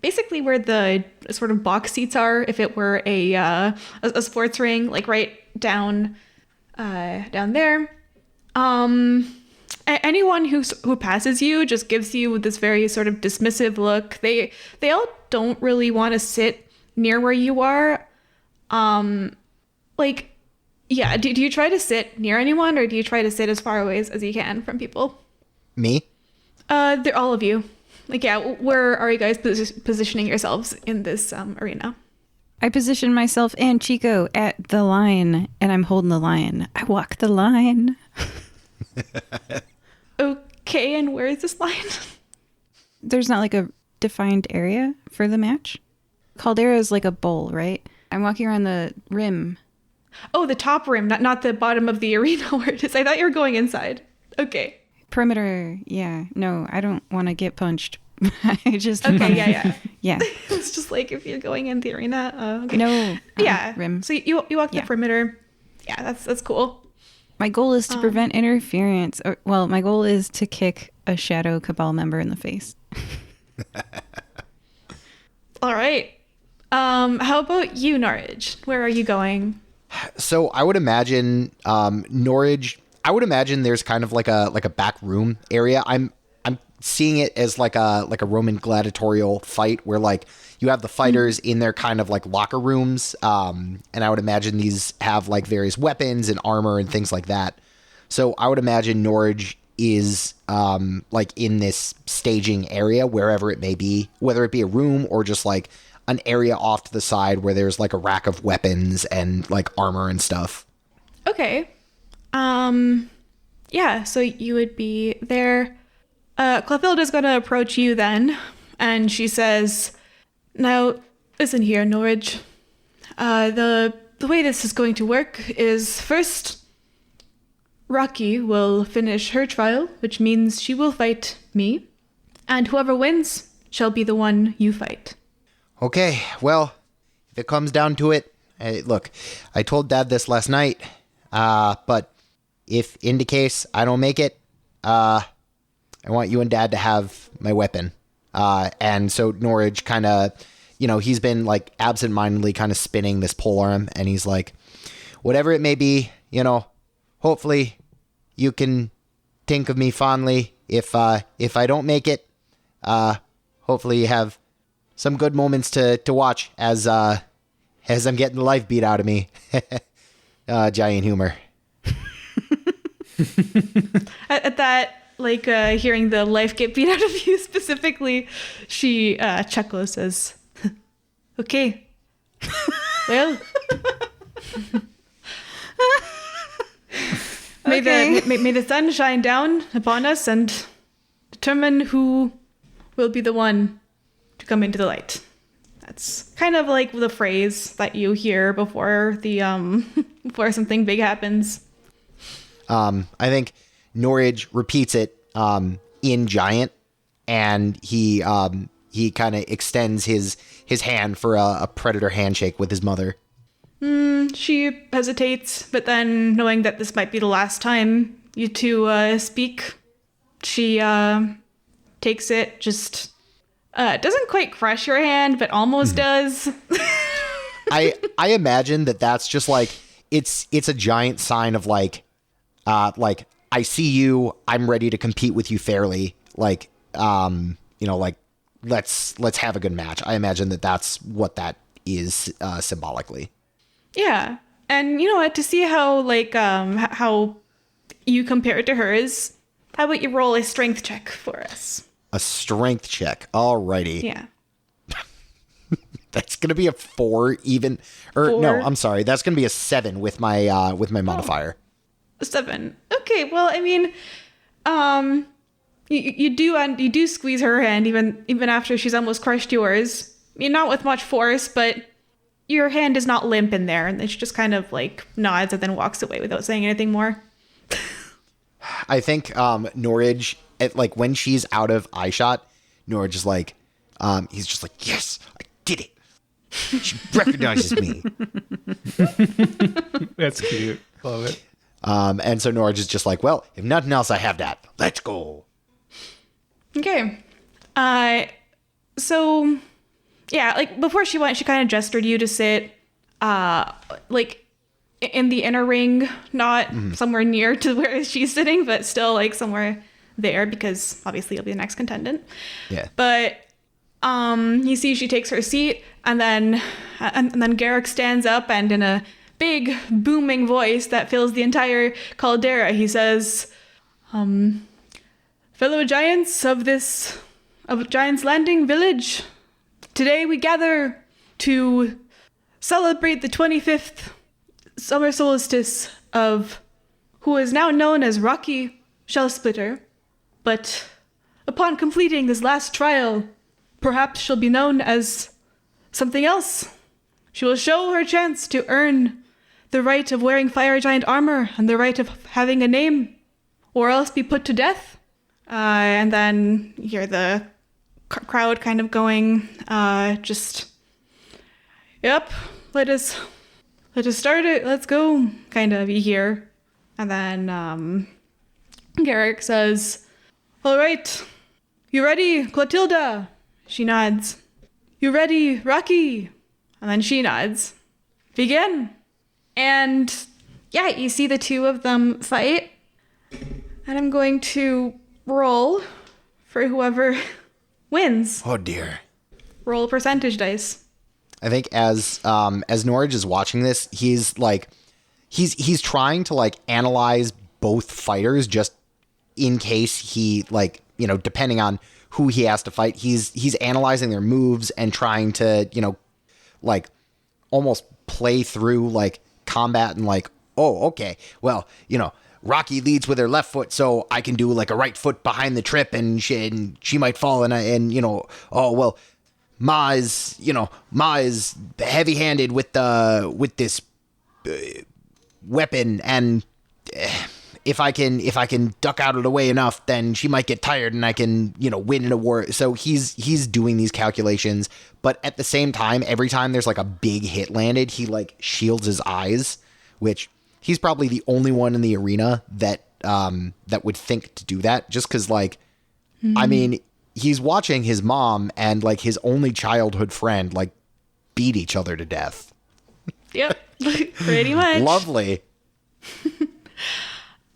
basically where the sort of box seats are if it were a sports ring, like right down there. Anyone who passes you just gives you this very sort of dismissive look. They all don't really want to sit near where you are. Like, yeah, do you try to sit near anyone, or do you try to sit as far away as you can from people? Me? They're all of you. Like, yeah, where are you guys positioning yourselves in this arena? I position myself and Chico at the line, and I'm holding the line. I walk the line. Okay, and where is this line? There's not like a defined area for the match. Caldera is like a bowl, right? I'm walking around the rim. Oh, the top rim, not the bottom of the arena where it is. I thought you were going inside. Okay. Perimeter, yeah. No, I don't want to get punched. I just... Okay, yeah. Yeah. It's just like if you're going in the arena. Okay. No. Yeah. Rim. So you walk the perimeter. Yeah, that's cool. My goal is to prevent interference. Well, my goal is to kick a Shadow Cabal member in the face. All right. How about you, Norage? Where are you going? So I would imagine Norage. I would imagine there's kind of like a back room area. I'm seeing it as like a Roman gladiatorial fight where like you have the fighters in their kind of like locker rooms, and I would imagine these have like various weapons and armor and things like that. So I would imagine Norage is like in this staging area wherever it may be, whether it be a room or just like an area off to the side where there's like a rack of weapons and like armor and stuff. Okay. Yeah, so you would be there. Clothilda's gonna approach you then, and she says, "Now, listen here, Norage. The way this is going to work is first, Rocky will finish her trial, which means she will fight me, and whoever wins shall be the one you fight." Okay, well, if it comes down to it, look, I told Dad this last night, but if in the case I don't make it, I want you and Dad to have my weapon. And so Norage kind of, he's been like absentmindedly kind of spinning this polearm, and he's like, whatever it may be, hopefully you can think of me fondly. If I don't make it, hopefully you have some good moments to watch as I'm getting the life beat out of me. Giant humor. At that, like hearing the life get beat out of you specifically, she chuckles, says, "Okay, well, may the sun shine down upon us and determine who will be the one to come into the light." That's kind of like the phrase that you hear before the before something big happens. I think Norage repeats it in Giant, and he kind of extends his hand for a predator handshake with his mother. She hesitates, but then knowing that this might be the last time you two speak, she takes it, just doesn't quite crush your hand, but almost does. I imagine that's just like it's a giant sign of like I see you, I'm ready to compete with you fairly. Like like let's have a good match. I imagine that's what that is symbolically. Yeah. And you know what, to see how like how you compare it to hers, how about you roll a strength check for us? A strength check. Alrighty. Yeah. That's gonna be a 4 even, or 4? No, I'm sorry. That's gonna be a 7 with my modifier. 7. Okay, well, I mean, you do squeeze her hand even after she's almost crushed yours. I mean, not with much force, but your hand is not limp in there, and then she just kind of like nods and then walks away without saying anything more. I think Norage, like when she's out of eyeshot, Norage is like, he's just like, yes, I did it. She recognizes me. That's cute. Love it. And so Norage is just like, well, if nothing else, I have that. Let's go. Okay. So Yeah, like before she went, she kind of gestured you to sit, like in the inner ring, not somewhere near to where she's sitting, but still like somewhere there because obviously you'll be the next contendant. Yeah. But you see she takes her seat, and then Garrick stands up, and in a big booming voice that fills the entire caldera, he says, "Fellow giants of Giants Landing Village, today we gather to celebrate the 25th summer solstice of who is now known as Rocky Shellsplitter. But upon completing this last trial, perhaps she'll be known as something else. She will show her chance to earn the right of wearing fire giant armor and the right of having a name, or else be put to death." And then you hear the crowd kind of going, "Yep, let us start it, let's go," kind of, you hear. And then Garrick says, "All right, you ready, Clotilda?" She nods. "You ready, Rocky?" And then she nods. "Begin." And yeah, you see the two of them fight. And I'm going to roll for whoever wins. Oh dear. Roll percentage dice. I think as Norage is watching this, he's like, he's trying to like analyze both fighters just in case he, like, you know, depending on who he has to fight, he's analyzing their moves and trying to, you know, like almost play through like combat and like, oh, okay, well, you know, Rocky leads with her left foot, so I can do like a right foot behind the trip, and she might fall, and you know, oh well, Ma is heavy-handed with this weapon, and if I can duck out of the way enough, then she might get tired, and I can, you know, win in a war. So he's doing these calculations, but at the same time, every time there's like a big hit landed, he like shields his eyes, which he's probably the only one in the arena that would think to do that, just because, like, I mean, he's watching his mom and, like, his only childhood friend, like, beat each other to death. Yep, pretty much. Lovely.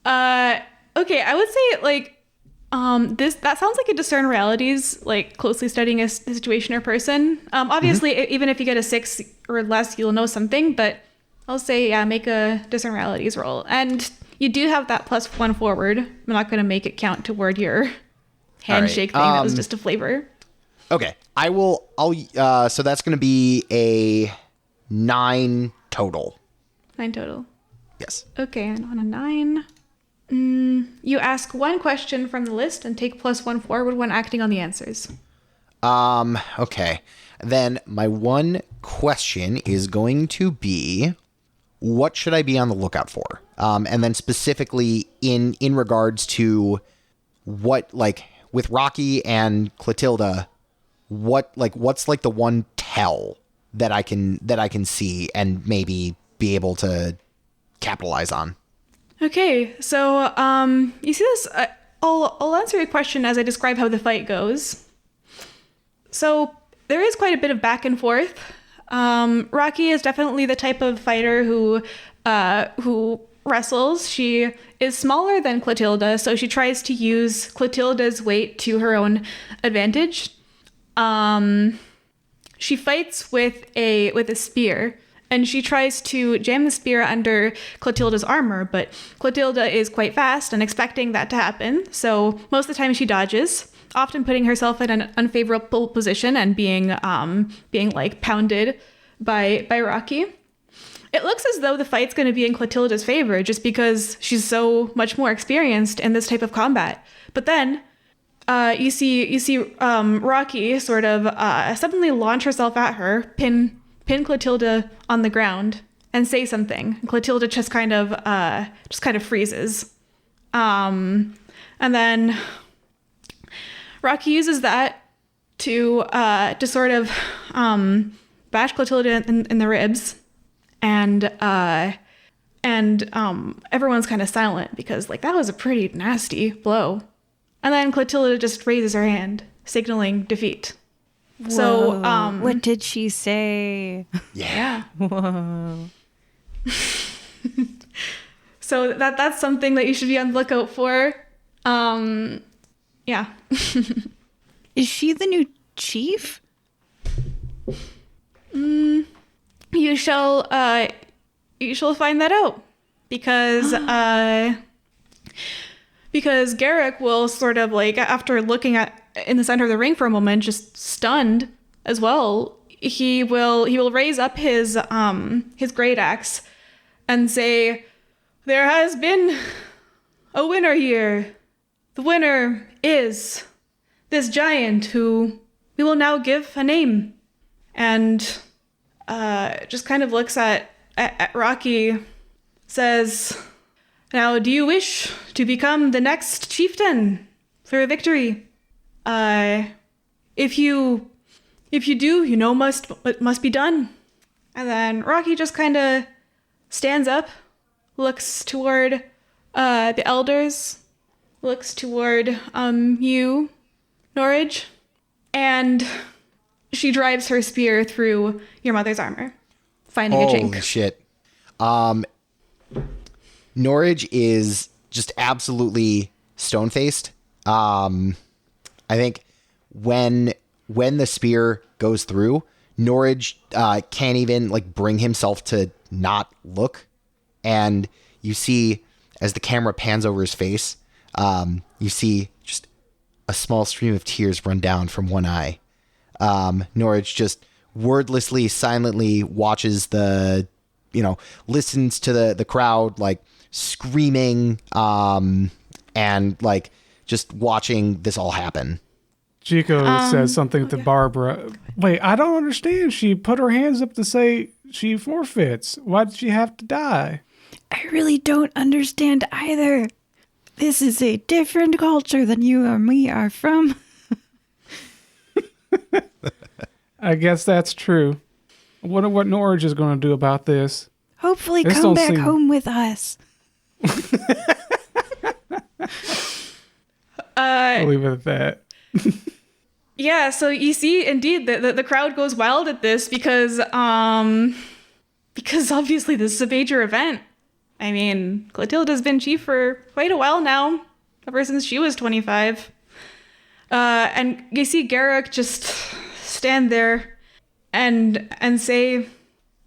Okay, I would say, like, that sounds like a discern realities, like, closely studying a situation or person. Obviously, even if you get a 6 or less, you'll know something, but I'll say, yeah, make a discern realities roll. And you do have that +1 forward. I'm not going to make it count toward your handshake thing. That was just a flavor. Okay. So that's going to be a 9 total. 9 total. Yes. Okay, and on a 9, you ask one question from the list and take +1 forward when acting on the answers. Okay. Then my one question is going to be, what should I be on the lookout for? And then specifically in regards to what, like, with Rocky and Clotilda, what's like the one tell that I can see and maybe be able to capitalize on? Okay, so you see this. I'll answer your question as I describe how the fight goes. So there is quite a bit of back and forth. Rocky is definitely the type of fighter who wrestles. She is smaller than Clotilda, so she tries to use Clotilda's weight to her own advantage. She fights with a spear, and she tries to jam the spear under Clotilda's armor, but Clotilda is quite fast and expecting that to happen, so most of the time she dodges, often putting herself in an unfavorable position and being like pounded by Rocky. It looks as though the fight's going to be in Clotilda's favor just because she's so much more experienced in this type of combat. But then you see Rocky sort of suddenly launch herself at her, pin Clotilda on the ground, and say something. Clotilda just kind of freezes, and then Rocky uses that to sort of bash Clotilda in the ribs, and everyone's kind of silent because, like, that was a pretty nasty blow. And then Clotilda just raises her hand, signaling defeat. So, what did she say? Yeah. Whoa. so that's something that you should be on the lookout for. Yeah. Is she the new chief? You shall find that out because Garrick will sort of like, after looking at in the center of the ring for a moment, just stunned as well. He will raise up his great axe and say, "There has been a winner here. The winner is this giant who we will now give a name." And just kind of looks at Rocky, says, "Now, do you wish to become the next chieftain for a victory? If you do, you know what must be done." And then Rocky just kind of stands up, looks toward the elders, looks toward you, Norage, and she drives her spear through your mother's armor, finding a chink. Holy shit. Norage is just absolutely stone-faced. I think when the spear goes through, Norage can't even like bring himself to not look. And you see, as the camera pans over his face, you see just a small stream of tears run down from one eye. Norage just wordlessly, silently watches listens to the crowd, like screaming, and like just watching this all happen. Chico says something to Barbara. Wait, I don't understand. She put her hands up to say she forfeits. Why did she have to die? I really don't understand either. This is a different culture than you or me are from. I guess that's true. I wonder what Norage is going to do about this. Hopefully come back home with us. I'll leave it at that. Yeah, so you see, indeed, the crowd goes wild at this because obviously this is a major event. I mean, Clotilda's been chief for quite a while now, ever since she was 25. And you see Garrick just stand there and say,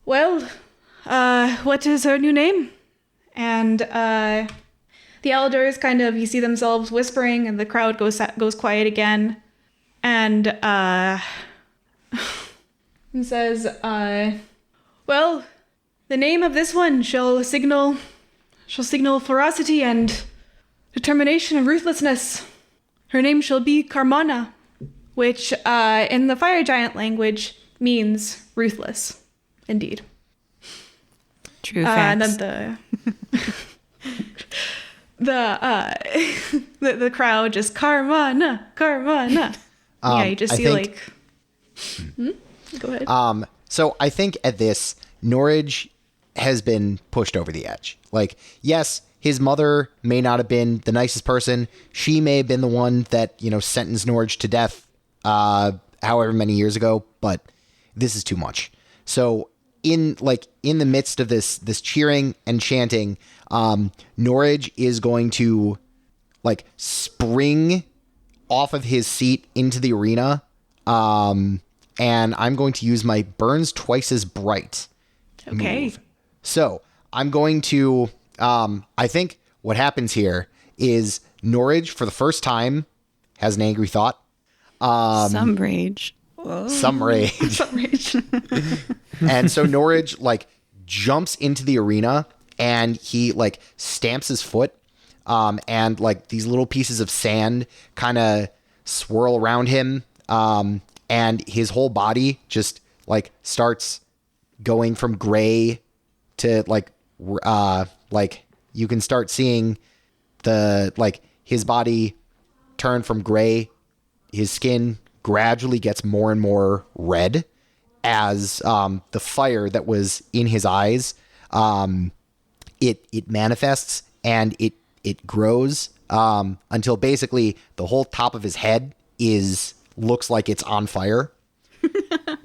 "Well, what is her new name?" And the elders kind of, you see themselves whispering, and the crowd goes quiet again. And he says, "Well, the name of this one shall signal ferocity and determination and ruthlessness. Her name shall be Carmona, which in the fire giant language means ruthless, indeed." True facts. And then the crowd just Carmona. Yeah, you just see Go ahead. So I think at this, Norage has been pushed over the edge. Like, yes, his mother may not have been the nicest person. She may have been the one that, sentenced Norage to death however many years ago, but this is too much. So in the midst of this cheering and chanting, Norage is going to spring off of his seat into the arena, and I'm going to use my burns twice as bright move. So I'm going to, I think what happens here is Norage, for the first time, has an angry thought. Some rage. Some rage. And so Norage, jumps into the arena, and he, stamps his foot, and, these little pieces of sand kind of swirl around him, and his whole body just, starts going from gray to, you can start seeing his body turn from gray. His skin gradually gets more and more red as the fire that was in his eyes, it manifests, and it grows until basically the whole top of his head looks like it's on fire.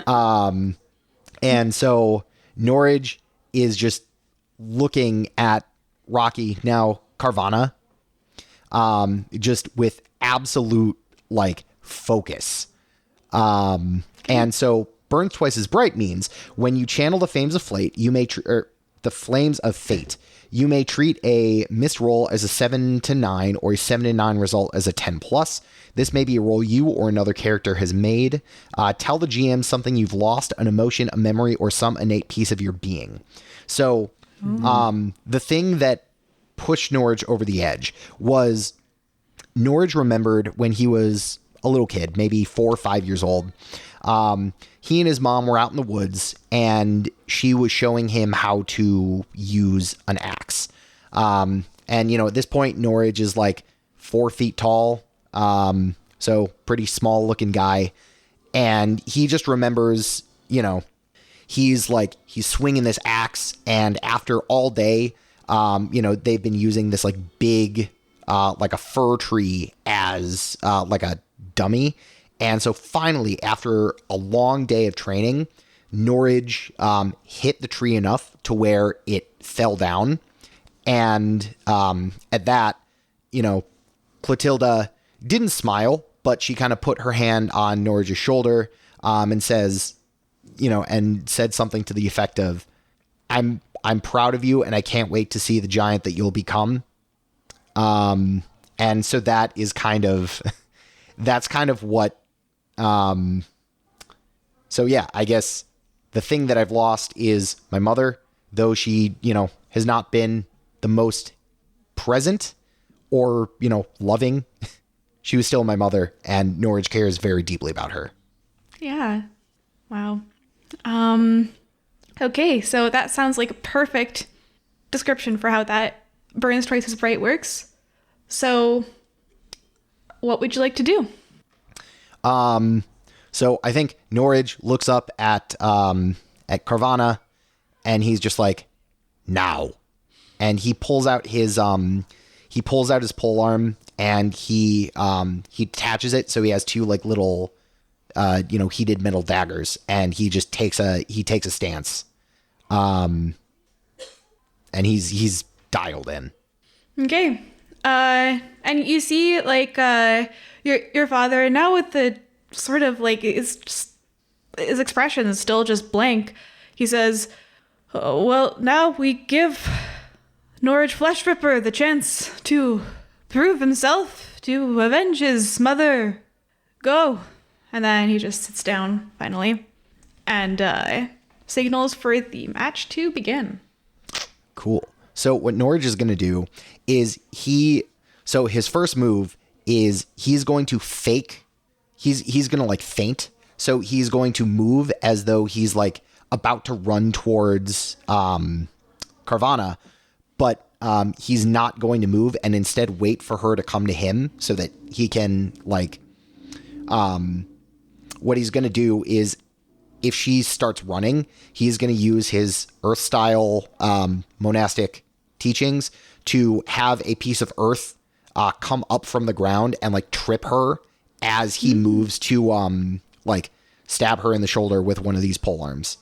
And so Norage is just looking at Rocky, now Carvana, just with absolute like focus. And so burns twice as bright means when you channel the flames of fate, you may the flames of fate. You may treat a missed roll as a 7 to 9 or a 7 to 9 result as a 10 plus. This may be a roll you or another character has made. Tell the GM something you've lost, an emotion, a memory, or some innate piece of your being. So the thing that pushed Norage over the edge was Norage remembered when he was a little kid, maybe 4 or 5 years old. He and his mom were out in the woods, and she was showing him how to use an axe. And, at this point, Norage is like 4 feet tall, so pretty small looking guy. And he just remembers, he's swinging this axe, and after all day, they've been using this like big, like a fir tree as like a dummy. And so finally, after a long day of training, Norage hit the tree enough to where it fell down. And at that, Clotilda didn't smile, but she kind of put her hand on Norage's shoulder and says, and said something to the effect of, I'm proud of you, and I can't wait to see the giant that you'll become. And so that is kind of, that's kind of what, so yeah, I guess the thing that I've lost is my mother, though she, has not been the most present or, loving. She was still my mother, and Norage cares very deeply about her. Yeah. Wow. Okay, so that sounds like a perfect description for how that burns twice as bright works. So what would you like to do? So I think Norage looks up at Carvana, and he's just like, now. And he pulls out his pole arm, and he attaches it so he has 2 like little heated metal daggers, and he just takes a stance. And he's dialed in. Okay. And you see like your father now with the sort of like his expression is still just blank. He says, "Oh, well, now we give Norage Flesh Ripper the chance to prove himself, to avenge his mother. Go." And then he just sits down finally and signals for the match to begin. Cool. So what Norage is going to do is his first move is he's going to fake. He's going to like feint. So he's going to move as though he's like about to run towards Carvana, but he's not going to move, and instead wait for her to come to him so that he can like what he's going to do is if she starts running, he's going to use his earth style monastic teachings to have a piece of earth come up from the ground and like trip her as he moves to like stab her in the shoulder with one of these pole arms.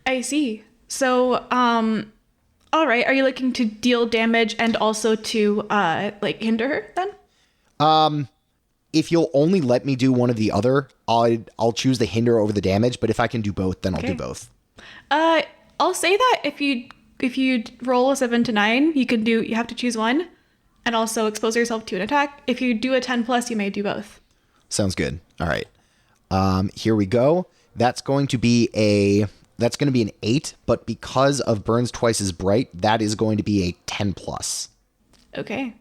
I see. So, all right. Are you looking to deal damage and also to like hinder her then? If you'll only let me do one or the other, I'll choose the hinder over the damage. But if I can do both, then I'll do both. I'll say that if you roll a 7 to 9, you have to choose one, and also expose yourself to an attack. If you do a 10 plus, you may do both. Sounds good. All right. Here we go. That's going to be an 8, but because of burns twice as bright, that is going to be a 10 plus. Okay.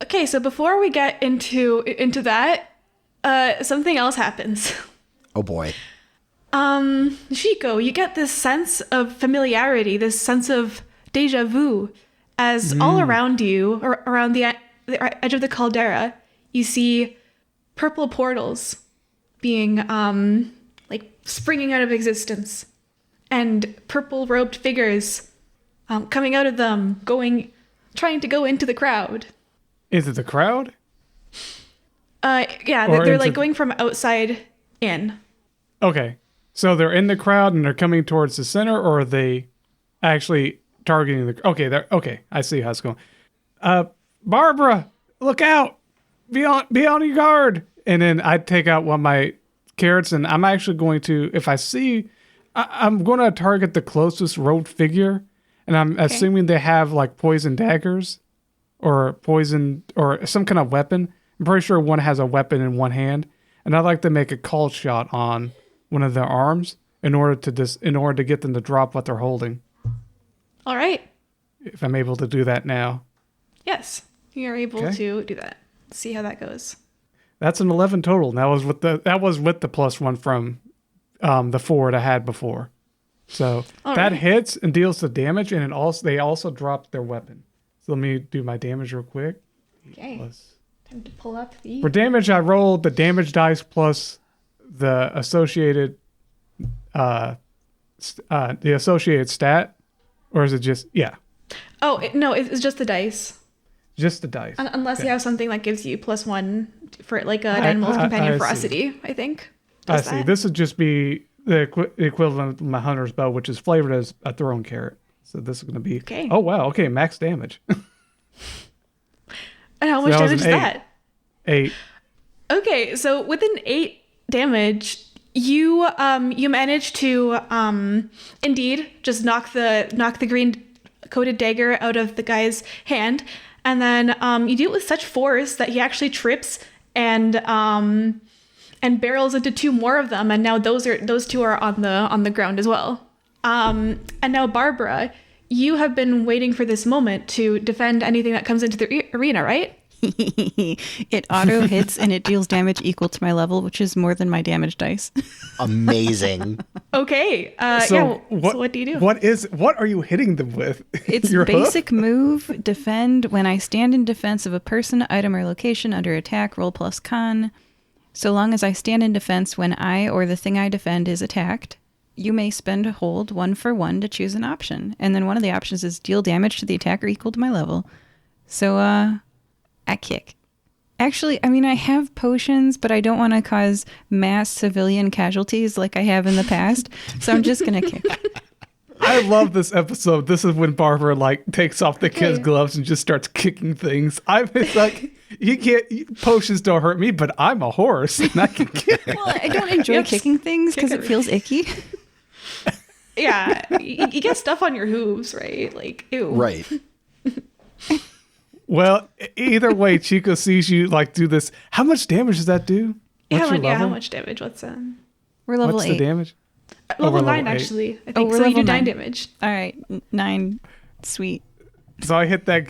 Okay, so before we get into that, something else happens. Oh boy. Chico, you get this sense of familiarity, this sense of deja vu, as all around you, or around the edge of the caldera, you see purple portals being, like springing out of existence, and purple robed figures, coming out of them, trying to go into the crowd. Is it the crowd? Yeah, Or they're into- like going from outside in. Okay. So they're in the crowd and they're coming towards the center, or are they actually targeting the... Okay, I see how it's going. Barbara, look out! Be on your guard! And then I take out one of my carrots, and I'm actually going to, if I see... I'm going to target the closest robed figure, and I'm assuming they have like poison daggers or poison or some kind of weapon. I'm pretty sure one has a weapon in one hand, and I'd like to make a call shot on one of their arms in order to get them to drop what they're holding. All right. If I'm able to do that now. Yes, you're able to do that. Let's see how that goes. That's an 11 total. That was with the +1 from the 4 I had before. So that hits and deals the damage, and they also drop their weapon. So let me do my damage real quick. Okay. Time to pull up the... For damage, I rolled the damage dice plus the associated stat, or is it just Oh, no, it's just the dice. just the dice? Unless you have something that gives you +1 for like an I animal's companion see. ferocity, I think. I Does see. that? This would just be the equivalent of my hunter's bow, which is flavored as a thrown carrot. So this is going to be... Okay. Oh, wow. Okay, max damage. And how much that was damage is an 8. that? 8. Okay, so with an 8 damage, you manage to indeed just knock the green coated dagger out of the guy's hand, and then you do it with such force that he actually trips and barrels into 2 more of them, and now those 2 are on the ground as well. And now Barbara, you have been waiting for this moment to defend anything that comes into the arena, right? It auto hits and it deals damage equal to my level, which is more than my damage dice. Amazing. Okay. So so what do you do? What are you hitting them with? It's Your hoof? basic move, defend. When I stand in defense of a person, item, or location under attack, roll plus con. So long as I stand in defense when I or the thing I defend is attacked, you may spend a hold 1 for 1 to choose an option. And then one of the options is deal damage to the attacker equal to my level. So, I kick. Actually, I mean, I have potions, but I don't want to cause mass civilian casualties like I have in the past. So I'm just going to kick. I love this episode. This is when Barbara takes off the kid's gloves and just starts kicking things. It's like, potions don't hurt me, but I'm a horse and I can kick. Well, I don't enjoy kicking things because it feels icky. Yeah, you get stuff on your hooves, right? Like, ew. Right. Well, either way, Chico sees you do this. How much damage does that do? What's your How level? much damage? What's We're level What's 8. the damage? level we're 9 level 8. actually? I Oh, think we're so. You do level 9 9. damage. All right, 9. Sweet. So I hit that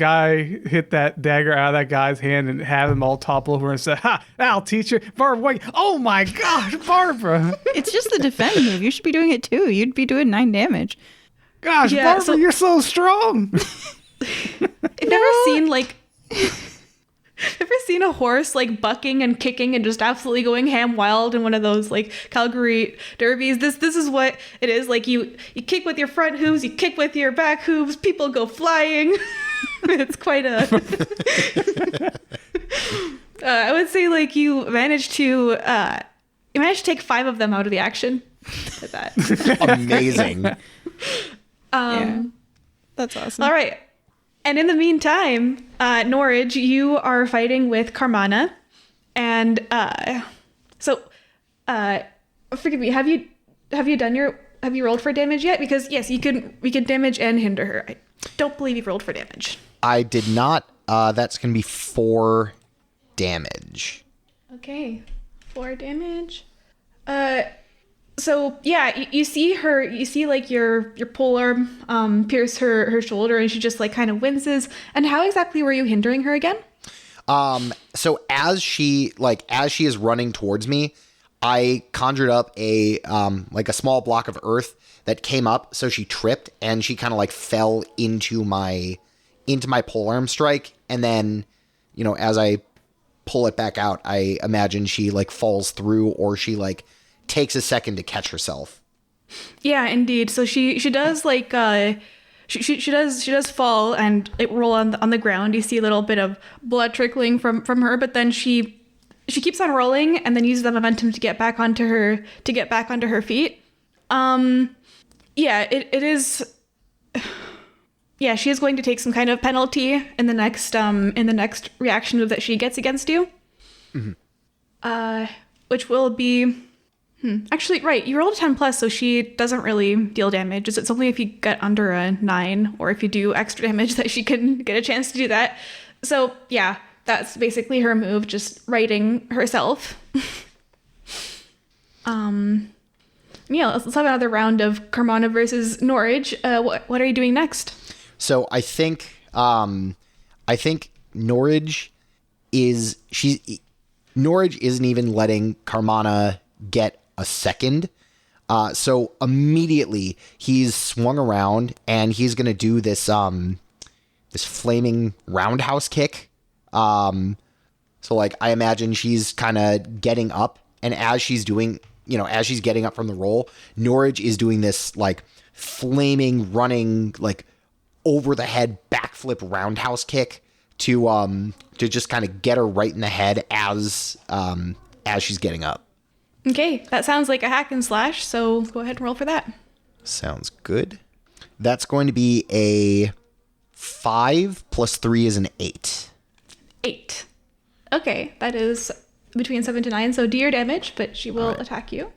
dagger out of that guy's hand and have him all topple over and say, "Ha! I'll teach you, Barbara." Wait, oh my gosh, Barbara! It's just the defend move. You should be doing it too. You'd be doing 9 damage. Gosh, Yeah, Barbara, so- you're so strong. I've never seen ever seen a horse bucking and kicking and just absolutely going ham wild in one of those Calgary derbies. This is what it is. You kick with your front hooves, you kick with your back hooves, people go flying. It's quite a I would say you managed to take 5 of them out of the action with that. Amazing. Yeah. That's awesome. All right. And in the meantime, Norage, you are fighting with Carmana, and forgive me. Have you rolled for damage yet? Because yes, we can damage and hinder her. I don't believe you've rolled for damage. I did not. That's going to be 4 damage. Okay, 4 damage. So yeah, you see her. You see your polearm pierce her shoulder, and she just kind of winces. And how exactly were you hindering her again? So as she is running towards me, I conjured up a small block of earth that came up, so she tripped and she kind of fell into my polearm strike, and then as I pull it back out, I imagine she falls through, or she takes a second to catch herself. Yeah, indeed. So she does she does fall and roll on the ground. You see a little bit of blood trickling from her, but then she she keeps on rolling and then uses the momentum to get back onto her feet. Yeah, it is. Yeah, she is going to take some kind of penalty in the next reaction move that she gets against you. Which will be. Actually, right, you rolled a 10 plus, so she doesn't really deal damage. It's only if you get under a 9 or if you do extra damage that she can get a chance to do that. So yeah, that's basically her move, just righting herself. Yeah, let's have another round of Carmana versus Norage. What are you doing next? So I think Norage isn't even letting Carmana get a second. So immediately he's swung around and he's gonna do this this flaming roundhouse kick. So like I imagine she's kind of getting up, and as she's getting up from the roll, Norage is doing this like flaming running like over the head backflip roundhouse kick to just kind of get her right in the head as she's getting up. Okay, that sounds like a hack and slash, so go ahead and roll for that. Sounds good. That's going to be a 5 plus 3 is an 8. 8. Okay, that is between 7 to 9, so do your damage, but she will attack you.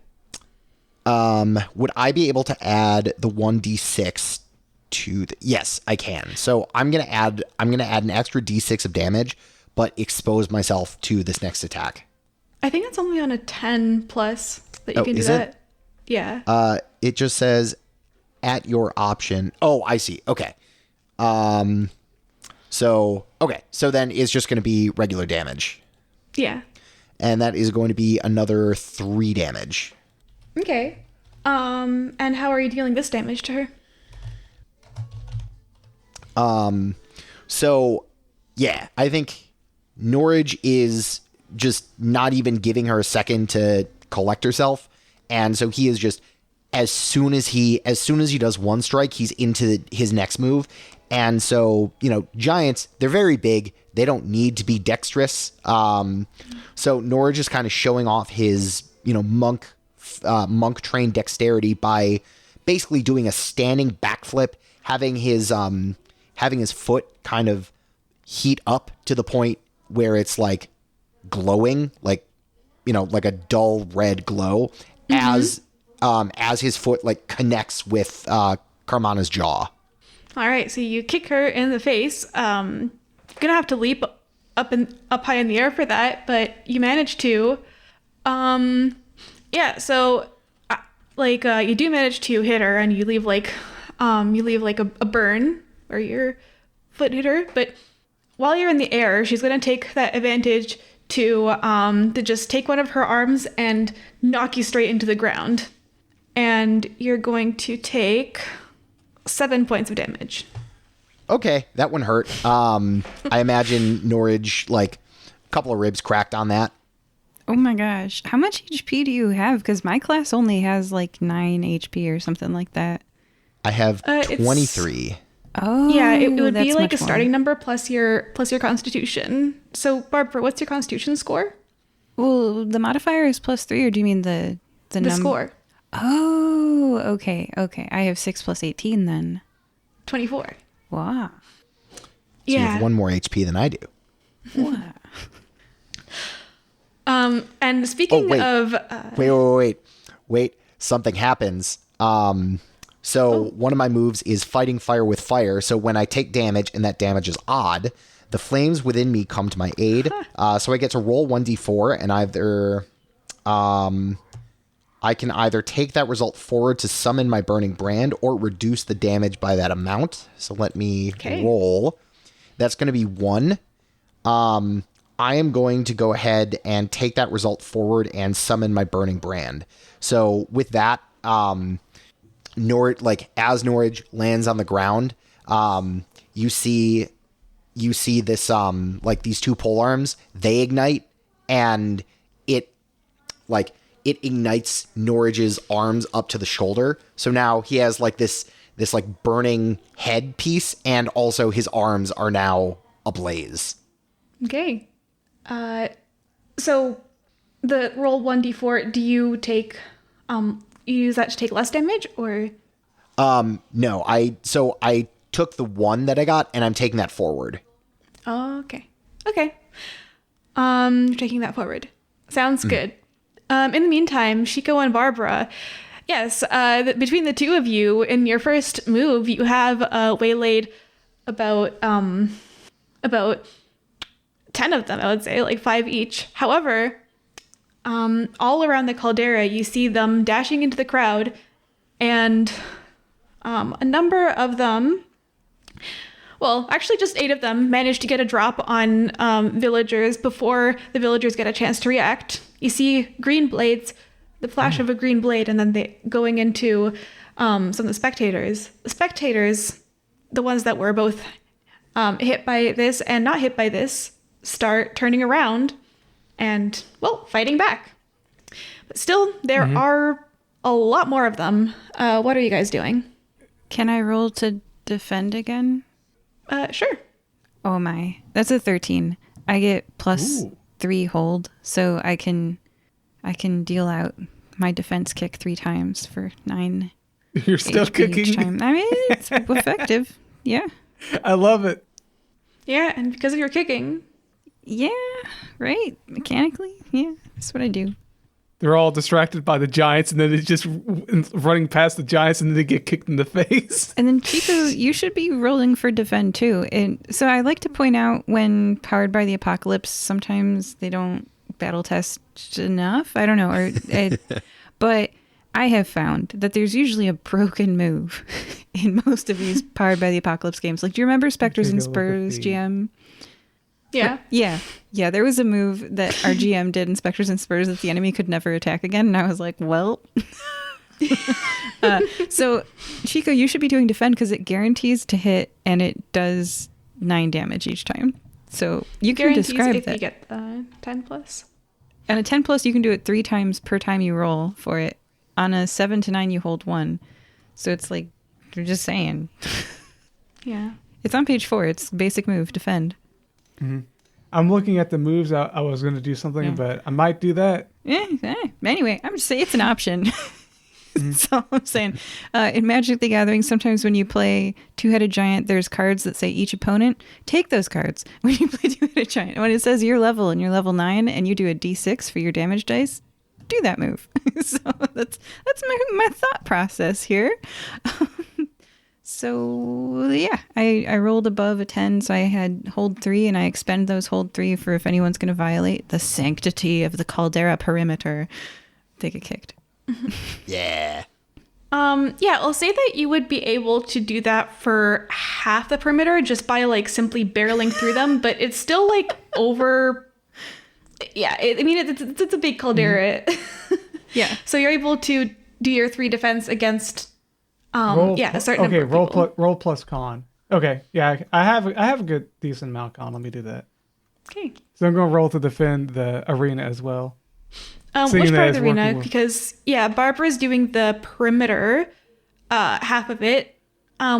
Would I be able to add the 1d6 to yes, I can. So I'm gonna add an extra d6 of damage, but expose myself to this next attack. I think it's only on a 10 plus that you can do is that. It? Yeah. It just says at your option. Oh, I see. Okay. So then it's just going to be regular damage. Yeah. And that is going to be another 3 damage. Okay. And how are you dealing this damage to her? So yeah, I think Norage is just not even giving her a second to collect herself, and so he is just as soon as he does one strike, he's into his next move. And so giants, they're very big, they don't need to be dexterous, so Norage is kind of showing off his monk trained dexterity by basically doing a standing backflip, having his foot kind of heat up to the point where it's like glowing, like a dull red glow, as his foot like connects with Carmana's jaw. All right, so you kick her in the face. You're gonna have to leap up high in the air for that, but you manage to. Yeah, so you do manage to hit her, and you leave like a burn where your foot hit her. But while you're in the air, she's gonna take that advantage to just take one of her arms and knock you straight into the ground. And you're going to take 7 points of damage. Okay, that one hurt. I imagine Norage, like, a couple of ribs cracked on that. Oh my gosh. How much HP do you have? Because my class only has like 9 HP or something like that. I have 23. Oh, yeah, it would be like a more. starting number plus your constitution. So, Barbara, what's your constitution score? Well, the modifier is +3, or do you mean the score? Oh, okay. I have 6 plus 18 then. 24. Wow. So you have 1 more HP than I do. Wow. And speaking of... Wait. Something happens. One of my moves is fighting fire with fire. So when I take damage and that damage is odd, the flames within me come to my aid. So I get to roll 1d4 and I can either take that result forward to summon my burning brand or reduce the damage by that amount. So let me roll. That's going to be 1. I am going to go ahead and take that result forward and summon my burning brand. So with that, as Norage lands on the ground, you see this these 2 pole arms, they ignite, and it ignites Norage's arms up to the shoulder. So now he has like this burning head piece, and also his arms are now ablaze. Okay. So the roll 1d4, do you take, you use that to take less damage or? No, I took the one that I got and I'm taking that forward. Oh, okay. Okay. You're taking that forward. Sounds good. In the meantime, Chico and Barbara, yes, between the two of you, in your first move, you have waylaid about 10 of them, I would say, like 5 each. However, all around the caldera, you see them dashing into the crowd, and a number of them, well, actually just 8 of them, manage to get a drop on villagers before the villagers get a chance to react. You see green blades, the flash of a green blade, and then they going into some of the spectators. The spectators, the ones that were both hit by this and not hit by this, start turning around and, well, fighting back. But still, there are a lot more of them. What are you guys doing? Can I roll to defend again? Sure. Oh my. That's a 13. I get plus 3 hold, so I can deal out my defense kick 3 times for 9. You're still HP kicking. each time. I mean, it's effective. Yeah. I love it. Yeah, and because of your kicking. Yeah, right. Mechanically, yeah, that's what I do. They're all distracted by the giants, and then it's just running past the giants, and then they get kicked in the face. And then Chico, you should be rolling for defend too. And so I like to point out when powered by the apocalypse, sometimes they don't battle test enough. I don't know, but I have found that there's usually a broken move in most of these powered by the apocalypse games. Like, do you remember Spectres and Spurs, GM? Yeah. Yeah. There was a move that our GM did in Spectres and Spurs that the enemy could never attack again. And I was like, well. So, Chico, you should be doing defend because it guarantees to hit and it does 9 damage each time. So you can describe if that. You get 10 plus. And a 10 plus, you can do it 3 times per time you roll for it. On a 7 to 9, you hold 1. So it's like, you're just saying. Yeah. It's on page 4. It's basic move, defend. I'm looking at the moves. I was going to do something, but I might do that. Anyway, I'm just saying it's an option. That's all I'm saying. In Magic the Gathering, sometimes when you play Two-Headed Giant, there's cards that say each opponent. Take those cards when you play Two-Headed Giant. When it says your level and you're level 9 and you do a D6 for your damage dice, do that move. So that's my thought process here. So yeah, I rolled above a 10, so I had hold 3, and I expend those hold 3 for if anyone's going to violate the sanctity of the caldera perimeter, they get kicked. Yeah. Yeah, I'll say that you would be able to do that for half the perimeter just by like simply barreling through them, but it's still like over. Yeah, it's a big caldera. Yeah. So you're able to do your 3 defense against a certain number of people. Roll plus con. Okay, yeah, I have a good decent amount of con. Let me do that. Okay. So I'm going to roll to defend the arena as well. Which part of the arena? Because Barbara's doing the perimeter, half of it.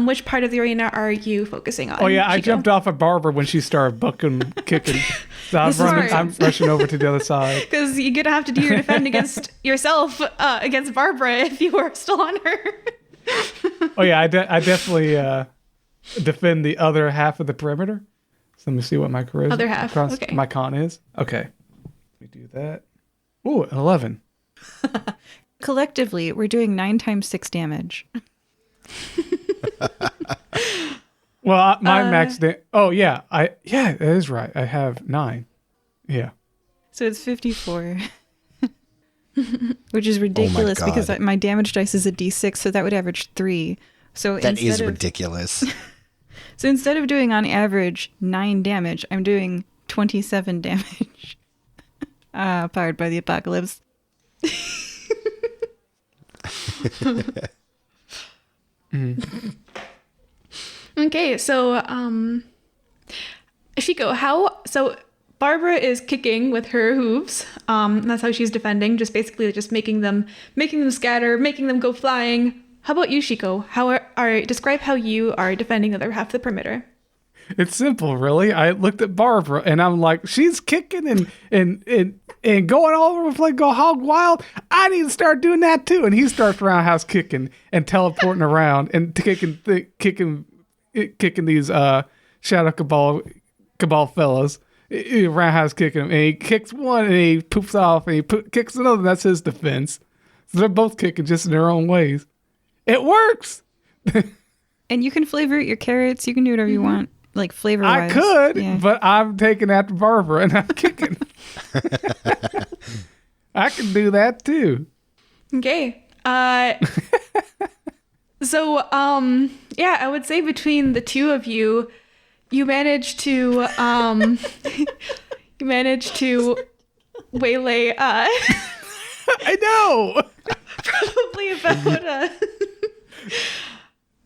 Which part of the arena are you focusing on? Oh yeah, Chico? I jumped off of Barbara when she started bucking, kicking. So I'm rushing over to the other side. Because you're gonna have to do your defend against yourself against Barbara if you are still on her. Oh yeah, I definitely defend the other half of the perimeter. So let me see what my charisma, Other half, okay. my con is. Okay, let me do that. Ooh, an 11. Collectively, we're doing 9 times 6 damage. Well, my max. Oh yeah, that is right. I have 9. Yeah. So it's 54. Which is ridiculous because my damage dice is a d6, so that would average 3. So that is ridiculous. So instead of doing on average 9 damage, I'm doing 27 damage. Powered by the apocalypse. Okay, so Chico, so Barbara is kicking with her hooves. That's how she's defending, just basically just making them scatter, making them go flying. How about you, Chico? Describe how you are defending the other half of the perimeter. It's simple, really. I looked at Barbara and I'm like, she's kicking and and going all over the place, go hog wild. I need to start doing that too. And he starts roundhouse kicking and teleporting around and kicking these Shadow Cabal fellas. Roundhouse kicking him, and he kicks one and he poops off, and he kicks another. And that's his defense. So they're both kicking just in their own ways. It works. And you can flavor your carrots. You can do whatever you want, like flavor wise. I could, but I'm taking after Barbara and I'm kicking. I can do that too. Okay. So, yeah, I would say between the two of you, you managed to waylay. I know. Probably about.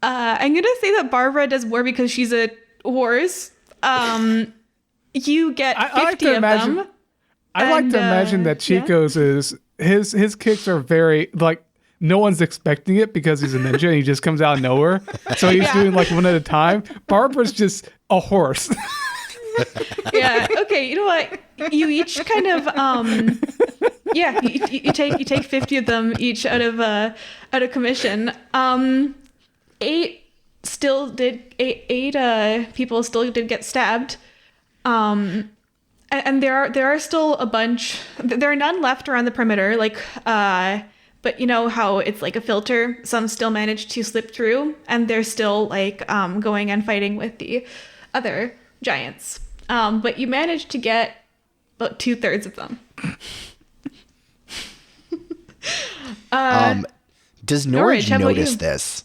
I'm gonna say that Barbara does more because she's a horse. You get 50 of them. I like to imagine that Chico's is his kicks are very like no one's expecting it because he's a ninja and he just comes out of nowhere. So he's doing like one at a time. Barbara's just a horse. Yeah. Okay. You know what? You each kind of yeah. You take 50 of them each out of commission. Eight people still did get stabbed. And there are still a bunch. There are none left around the perimeter. Like but you know how it's like a filter. Some still manage to slip through, and they're still like going and fighting with the other giants. But you managed to get about 2/3 of them. Does Norage notice this?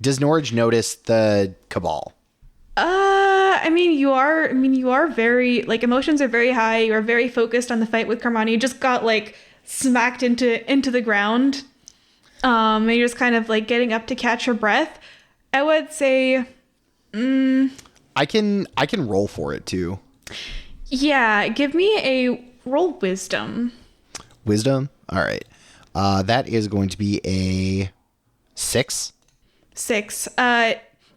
Does Norage notice the Cabal? I mean, you are very, like, emotions are very high. You are very focused on the fight with Carmani. You just got, like, smacked into the ground. And you're just kind of, like, getting up to catch your breath. I would say... I can roll for it, too. Yeah, give me a roll wisdom. Wisdom? All right. That is going to be a 6. 6.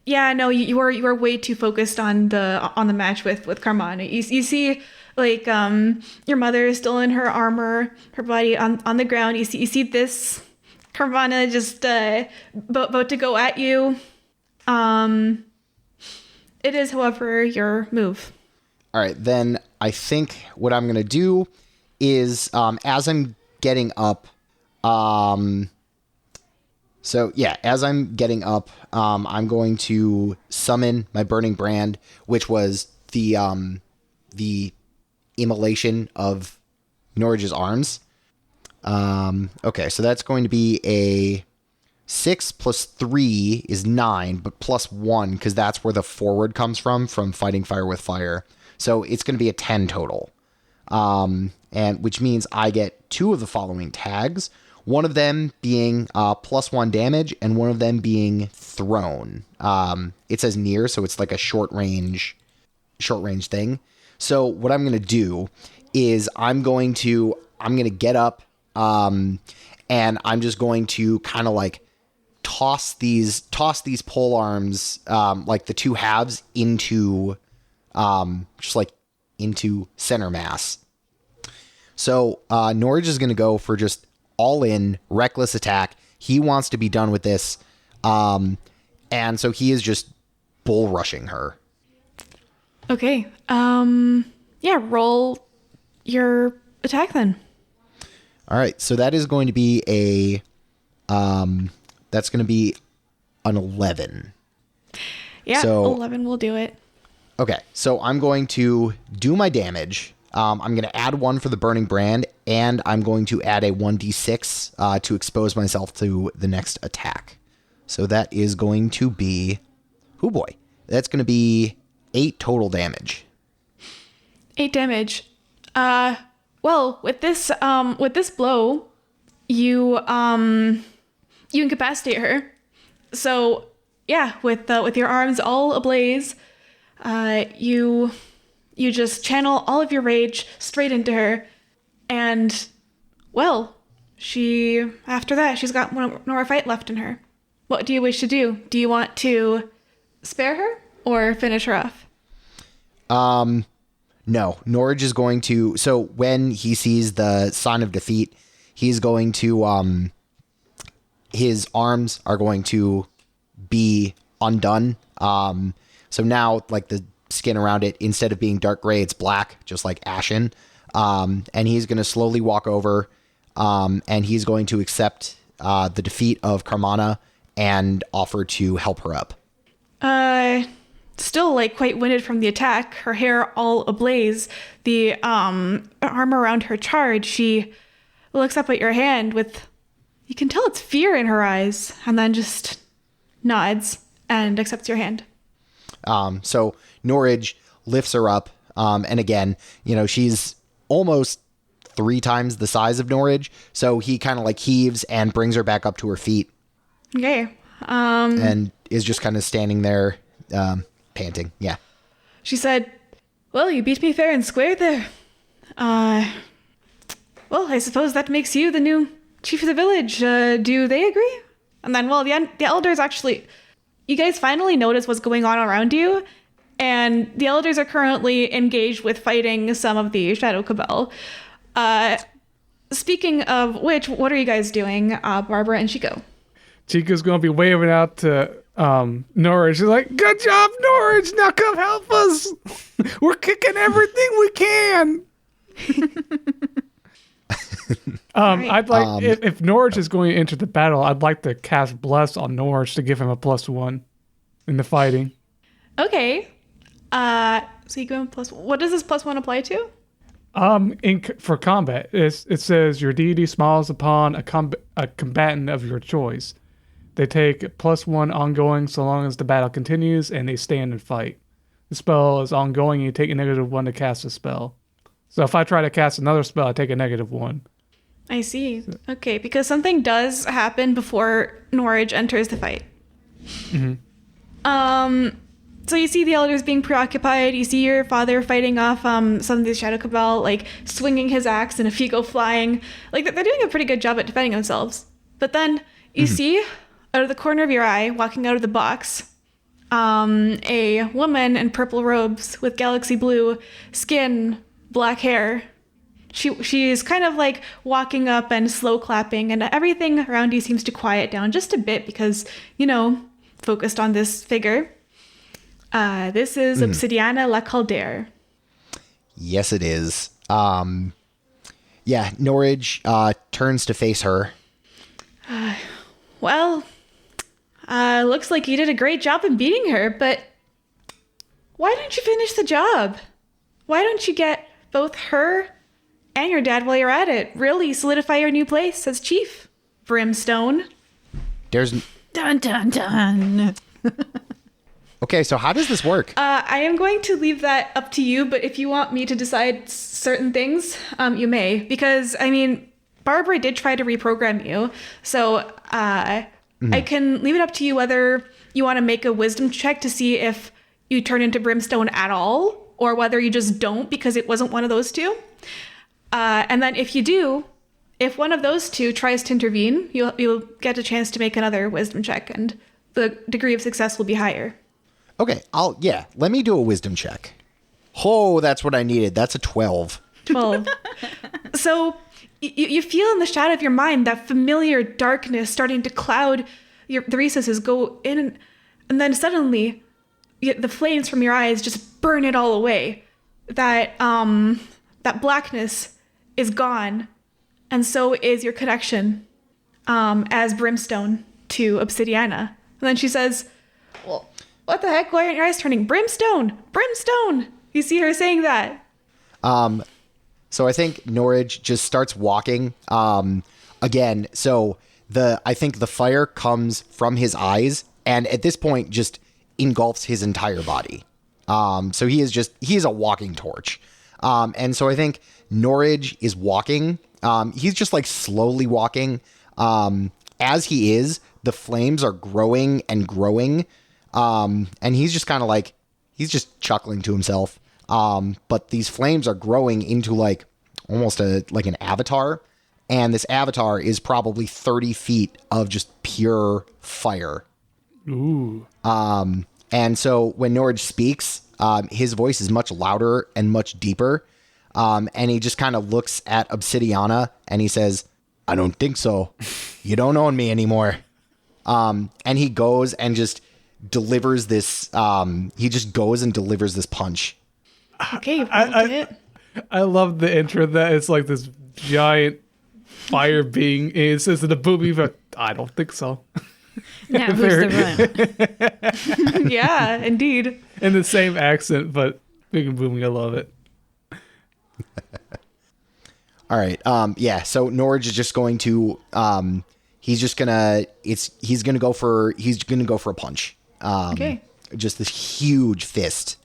Yeah, no, you are way too focused on the match with Carmana. You see, like, your mother is still in her armor, her body on the ground. You see this Carmana just about to go at you. It is, however, your move. All right, then I think what I'm gonna do is as I'm getting up. So yeah, as I'm getting up, I'm going to summon my burning brand, which was the immolation of Norage's arms. Okay, so that's going to be a 6 plus 3 is 9, but plus 1 because that's where the forward comes from fighting fire with fire. So it's going to be a 10 total, and which means I get 2 of the following tags. One of them being plus 1 damage, and one of them being thrown. It says near, so it's like a short range thing. So what I'm gonna do is I'm gonna get up, and I'm just going to kind of like toss these pole arms, like the 2 halves into center mass. So Norage is gonna go for just all in reckless attack. He wants to be done with this. And so he is just bull rushing her. Okay. Yeah, roll your attack then. All right. So that is going to be an 11. Yeah, so, 11 will do it. Okay. So I'm going to do my damage. I'm going to add 1 for the burning brand, and I'm going to add a 1d6 to expose myself to the next attack. So that is going to be, oh boy, that's going to be 8 total damage. 8 damage. Well, with this blow, you incapacitate her. So yeah, with your arms all ablaze, you just channel all of your rage straight into her, and, well, after that, she's got one more fight left in her. What do you wish to do? Do you want to spare her or finish her off? No, Norage is going to... So when he sees the sign of defeat, he's going to... his arms are going to be undone. So now, like, the skin around it, instead of being dark gray, it's black, just like ashen. And he's going to slowly walk over, and he's going to accept the defeat of Carmana and offer to help her up. Still, like, quite winded from the attack, her hair all ablaze, the arm around her charred, she looks up at your hand with... You can tell it's fear in her eyes, and then just nods and accepts your hand. So Norage lifts her up, and again, she's almost 3 times the size of Norage, so he kind of like heaves and brings her back up to her feet. Okay. And is just kind of standing there, panting. Yeah. She said, "Well, you beat me fair and square there. Well, I suppose that makes you the new chief of the village. Do they agree?" And then, well, the elders actually... You guys finally notice what's going on around you, and the elders are currently engaged with fighting some of the Shadow Cabal. Speaking of which, what are you guys doing, Barbara and Chico? Chico's going to be waving out to Norage. She's like, "Good job, Norage. Now come help us. We're kicking everything we can." Right. I'd like, if Norage is going to enter the battle, I'd like to cast Bless on Norage to give him a +1 in the fighting. Okay. So you go plus... What does this +1 apply to? For combat, it says your deity smiles upon a combatant of your choice. They take +1 ongoing so long as the battle continues, and they stand and fight. The spell is ongoing, and you take a -1 to cast a spell. So if I try to cast another spell, I take a -1. I see. Okay, because something does happen before Norage enters the fight. Mm-hmm. So you see the elders being preoccupied. You see your father fighting off some of the Shadow Cabal, like swinging his axe, and if you go flying, like they're doing a pretty good job at defending themselves. But then you see out of the corner of your eye, walking out of the box, a woman in purple robes with galaxy blue skin, black hair. She's kind of like walking up and slow clapping, and everything around you seems to quiet down just a bit because, focused on this figure. This is Obsidiana La Caldere. Yes, it is. Norage turns to face her. Well, looks like you did a great job in beating her, but why don't you finish the job? Why don't you get both her and your dad while you're at it? Really solidify your new place as chief, Brimstone. There's... Dun, dun, dun. Okay, so how does this work? I am going to leave that up to you, but if you want me to decide certain things, you may. Because, Barbara did try to reprogram you, so I can leave it up to you whether you want to make a wisdom check to see if you turn into Brimstone at all, or whether you just don't because it wasn't one of those two. And then if you do, if one of those two tries to intervene, you'll get a chance to make another wisdom check, and the degree of success will be higher. Okay, let me do a wisdom check. Oh, that's what I needed. That's a 12. 12. So you feel in the shadow of your mind that familiar darkness starting to cloud the recesses, go in, and then suddenly the flames from your eyes just burn it all away. That blackness is gone, and so is your connection as Brimstone to Obsidiana. And then she says, "Well, what the heck? Why aren't your eyes turning? Brimstone! Brimstone!" You see her saying that. So I think Norage just starts walking again. So I think the fire comes from his eyes, and at this point just engulfs his entire body. So he is a walking torch. And so I think Norage is walking. He's just like slowly walking. As he is, the flames are growing and growing. And he's just kind of like, he's just chuckling to himself. But these flames are growing into like almost like an avatar. And this avatar is probably 30 feet of just pure fire. Ooh. And so when Norage speaks, his voice is much louder and much deeper. And he just kind of looks at Obsidiana and he says, I don't think so. You don't own me anymore. And he goes and just delivers this. He just goes and delivers this punch. Okay, it. I love the intro that it's like this giant fire being. It says in the movie, but I don't think so. Now who's the villain? Yeah, indeed. In the same accent, but big and booming. I love it. All right. Yeah. So Norage is just going to. He's gonna go for a punch. Okay. Just this huge fist.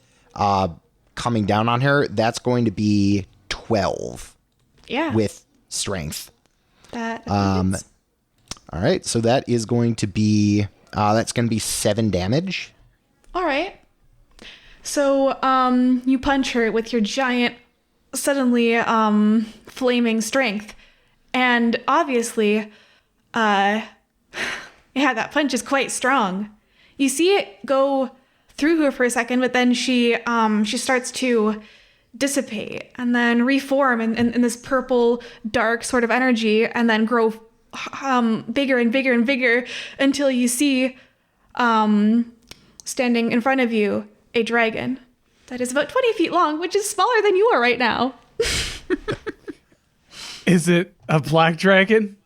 Coming down on her. That's going to be 12. Yeah. With strength. That. All right. So that is going to be. That's going to be 7 damage. All right. So, you punch her with your giant, suddenly, flaming strength. And obviously, yeah, that punch is quite strong. You see it go through her for a second, but then she starts to dissipate and then reform in this purple, dark sort of energy and then grow, bigger and bigger and bigger until you see, standing in front of you, a dragon that is about 20 feet long, which is smaller than you are right now. Is it a black dragon?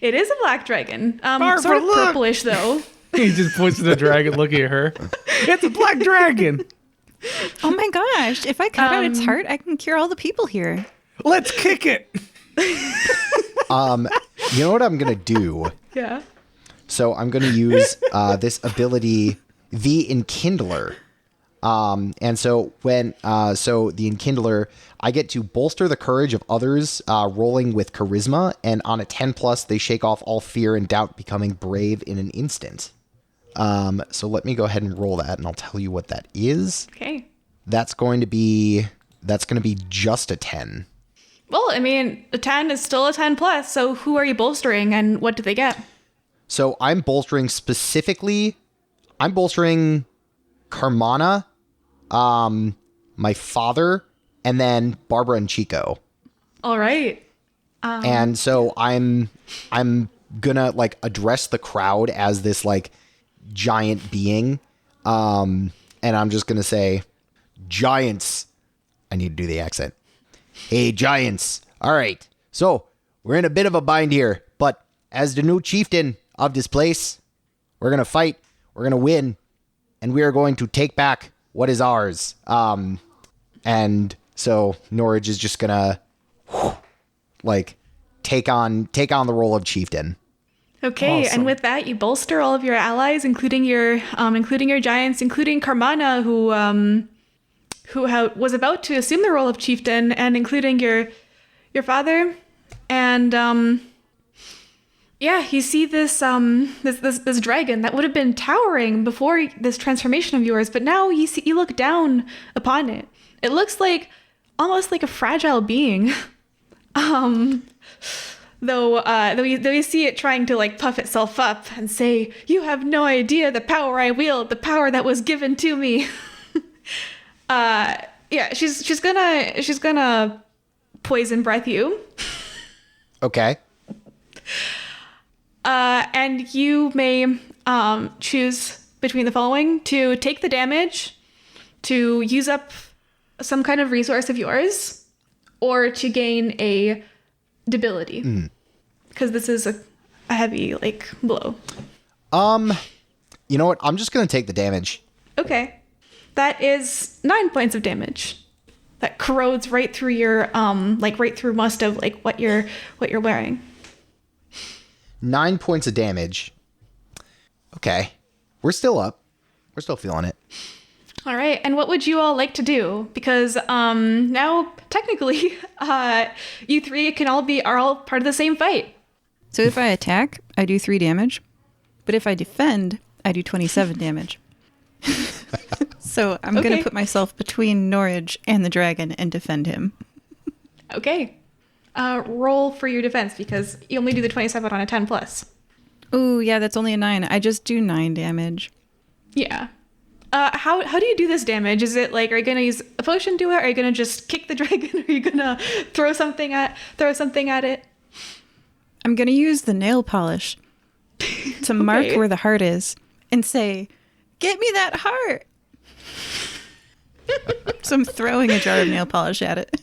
It is a black dragon. Barbara, sort of look! purplish, though. He just points to the dragon, looking at her. It's a black dragon. Oh my gosh. If I cut out its heart, I can cure all the people here. Let's kick it. You know what I'm gonna do? Yeah. So I'm gonna use this ability, the Enkindler. And so when so the Enkindler, I get to bolster the courage of others, rolling with charisma, and on a 10+, they shake off all fear and doubt, becoming brave in an instant. So let me go ahead and roll that, and I'll tell you what that is. Okay. That's going to be just a 10. Well, I mean, a 10 is still a 10 plus, so who are you bolstering and what do they get? So I'm bolstering Carmana, my father, and then Barbara and Chico. All right. And so I'm gonna like address the crowd as this like giant being. And I'm just gonna say, giants. I need to do the accent. Hey, giants. All right. So we're in a bit of a bind here, but as the new chieftain of this place, we're gonna fight. We're gonna win. And we are going to take back what is ours. And so Norage is just gonna like take on the role of chieftain. Okay, Awesome. and with that, you bolster all of your allies, including your giants, including Carmana, who was about to assume the role of chieftain, and including your father, and yeah, you see this this dragon that would have been towering before this transformation of yours, but now you look down upon it. It looks like almost like a fragile being. Though you see it trying to like puff itself up and say, "You have no idea the power I wield, the power that was given to me." Yeah, she's gonna poison breath you. Okay. And you may choose between the following: to take the damage, to use up some kind of resource of yours, or to gain a debility. Because this is a heavy like blow. You know what? I'm just gonna take the damage. Okay. That is 9 points of damage. That corrodes right through your like right through most of like what you're wearing. 9 points of damage. Okay. We're still up. We're still feeling it. All right. And what would you all like to do? Because now technically you three are all part of the same fight. So if I attack, I do 3 damage. But if I defend, I do 27 damage. So I'm going to put myself between Norage and the dragon and defend him. Okay. Roll for your defense because you only do the 27 on a 10 plus. Oh, yeah, that's only a 9. I just do 9 damage. Yeah. How do you do this damage? Is it like, are you gonna use a potion to it? Are you gonna just kick the dragon? Are you gonna throw something at it? I'm going to use the nail polish to mark where the heart is and say, "Get me that heart." So I'm throwing a jar of nail polish at it.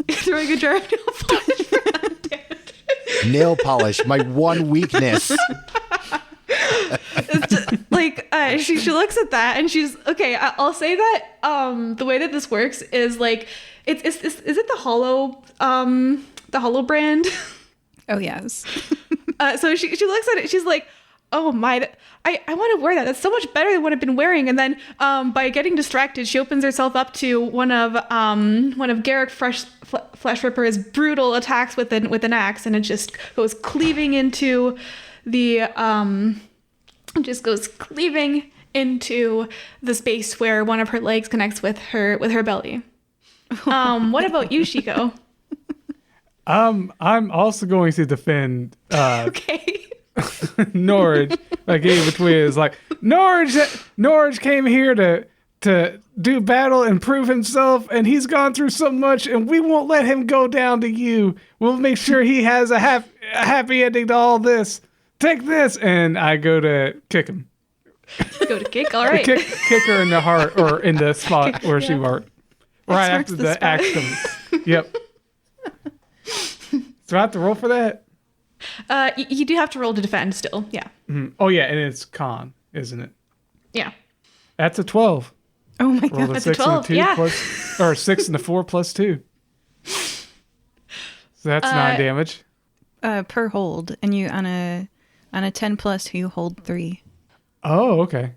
Throwing a jar of nail polish. Damn it. Nail polish, my one weakness. It's just, like she looks at that and she's okay. I'll say that the way that this works is like is it the hollow brand? Oh, yes. So she looks at it. She's like, "Oh my, I want to wear that. That's so much better than what I've been wearing." And then by getting distracted, she opens herself up to one of Garrick Flesh Ripper's brutal attacks with an axe, and it just goes cleaving into the space where one of her legs connects with her belly. What about you, Chico? I'm also going to defend Okay. Norage. Like in between is like Norage came here to do battle and prove himself, and he's gone through so much, and we won't let him go down to you. We'll make sure he has a happy ending to all this. Take this, and I go to kick him. Go to kick. All right. Kick her in the heart or in the spot where she marked. Right after the axe comes. Yep. Do I have to roll for that? You do have to roll to defend still. Yeah. Mm-hmm. Oh yeah, and it's con, isn't it? Yeah. That's a 12. Oh my Roll god. the That's 6 a 12, and a 2 yeah. plus, or 6 and a 4 plus 2. So that's 9 damage. Per hold, and you on a 10 plus, you hold 3. Oh, okay.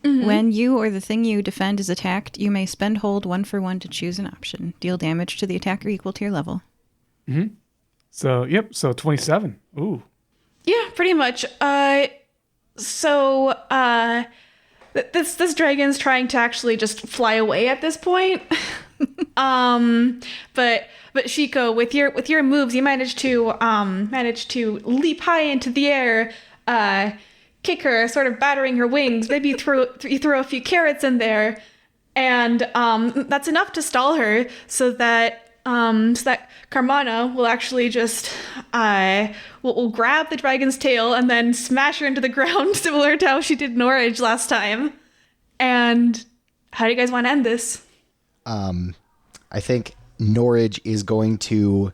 Mm-hmm. When you or the thing you defend is attacked, you may spend hold 1 for 1 to choose an option. Deal damage to the attacker equal to your level. Mm-hmm. So, yep. So 27. Ooh. Yeah, pretty much. This dragon's trying to actually just fly away at this point. But Chico, with your moves, you managed to leap high into the air, kick her, sort of battering her wings. Maybe you throw a few carrots in there, and that's enough to stall her, so that Carmana will actually just will grab the dragon's tail and then smash her into the ground, similar to how she did Norage last time. And how do you guys want to end this? I think Norage is going to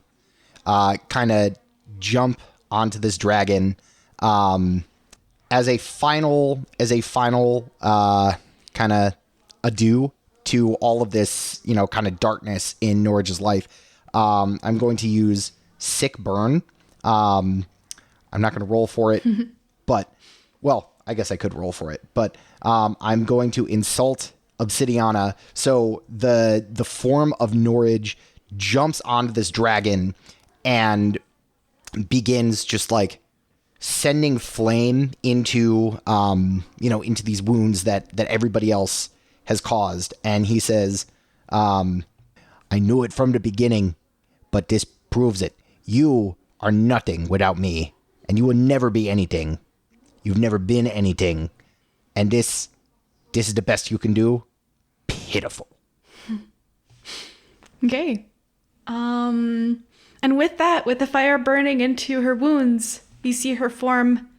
kind of jump onto this dragon as a final kind of adieu to all of this, kind of darkness in Norage's life. I'm going to use Sick Burn. I'm not going to roll for it, but, well, I guess I could roll for it, but I'm going to insult Obsidiana. So the form of Norage jumps onto this dragon and begins just like sending flame into into these wounds that everybody else has caused. And he says, I knew it from the beginning, but this proves it. You are nothing without me, and you will never be anything. You've never been anything. And this is the best you can do? Pitiful. Okay. And with that, with the fire burning into her wounds, you see her form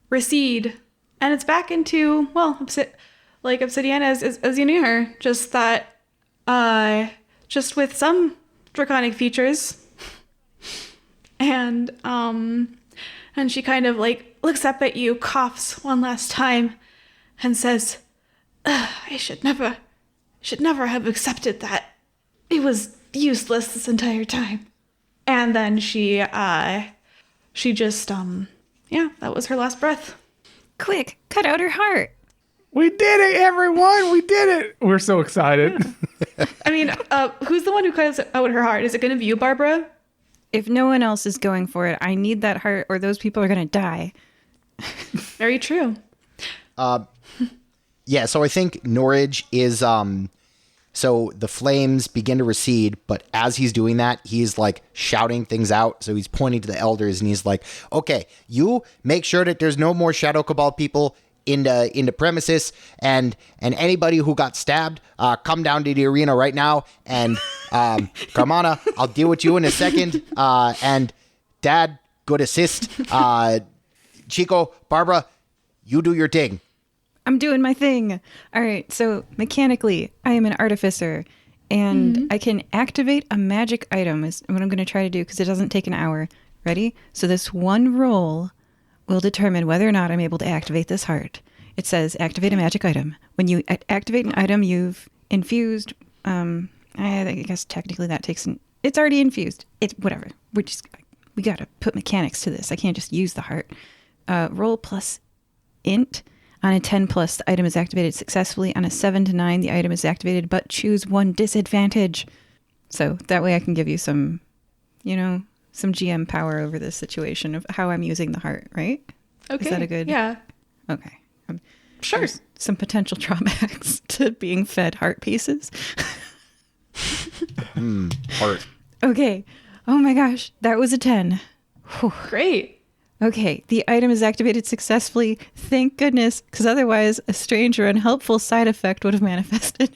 recede. And it's back into, well, Obsidiana as you knew her. Just that, just with some draconic features. And she kind of like looks up at you, coughs one last time, and says, I should never have accepted that. It was useless this entire time. And then she just, that was her last breath. Quick, cut out her heart. We did it, everyone! We did it! We're so excited. Yeah. I mean, who's the one who cuts out her heart? Is it going to be you, Barbara? If no one else is going for it, I need that heart or those people are going to die. Very true. Yeah, so I think Norage is, so the flames begin to recede, but as he's doing that, he's like shouting things out. So he's pointing to the elders and he's like, okay, you make sure that there's no more Shadow Cabal people in the premises, and anybody who got stabbed, come down to the arena right now. And Carmana, I'll deal with you in a second. And Dad, good assist. Chico, Barbara, you do your thing. I'm doing my thing. All right, so mechanically, I am an artificer, and I can activate a magic item is what I'm going to try to do because it doesn't take an hour. Ready? So this one roll will determine whether or not I'm able to activate this heart. It says activate a magic item. When you activate an item you've infused, I guess technically that takes it's already infused. It's whatever. We got to put mechanics to this. I can't just use the heart. Roll plus int. On a 10 plus, the item is activated successfully. On a 7 to 9, the item is activated, but choose one disadvantage. So that way I can give you some GM power over this situation of how I'm using the heart, right? Okay. Is that a good? Yeah. Okay. Sure. There's some potential drawbacks to being fed heart pieces. Heart. Okay. Oh my gosh. That was a 10. Whew. Great. Okay, the item is activated successfully. Thank goodness, because otherwise a strange or unhelpful side effect would have manifested.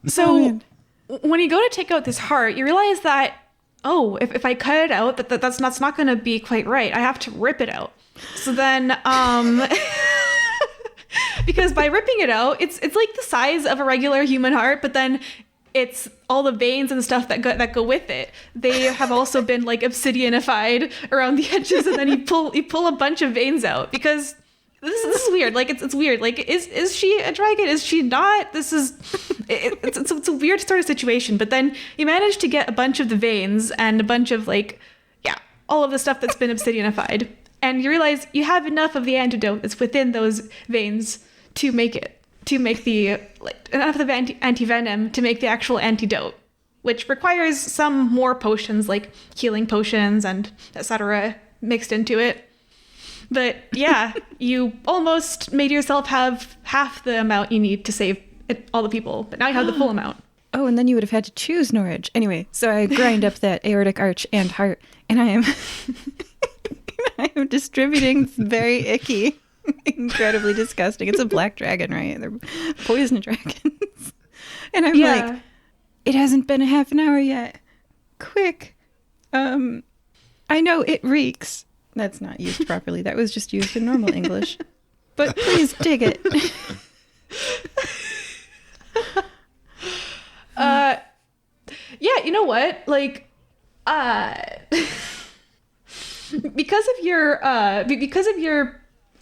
So when you go to take out this heart, you realize that, if I cut it out, that's not going to be quite right. I have to rip it out. So then, because by ripping it out, it's like the size of a regular human heart, but then it's all the veins and stuff that go with it. They have also been like obsidianified around the edges, and then you pull a bunch of veins out because this is weird. Like it's weird. Like is she a dragon? Is she not? This is it's a weird sort of situation. But then you manage to get a bunch of the veins and a bunch of all of the stuff that's been obsidianified, and you realize you have enough of the antidote that's within those veins to make the enough of the anti-venom to make the actual antidote, which requires some more potions like healing potions and etc. mixed into it. But yeah, you almost made yourself have half the amount you need to save all the people, but now you have the full amount. Oh, and then you would have had to choose Norage. Anyway, so I grind up that aortic arch and heart, and I am distributing very icky, incredibly disgusting. It's a black dragon, right? They're poison dragons. And I'm like, it hasn't been a half an hour yet. Quick. I know it reeks. That's not used properly. That was just used in normal English. But please dig it. Yeah, you know what? Like, because of your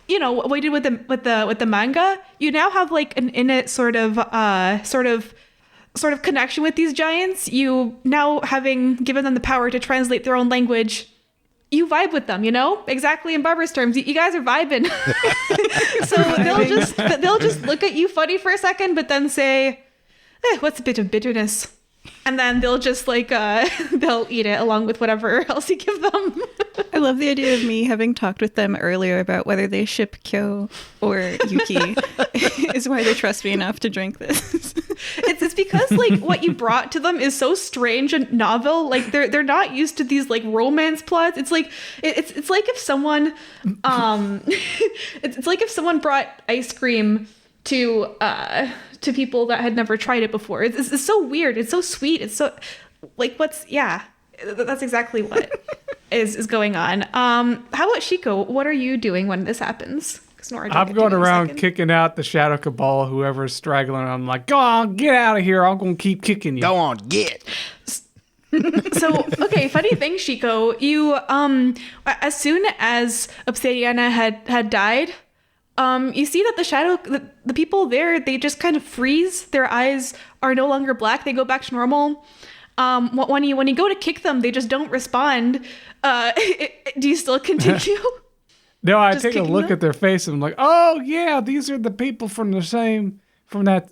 what we did with the manga, you now have like an innate sort of connection with these giants. You now, having given them the power to translate their own language, you vibe with them, exactly in Barbara's terms. You guys are vibing. So they'll just look at you funny for a second, but then say, what's a bit of bitterness? And then they'll just they'll eat it along with whatever else you give them. I love the idea of me having talked with them earlier about whether they ship Kyo or Yuki is why they trust me enough to drink this. It's because like what you brought to them is so strange and novel. Like they're not used to these like romance plots. It's like it's like if someone it's like if someone brought ice cream to people that had never tried it before. It's so weird. It's so sweet. It's so like that's exactly what is going on. How about Chico? What are you doing when this happens? I'm going around kicking out the Shadow Cabal, whoever's straggling. I'm like, go on, get out of here. I'm going to keep kicking you. Go on, get. So, okay, funny thing, Chico, you, as soon as Obsidiana had died, you see that the people there, they just kind of freeze. Their eyes are no longer black. They go back to normal. When you go to kick them, they just don't respond. Do you still continue? No, I take a look at their face and I'm like, oh yeah, these are the people from that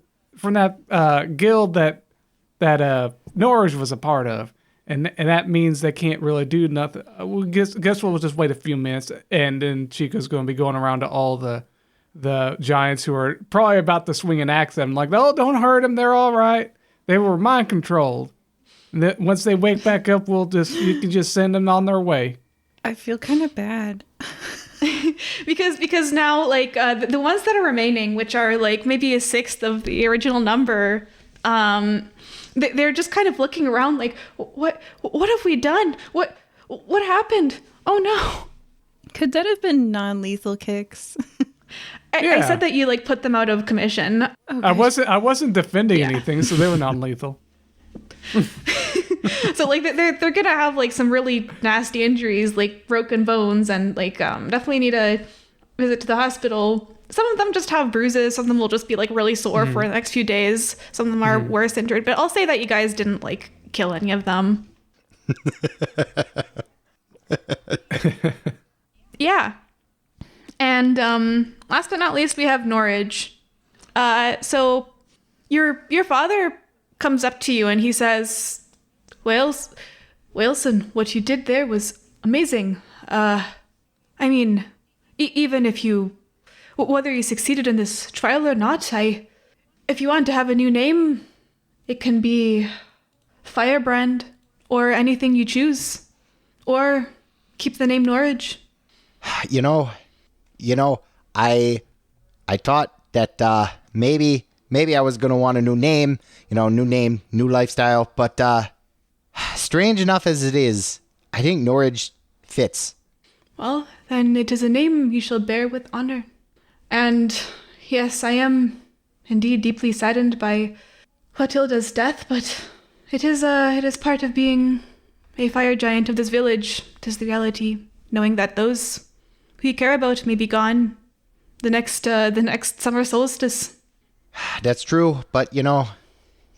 guild that Norage was a part of. And that means they can't really do nothing. Well, guess we'll just wait a few minutes, and then Chico's going to be going around to all the giants who are probably about to swing an axe at them. Like, oh, don't hurt them. They're all right. They were mind controlled. And then once they wake back up, you can just send them on their way. I feel kind of bad. because now like the ones that are remaining, which are like maybe a sixth of the original number, they're just kind of looking around like, what have we done? What happened? Oh no! Could that have been non-lethal kicks? I said that you like put them out of commission. Okay. I wasn't defending anything, so they were non-lethal. So like they're gonna have like some really nasty injuries, like broken bones, and like definitely need a visit to the hospital. Some of them just have bruises. Some of them will just be like really sore for the next few days. Some of them are worse injured. But I'll say that you guys didn't like kill any of them. Yeah. And last but not least, we have Norage. So your father comes up to you and he says, Wilson, what you did there was amazing. I mean, even if you, whether you succeeded in this trial or not, if you want to have a new name, it can be Firebrand or anything you choose, or keep the name Norage. You know, I thought that maybe I was gonna want a new name, new lifestyle, but strange enough as it is, I think Norage fits. Well, then it is a name you shall bear with honor. And yes, I am indeed deeply saddened by Clotilda's death, but it is part of being a fire giant of this village. It is the reality, knowing that those who you care about may be gone the next summer solstice. That's true, but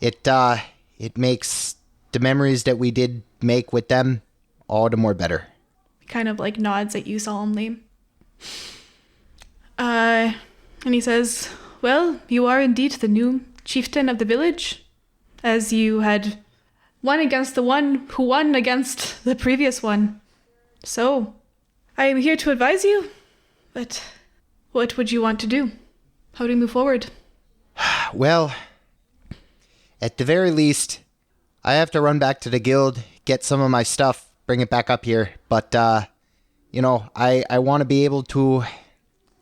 it makes the memories that we did make with them all the more better. He kind of like nods at you solemnly. And he says, well, you are indeed the new chieftain of the village, as you had won against the one who won against the previous one. So, I am here to advise you, but what would you want to do? How do we move forward? Well, at the very least, I have to run back to the guild, get some of my stuff, bring it back up here. But, I want to be able to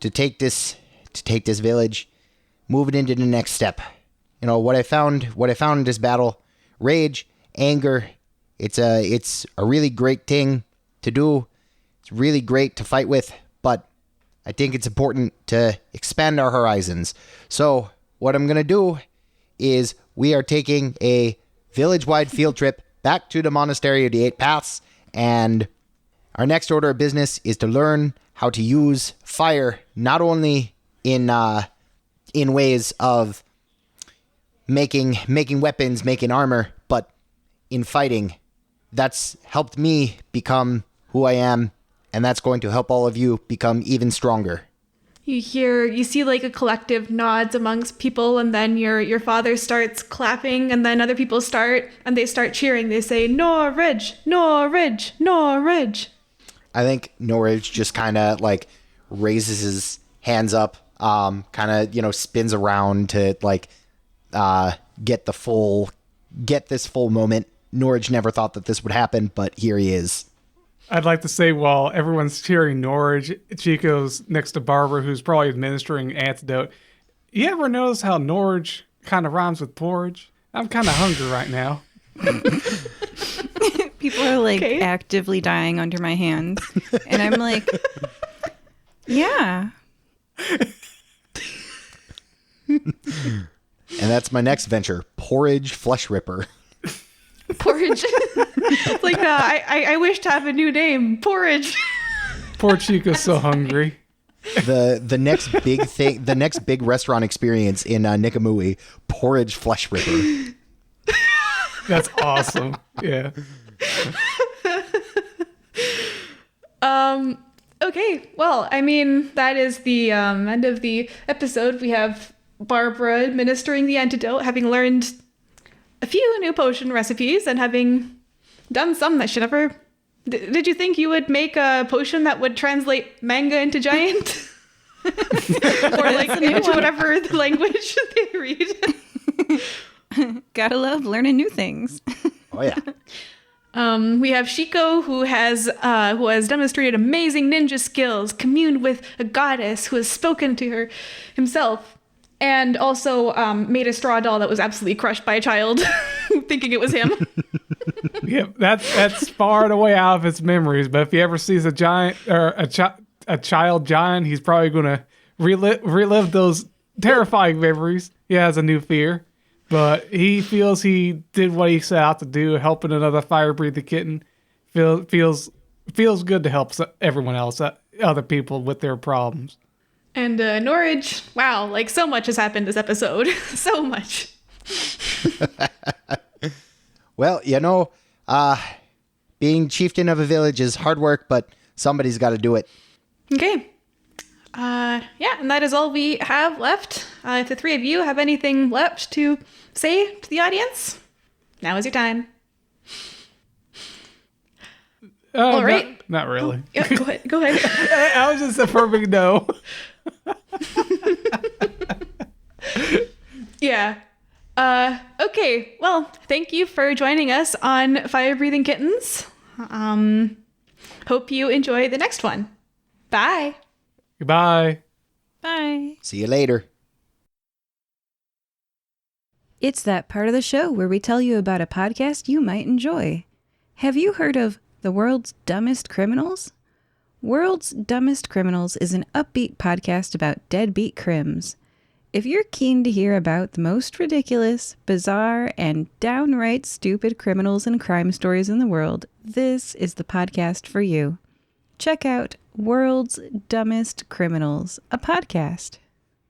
take this village, move it into the next step. What I found in this battle, rage, anger, it's a really great thing to do. It's really great to fight with, but I think it's important to expand our horizons. So what I'm going to do is we are taking a village-wide field trip back to the Monastery of the Eight Paths, and our next order of business is to learn how to use fire, not only in ways of making weapons, making armor, but in fighting. That's helped me become who I am, and that's going to help all of you become even stronger. You see like a collective nods amongst people, and then your father starts clapping, and then other people start cheering. They say, Norage, Norage, Norage. I think Norage just kind of like raises his hands up, kind of, spins around to like get this full moment. Norage never thought that this would happen, but here he is. I'd like to say while everyone's cheering Norage, Chico's next to Barbara, who's probably administering antidote. You ever notice how Norage kind of rhymes with porridge? I'm kind of hungry right now. People are like actively dying under my hands. And I'm like, yeah. And that's my next venture, Porridge Flesh Ripper. Porridge. It's like, I wish to have a new name. Porridge. Poor Chico's so hungry. The next big thing, the next big restaurant experience in Nikamui, Porridge Flesh Ripper. That's awesome. Yeah. Okay. Well, I mean, that is the end of the episode. We have Barbara administering the antidote, having learned a few new potion recipes and having done some that she never... Did you think you would make a potion that would translate manga into giant? Or like into whatever the language they read? Gotta love learning new things. Oh, yeah. We have Chico, who has demonstrated amazing ninja skills, communed with a goddess who has spoken to her himself, and also made a straw doll that was absolutely crushed by a child, thinking it was him. Yep, that's far and away out of his memories. But if he ever sees a giant or a child giant, he's probably going to relive those terrifying memories. He has a new fear, but he feels he did what he set out to do, helping another fire-breathing kitten. Feels good to help everyone else, other people with their problems. And Norage, wow, like so much has happened this episode. So much. Well, being chieftain of a village is hard work, but somebody's got to do it. Okay. Yeah, and that is all we have left. If the three of you have anything left to say to the audience, now is your time. All right. Not really. Yeah, go ahead. I was just affirming no. Yeah. Okay. Well, thank you for joining us on Fire Breathing Kittens. Hope you enjoy the next one. Bye. Goodbye. Bye. See you later. It's that part of the show where we tell you about a podcast you might enjoy. Have you heard of The World's Dumbest Criminals? World's Dumbest Criminals is an upbeat podcast about deadbeat crims. If you're keen to hear about the most ridiculous, bizarre, and downright stupid criminals and crime stories in the world, this is the podcast for you. Check out World's Dumbest Criminals, a podcast.